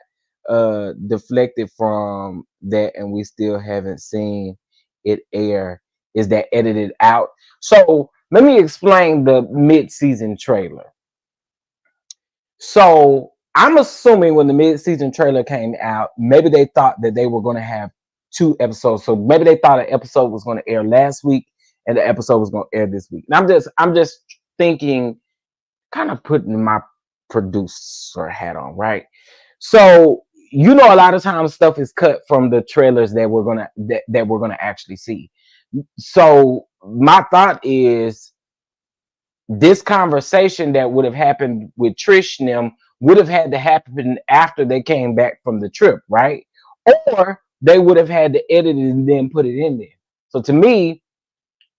deflected from that, and we still haven't seen it air. Is that edited out? So let me explain the mid-season trailer. So I'm assuming when the mid-season trailer came out, maybe they thought that they were going to have 2 episodes. So maybe they thought an episode was going to air last week and the episode was going to air this week. And I'm just thinking, kind of putting my producer hat on, right? So you know, a lot of times stuff is cut from the trailers that we're gonna actually see. So my thought is, this conversation that would have happened with Trish and them would have had to happen after they came back from the trip, right? Or they would have had to edit it and then put it in there. So to me,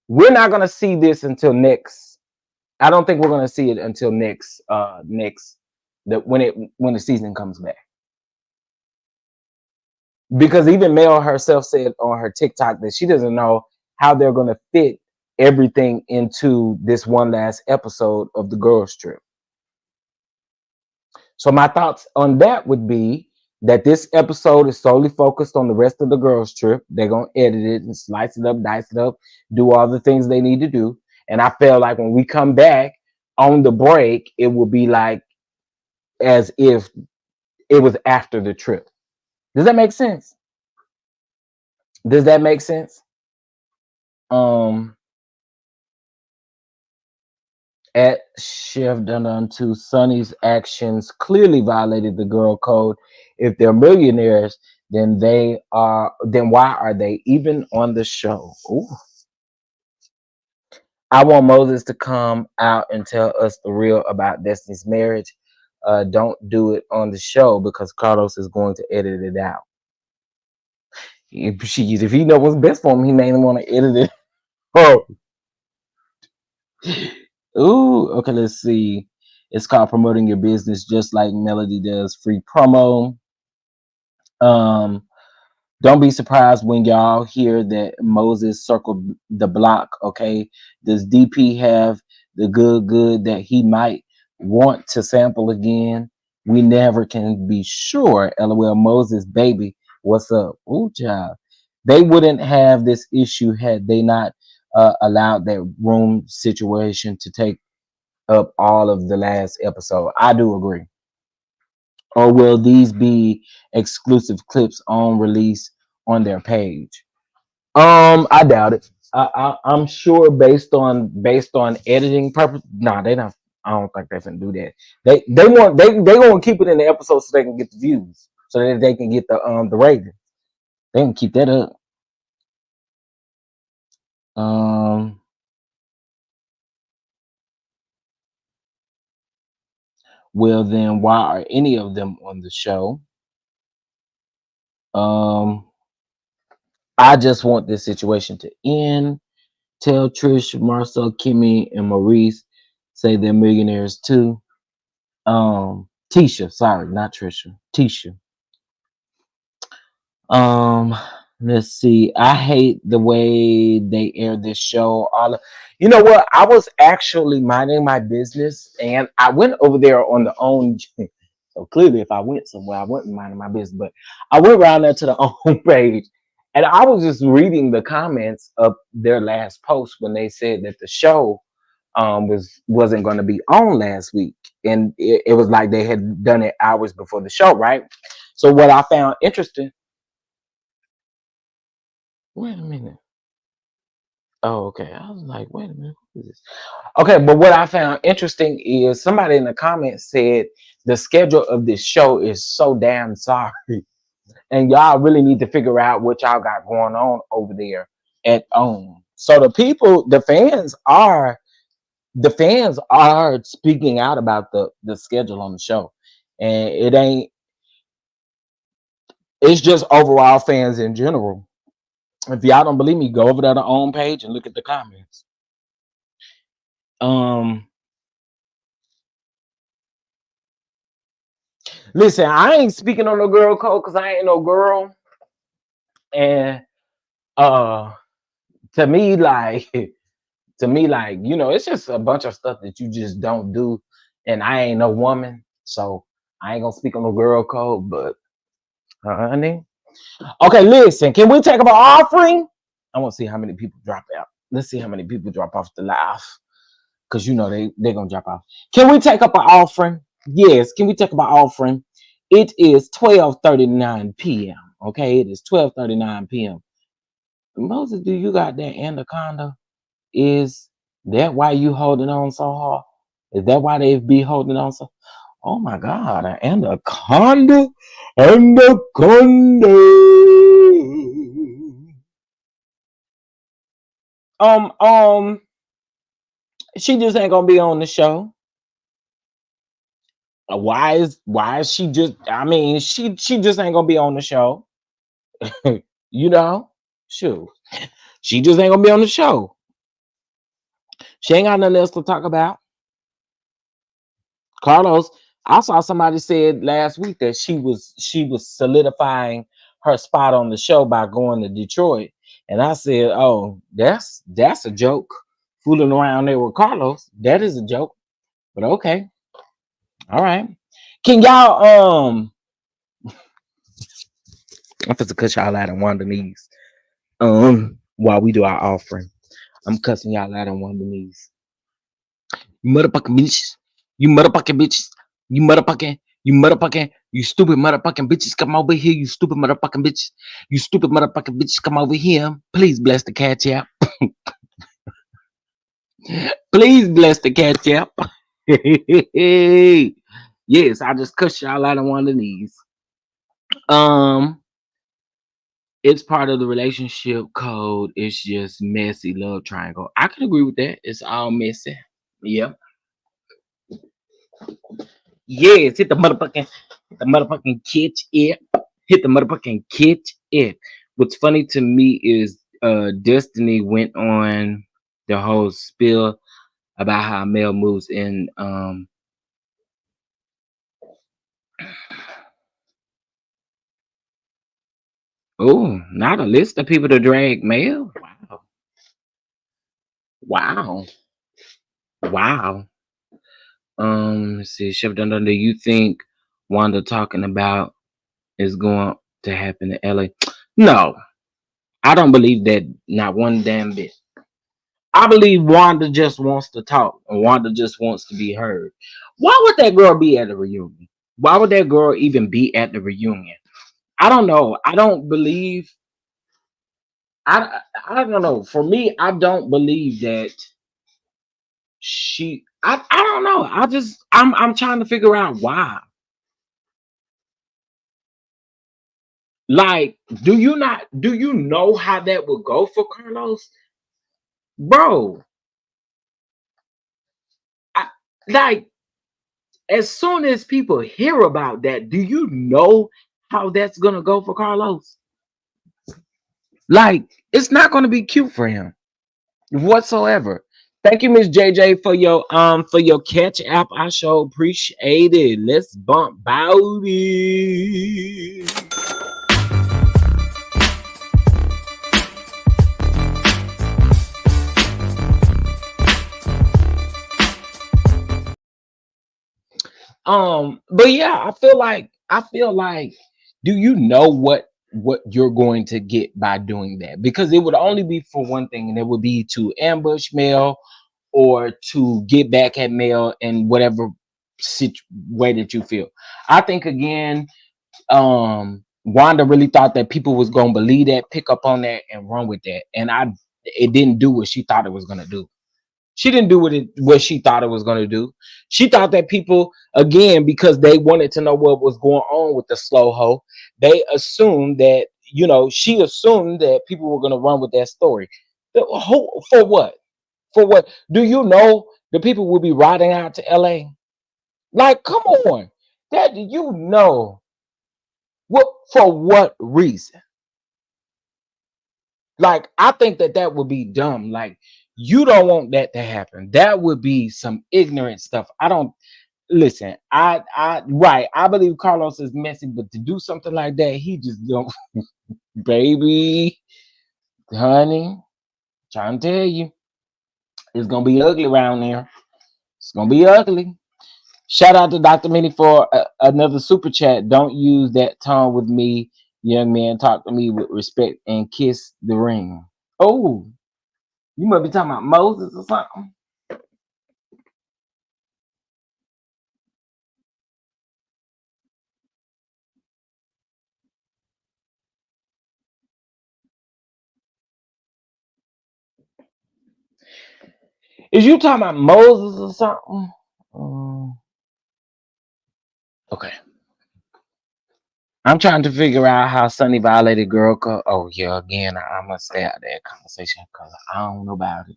we're not going to see this until next. I don't think we're going to see it until next when the season comes back. Because even Mel herself said on her TikTok that she doesn't know how they're going to fit everything into this one last episode of the girls trip. So my thoughts on that would be that this episode is solely focused on the rest of the girls trip. They're going to edit it and slice it up, dice it up, do all the things they need to do. And I feel like when we come back on the break, it will be like as if it was after the trip. Does that make sense? Does that make sense? At Chef done unto Sunny's actions clearly violated the girl code. If they're millionaires, then why are they even on the show? Ooh. I want Moses to come out and tell us the real about Destiny's marriage. Don't do it on the show because Carlos is going to edit it out. If he knows what's best for him, he may want to edit it. Oh. Ooh, okay, let's see. It's called promoting your business just like Melody does free promo. Don't be surprised when y'all hear that Moses circled the block, okay? Does DP have the good that he might want to sample again? We never can be sure. LOL Moses, baby, what's up? Ooh, child. They wouldn't have this issue had they not allowed that room situation to take up all of the last episode. I do agree. Or will these be exclusive clips on release on their page? I doubt it. I'm sure based on editing purpose. Nah, they not. I don't think they're gonna do that. They gonna keep it in the episode so they can get the views, so that they can get the rating. They can keep that up. Well, then why are any of them on the show? I just want this situation to end. Tell Trish, Marcel, Kimmy, and Maurice say they're millionaires too. Tisha, sorry, not Trisha. Tisha. Let's see. I hate the way they air this show. You know what? I was actually minding my business, and I went over there on the own. So clearly, if I went somewhere, I wasn't minding my business. But I went around there to the own page, and I was just reading the comments of their last post when they said that the show wasn't going to be on last week, and it was like they had done it hours before the show, right? So what I found interesting. Wait a minute. Oh, okay. I was like, wait a minute. Who is this? Okay, but what I found interesting is somebody in the comments said the schedule of this show is so damn sorry. And y'all really need to figure out what y'all got going on over there at home. So the fans are speaking out about the schedule on the show. And it's just overall fans in general. If y'all don't believe me, go over to the own page and look at the comments. Listen, I ain't speaking on no girl code because I ain't no girl. And to me, like, you know, it's just a bunch of stuff that you just don't do. And I ain't no woman, so I ain't gonna speak on no girl code, but honey. Okay, listen, can we take up an offering? I want to see how many people drop out. Let's see how many people drop off the live. Because you know they're gonna drop off. Can we take up an offering? Yes, can we take up an offering? It is 12:39 p.m. Okay, it is 12:39 p.m. Moses, do you got that anaconda? Is that why you holding on so hard? Is that why they be holding on so? Oh my God, an anaconda, anaconda. She just ain't gonna be on the show. Why is she just? I mean, she just ain't gonna be on the show. You know, shoot, she just ain't gonna be on the show. She ain't got nothing else to talk about. Carlos, I saw somebody said last week that she was solidifying her spot on the show by going to Detroit, and I said, "Oh, that's a joke." fooling around there with Carlos. That is a joke. But okay. All right. Can y'all I'm supposed to cut y'all out on one of the knees. While we do our offering. I'm cussing y'all out on one of the knees. You motherfucking bitches. You motherfucking bitches. You stupid motherfucking bitches. Come over here, you stupid motherfucking bitches. You stupid motherfucking bitches, come over here. Please bless the cat app. Please bless the cat app. Yes, I just cuss y'all out on one of the knees. It's part of the relationship code. It's just messy love triangle. I can agree with that. It's all messy. Yep. Yes, hit the motherfucking catch it. Hit the motherfucking catch it. What's funny to me is Destiny went on the whole spill about how Mel moves in oh, not a list of people to drag Mel. Wow. Wow. Wow. Let's see, Chef Dundon, do you think Wanda talking about is going to happen in LA? No, I don't believe that, not one damn bit. I believe Wanda just wants to talk and Wanda just wants to be heard. Why would that girl be at the reunion? Why would that girl even be at the reunion? I don't know. I don't believe. I don't know. For me, I don't believe that she. I don't know. I'm trying to figure out why. Like, do you know how that would go for Carlos? Bro, like, as soon as people hear about that, do you know how that's gonna go for Carlos? Like, it's not gonna be cute for him whatsoever. Thank you, Miss JJ, for your catch app. I sure appreciate it. Let's bump Bowdy. But yeah, I feel like do you know what you're going to get by doing that? Because it would only be for one thing, and it would be to ambush Mel or to get back at Mel in whatever way that you feel. I think again, Wanda really thought that people was gonna believe that, pick up on that, and run with that. And it didn't do what she thought it was gonna do. She didn't do what she thought it was going to do. She thought that people, again, because they wanted to know what was going on with the slow hoe, they assumed that, she assumed that people were going to run with that story. For what? For what? Do you know the people will be riding out to LA? Like, come on. That what for what reason? Like, I think that would be dumb. Like, you don't want that to happen. That would be some ignorant stuff. I don't listen. Right. I believe Carlos is messy, but to do something like that, he just don't. Baby, honey, trying to tell you, it's gonna be ugly around there. It's gonna be ugly. Shout out to Dr. Minnie for another super chat. Don't use that tone with me, young man. Talk to me with respect and kiss the ring. Oh, you must be talking about Moses or something. Is you talking about Moses or something? Okay. I'm trying to figure out how Sunny violated girl code. Oh yeah, again, I'm gonna stay out of that conversation because I don't know about it.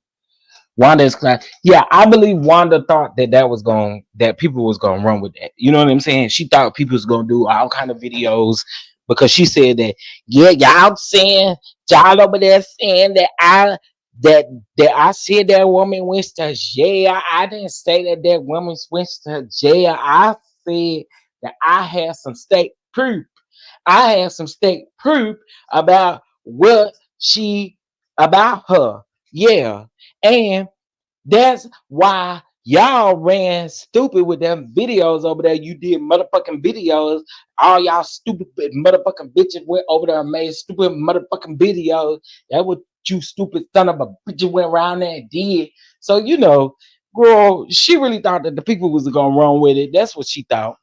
Wanda is class. Yeah, I believe Wanda thought that people was gonna run with that. You know what I'm saying? She thought people was gonna do all kind of videos because she said that, yeah, y'all over there saying that I said that woman went to jail. I didn't say that woman went to jail. I said that I had some state proof. I had some state proof about what about her. Yeah. And That's why y'all ran stupid with them videos over there. You did motherfucking videos. All y'all stupid motherfucking bitches went over there and made stupid motherfucking videos. That what you stupid son of a bitch went around there and did. So girl, she really thought that the people was gonna run with it. That's what she thought.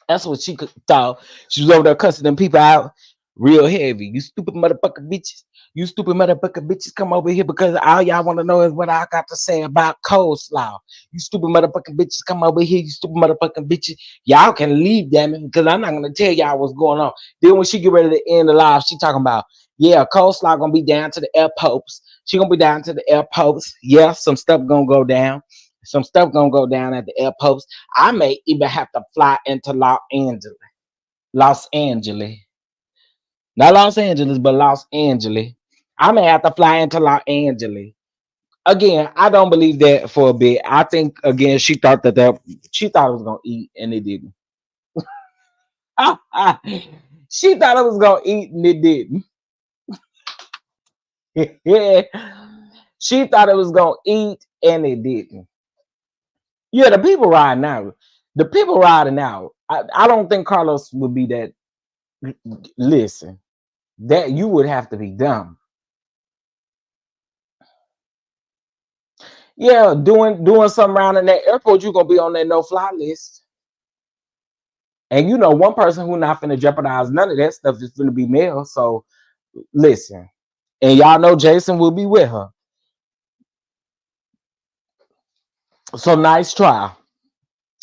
That's what she thought. She was over there cussing them people out real heavy. You stupid motherfucking bitches. You stupid motherfucking bitches come over here because all y'all want to know is what I got to say about coleslaw. You stupid motherfucking bitches come over here. You stupid motherfucking bitches. Y'all can leave, damn it, because I'm not going to tell y'all what's going on. Then when she get ready to end the live, she talking about, yeah, coleslaw going to be down to the airports. She going to be down to the airports. Yeah, some stuff going to go down. Some stuff going to go down at the airports. I may even have to fly into Los Angeles. Los Angeles. Not Los Angeles, but Los Angeles. I may have to fly into Los Angeles. Again, I don't believe that for a bit. I think again she thought she thought it was gonna eat and it didn't. She thought it was gonna eat and it didn't. She thought it was gonna eat and it didn't. Yeah, the people riding out. The people riding out. I don't think Carlos would be that. Listen, that you would have to be dumb. Yeah, doing something around in that airport, you're gonna be on that no-fly list. And one person who not finna jeopardize none of that stuff is finna be Mel. So listen, and y'all know Jason will be with her. So nice try.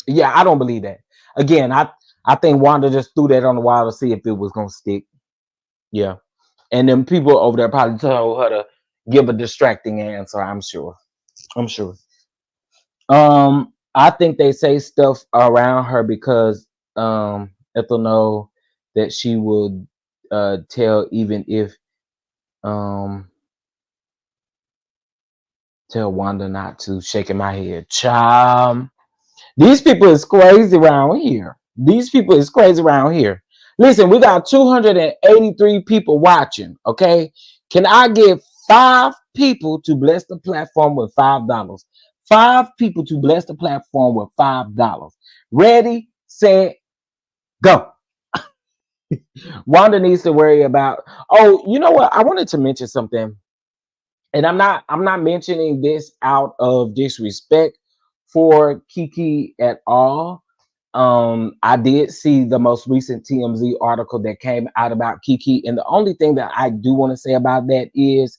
Yeah, I don't believe that. Again, I think Wanda just threw that on the wall to see if it was gonna stick. Yeah, and then people over there probably told her to give a distracting answer. I'm sure. I think they say stuff around her because Ethel know that she would tell even if tell Wanda not to. Shaking my head. Child. These people is crazy around here. These people is crazy around here. Listen, we got 283 people watching. Okay. Can I get 5 people to bless the platform with $5? 5 people to bless the platform with $5. Ready, set, go. Wanda needs to worry about. Oh, you know what? I wanted to mention something. And I'm not mentioning this out of disrespect for Kiki at all. I did see the most recent TMZ article that came out about Kiki, and the only thing that I do want to say about that is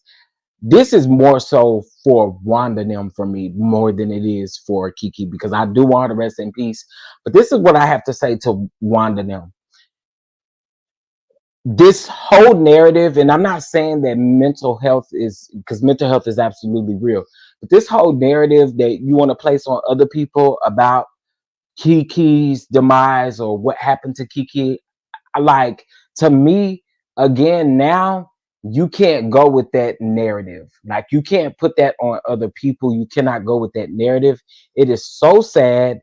this is more so for Wanda them for me more than it is for Kiki, because I do want her to rest in peace. But this is what I have to say to Wanda them. This whole narrative, and I'm not saying that mental health is, because mental health is absolutely real, but this whole narrative that you want to place on other people about Kiki's demise or what happened to Kiki, like, to me, again, now you can't go with that narrative. Like, you can't put that on other people. You cannot go with that narrative. It is so sad.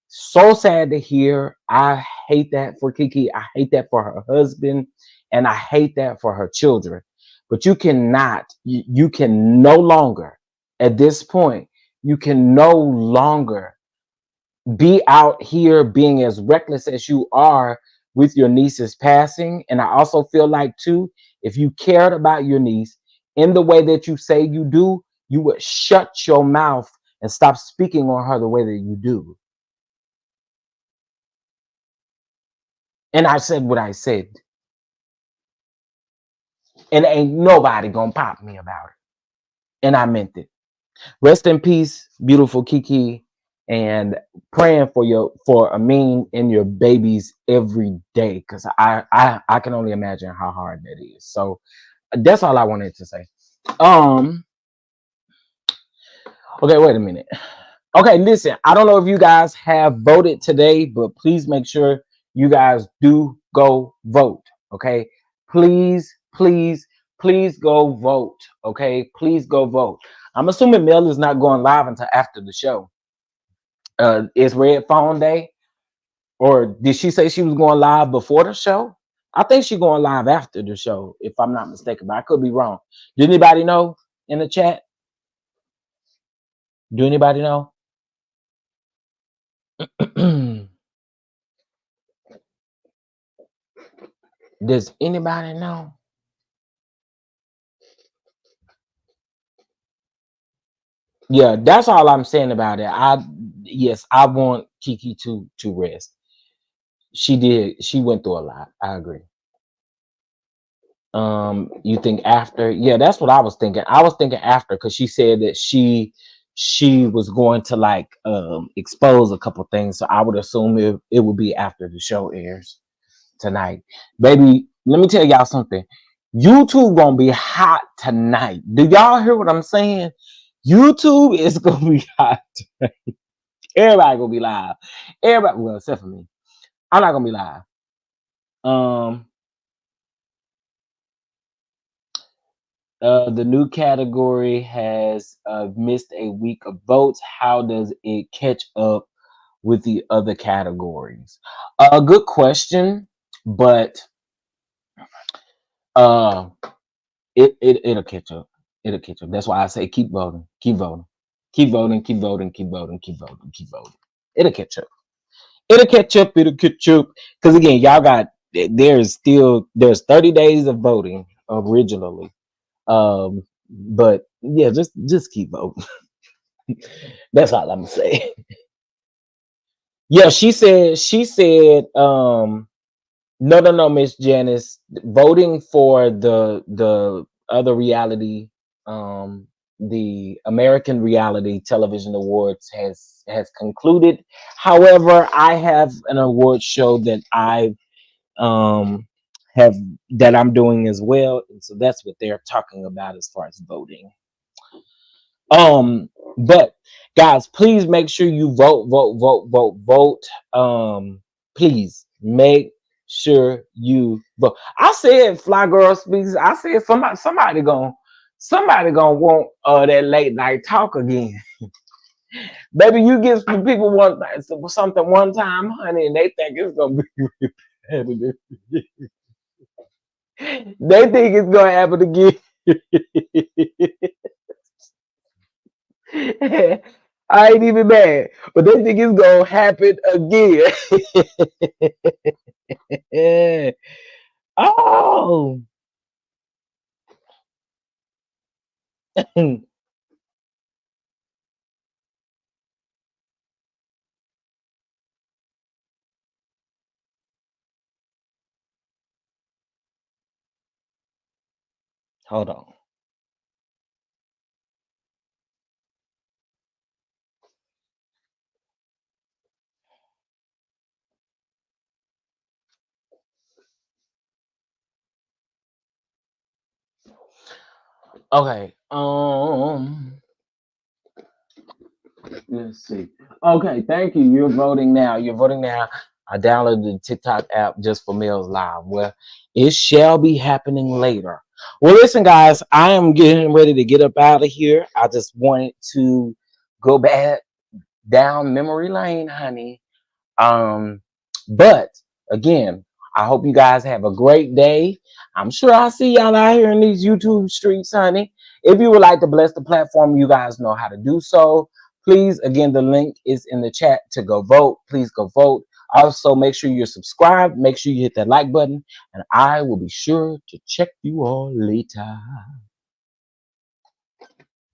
So sad to hear. I hate that for Kiki. I hate that for her husband. And I hate that for her children. But you cannot, you can no longer, at this point, you can no longer be out here being as reckless as you are with your niece's passing. And I also feel like, too, if you cared about your niece in the way that you say you do, you would shut your mouth and stop speaking on her the way that you do. And I said what I said. And ain't nobody gonna pop me about it. And I meant it. Rest in peace, beautiful Kiki. And praying for Amin and your babies every day. Cause I can only imagine how hard that is. So that's all I wanted to say. Okay, wait a minute. Okay, listen, I don't know if you guys have voted today, but please make sure you guys do go vote. Okay, please go vote. Okay, please go vote. I'm assuming Mel is not going live until after the show. Is Red Phone Day, or did she say she was going live before the show? I think she's going live after the show, if I'm not mistaken, but I could be wrong. Did anybody know in the chat? Do anybody know? Does anybody know? Yeah, that's all I'm saying about it. Yes, I want Kiki to rest. She did. She went through a lot. I agree. You think after? Yeah, that's what I was thinking. I was thinking after because she said that she was going to like expose a couple things. So I would assume it would be after the show airs tonight. Baby, let me tell y'all something. YouTube gonna be hot tonight. Do y'all hear what I'm saying? YouTube is gonna be hot tonight. Everybody gonna be live. Everybody, well, except for me. I'm not gonna be live. The new category has missed a week of votes. How does it catch up with the other categories? A good question, but uh, it'll catch up. It'll catch up. That's why I say keep voting, keep voting, keep voting, keep voting, keep voting, keep voting, keep voting. It'll catch up. It'll catch up. It'll catch up. Because again, y'all got there's 30 days of voting originally. But yeah, just keep voting. That's all I'm gonna say. Yeah, she said no, Miss Janice, voting for the other reality, the American Reality Television Awards has concluded. However, I have an award show that I have that I'm doing as well, and so that's what they're talking about as far as voting. But guys, please make sure you vote. Please make sure you vote. I said Fly Girl Speaks. I said somebody gonna want that late night talk again. Baby, you give some people something one time, honey, and they think it's gonna be repetitive. They think it's gonna happen again. I ain't even mad, but they think it's gonna happen again. Oh, hold on. Okay. Let's see. Okay, thank you. You're voting now. You're voting now. I downloaded the TikTok app just for Mills Live. Well, it shall be happening later. Well, listen, guys, I am getting ready to get up out of here. I just wanted to go back down memory lane, honey. But again, I hope you guys have a great day. I'm sure I'll see y'all out here in these YouTube streets, honey. If you would like to bless the platform, you guys know how to do so. Please, again, the link is in the chat to go vote. Please go vote. Also, make sure you're subscribed. Make sure you hit that like button, and I will be sure to check you all later.